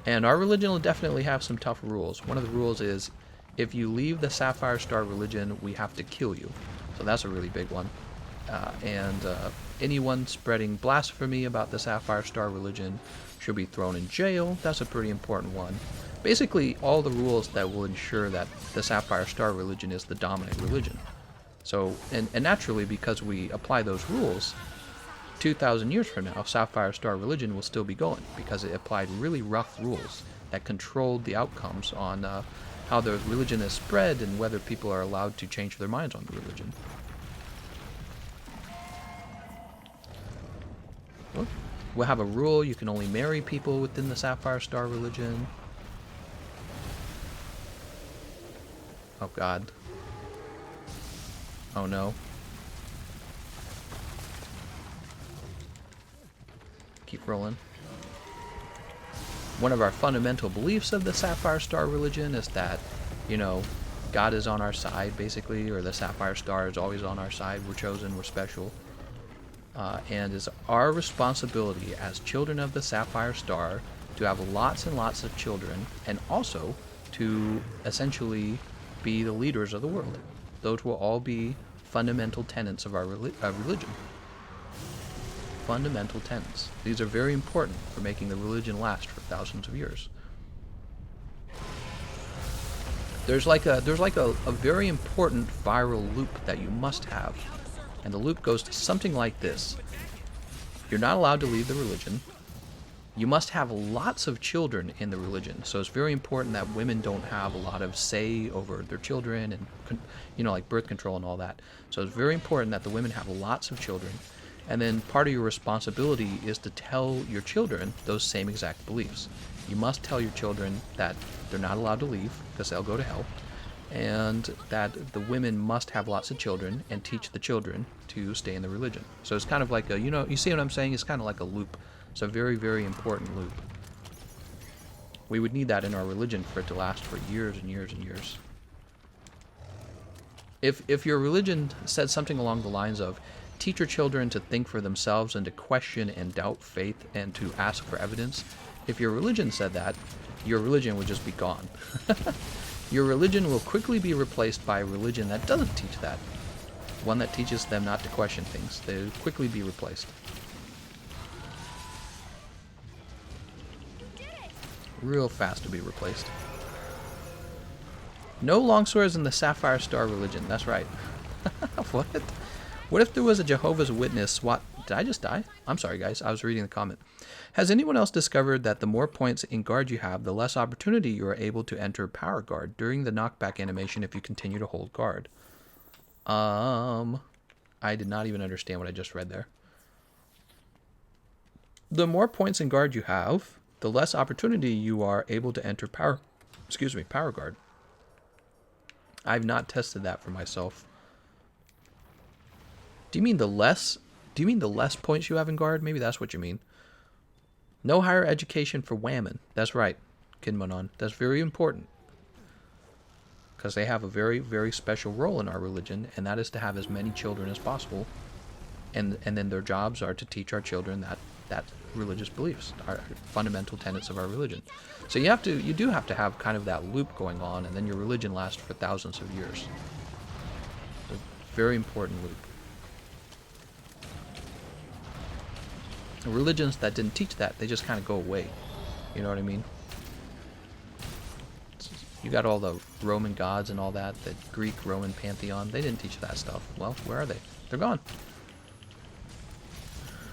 And our religion will definitely have some tough rules. One of the rules is if you leave the Sapphire Star religion, we have to kill you. So that's a really big one. And anyone spreading blasphemy about the Sapphire Star religion should be thrown in jail. That's a pretty important one. Basically, all the rules that will ensure that the Sapphire Star religion is the dominant religion. So, and naturally, because we apply those rules, 2,000 years from now, Sapphire Star religion will still be going because it applied really rough rules that controlled the outcomes on how the religion is spread and whether people are allowed to change their minds on the religion. Well, we'll have a rule you can only marry people within the Sapphire Star religion. Oh God. Oh no. Keep rolling. One of our fundamental beliefs of the Sapphire Star religion is that, God is on our side, basically, or the Sapphire Star is always on our side. We're chosen, we're special. And it's our responsibility as children of the Sapphire Star to have lots and lots of children, and also to essentially be the leaders of the world. Those will all be fundamental tenets of our religion. Fundamental tenets. These are very important for making the religion last for thousands of years. There's like a very important viral loop that you must have. And the loop goes something like this. You're not allowed to leave the religion. You must have lots of children in the religion. So it's very important that women don't have a lot of say over their children and, like birth control and all that. So it's very important that the women have lots of children. And then part of your responsibility is to tell your children those same exact beliefs. You must tell your children that they're not allowed to leave because they'll go to hell, and that the women must have lots of children and teach the children to stay in the religion. So it's kind of like you see what I'm saying? It's kind of like a loop. It's a very, very important loop. We would need that in our religion for it to last for years and years and years. If your religion said something along the lines of, teach your children to think for themselves and to question and doubt faith and to ask for evidence, if your religion said that, your religion would just be gone. Your religion will quickly be replaced by a religion that doesn't teach that. One that teaches them not to question things. They'll quickly be replaced. Real fast to be replaced. No longswords in the Sapphire Star religion. That's right. What? What if there was a Jehovah's Witness Did I just die? I'm sorry, guys. I was reading the comment. Has anyone else discovered that the more points in guard you have, the less opportunity you are able to enter power guard during the knockback animation if you continue to hold guard? I did not even understand what I just read there. The more points in guard you have, the less opportunity you are able to enter power guard. I've not tested that for myself. Do you mean the less points you have in guard? Maybe that's what you mean. No higher education for women. That's right, Kinmonon. That's very important. Because they have a very, very special role in our religion, and that is to have as many children as possible. And then their jobs are to teach our children that religious beliefs, our fundamental tenets of our religion. So you do have to have kind of that loop going on, and then your religion lasts for thousands of years. It's a very important loop. Religions that didn't teach that, they just kind of go away. You know what I mean? You got all the Roman gods and all that, the Greek Roman pantheon. They didn't teach that stuff. Well, where are they? They're gone.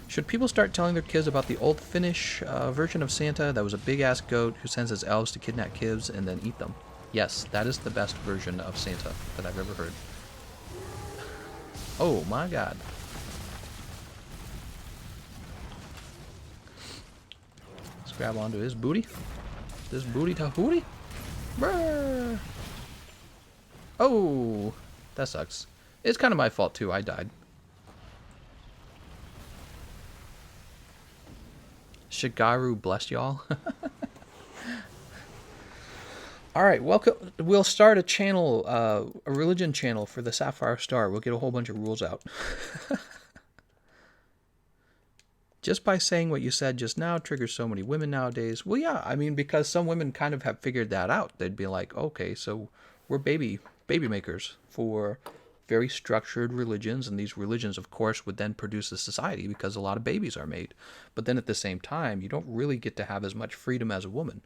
Should people start telling their kids about the old Finnish version of Santa that was a big-ass goat who sends his elves to kidnap kids and then eat them? Yes, that is the best version of Santa that I've ever heard. Oh my god. Let's grab onto his booty. This booty to hootie. Brr. Oh, that sucks. It's kind of my fault too. I died. Shigaru bless y'all. Alright, welcome. We'll start a channel, a religion channel for the Sapphire Star. We'll get a whole bunch of rules out. Just by saying what you said just now triggers so many women nowadays. Well, yeah, I mean, because some women kind of have figured that out. They'd be like, okay, so we're baby makers for very structured religions, and these religions, of course, would then produce a society because a lot of babies are made. But then at the same time, you don't really get to have as much freedom as a woman.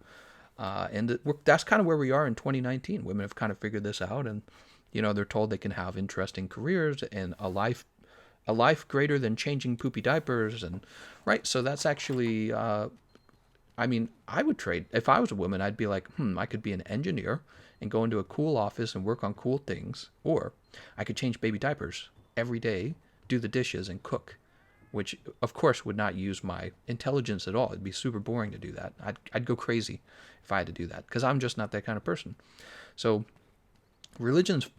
And that's kind of where we are in 2019. Women have kind of figured this out, and they're told they can have interesting careers and a life greater than changing poopy diapers, and right. So that's actually, I mean, I would trade if I was a woman. I'd be like, I could be an engineer and go into a cool office and work on cool things, or I could change baby diapers every day, do the dishes, and cook, which of course would not use my intelligence at all. It'd be super boring to do that. I'd go crazy if I had to do that, because I'm just not that kind of person. So religions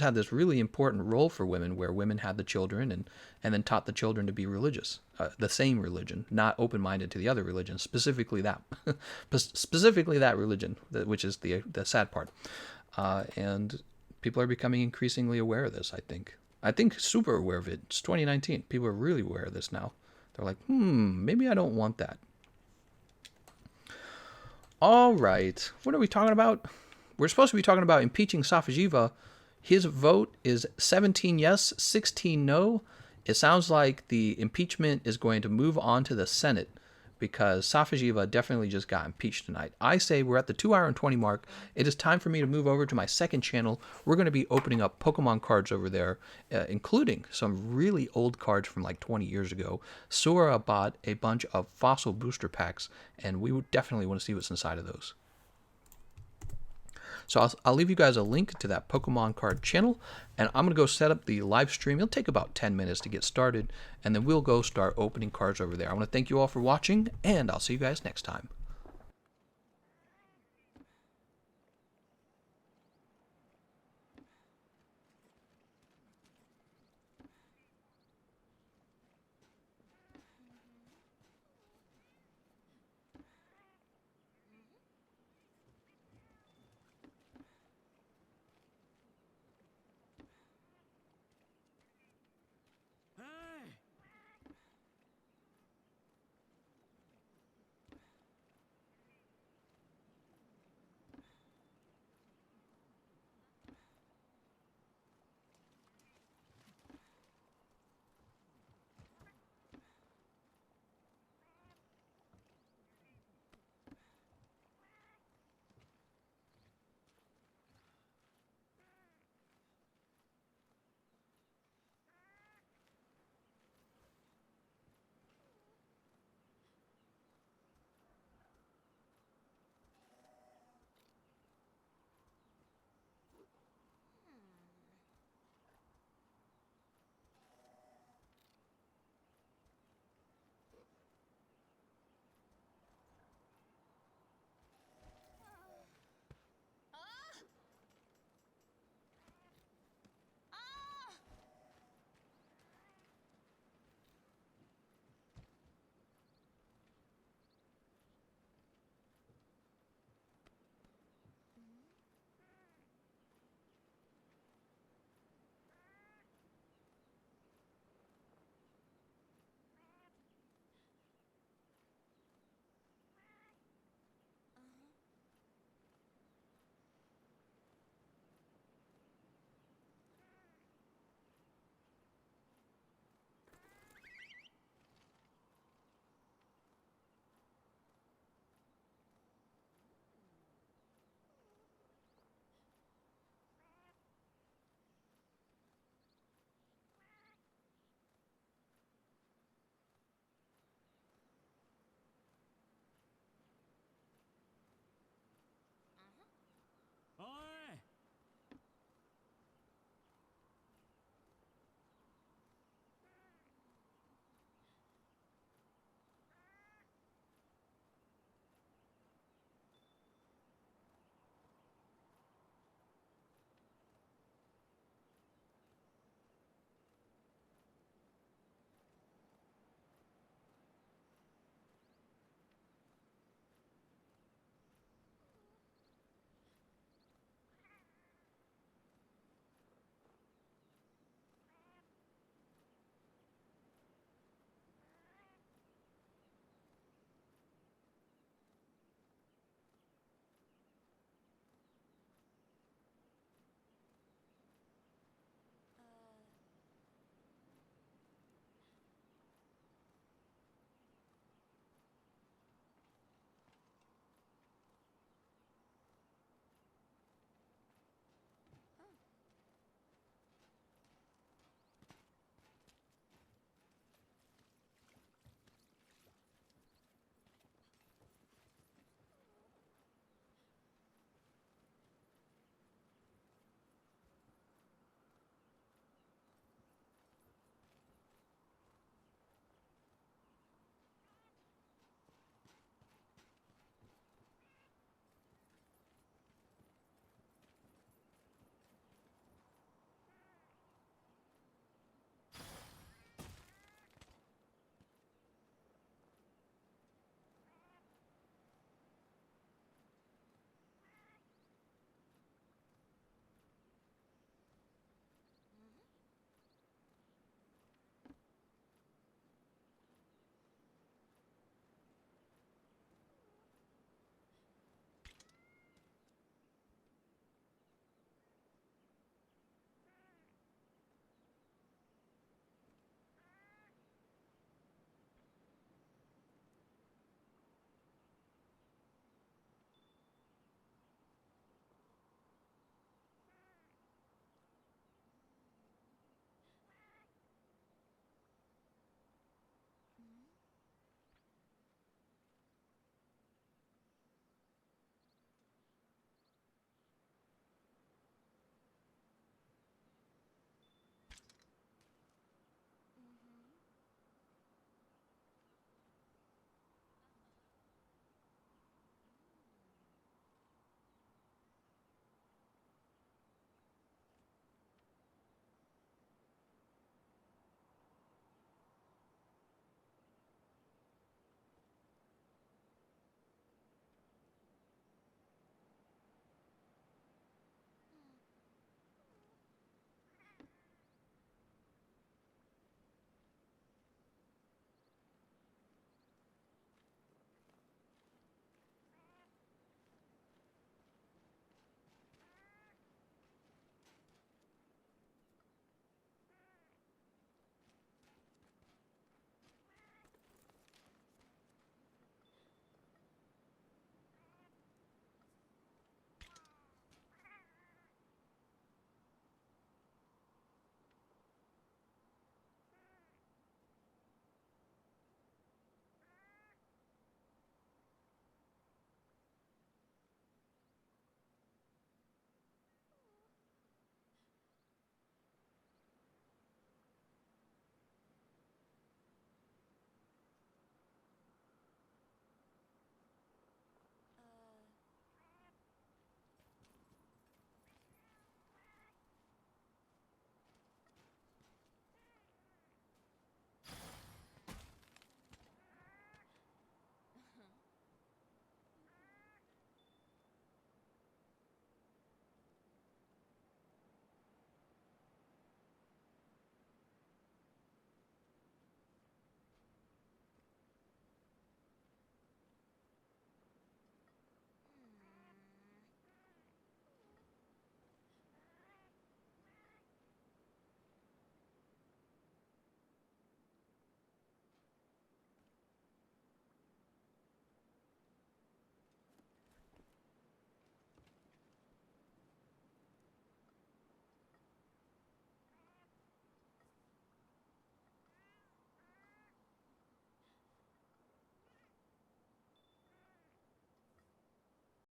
had this really important role for women, where women had the children and then taught the children to be religious, the same religion, not open-minded to the other religions, specifically that religion, which is the sad part. And people are becoming increasingly aware of this, I think. I think super aware of it. It's 2019. People are really aware of this now. They're like, maybe I don't want that. All right. What are we talking about? We're supposed to be talking about impeaching Safi'jiiva. His vote is 17 yes, 16 no. It sounds like the impeachment is going to move on to the Senate because Safi'jiiva definitely just got impeached tonight. I say we're at the 2 hour and 20 mark. It is time for me to move over to my second channel. We're going to be opening up Pokemon cards over there, including some really old cards from like 20 years ago. Sora bought a bunch of fossil booster packs, and we would definitely want to see what's inside of those. So I'll leave you guys a link to that Pokemon card channel, and I'm going to go set up the live stream. It'll take about 10 minutes to get started, and then we'll go start opening cards over there. I want to thank you all for watching, and I'll see you guys next time.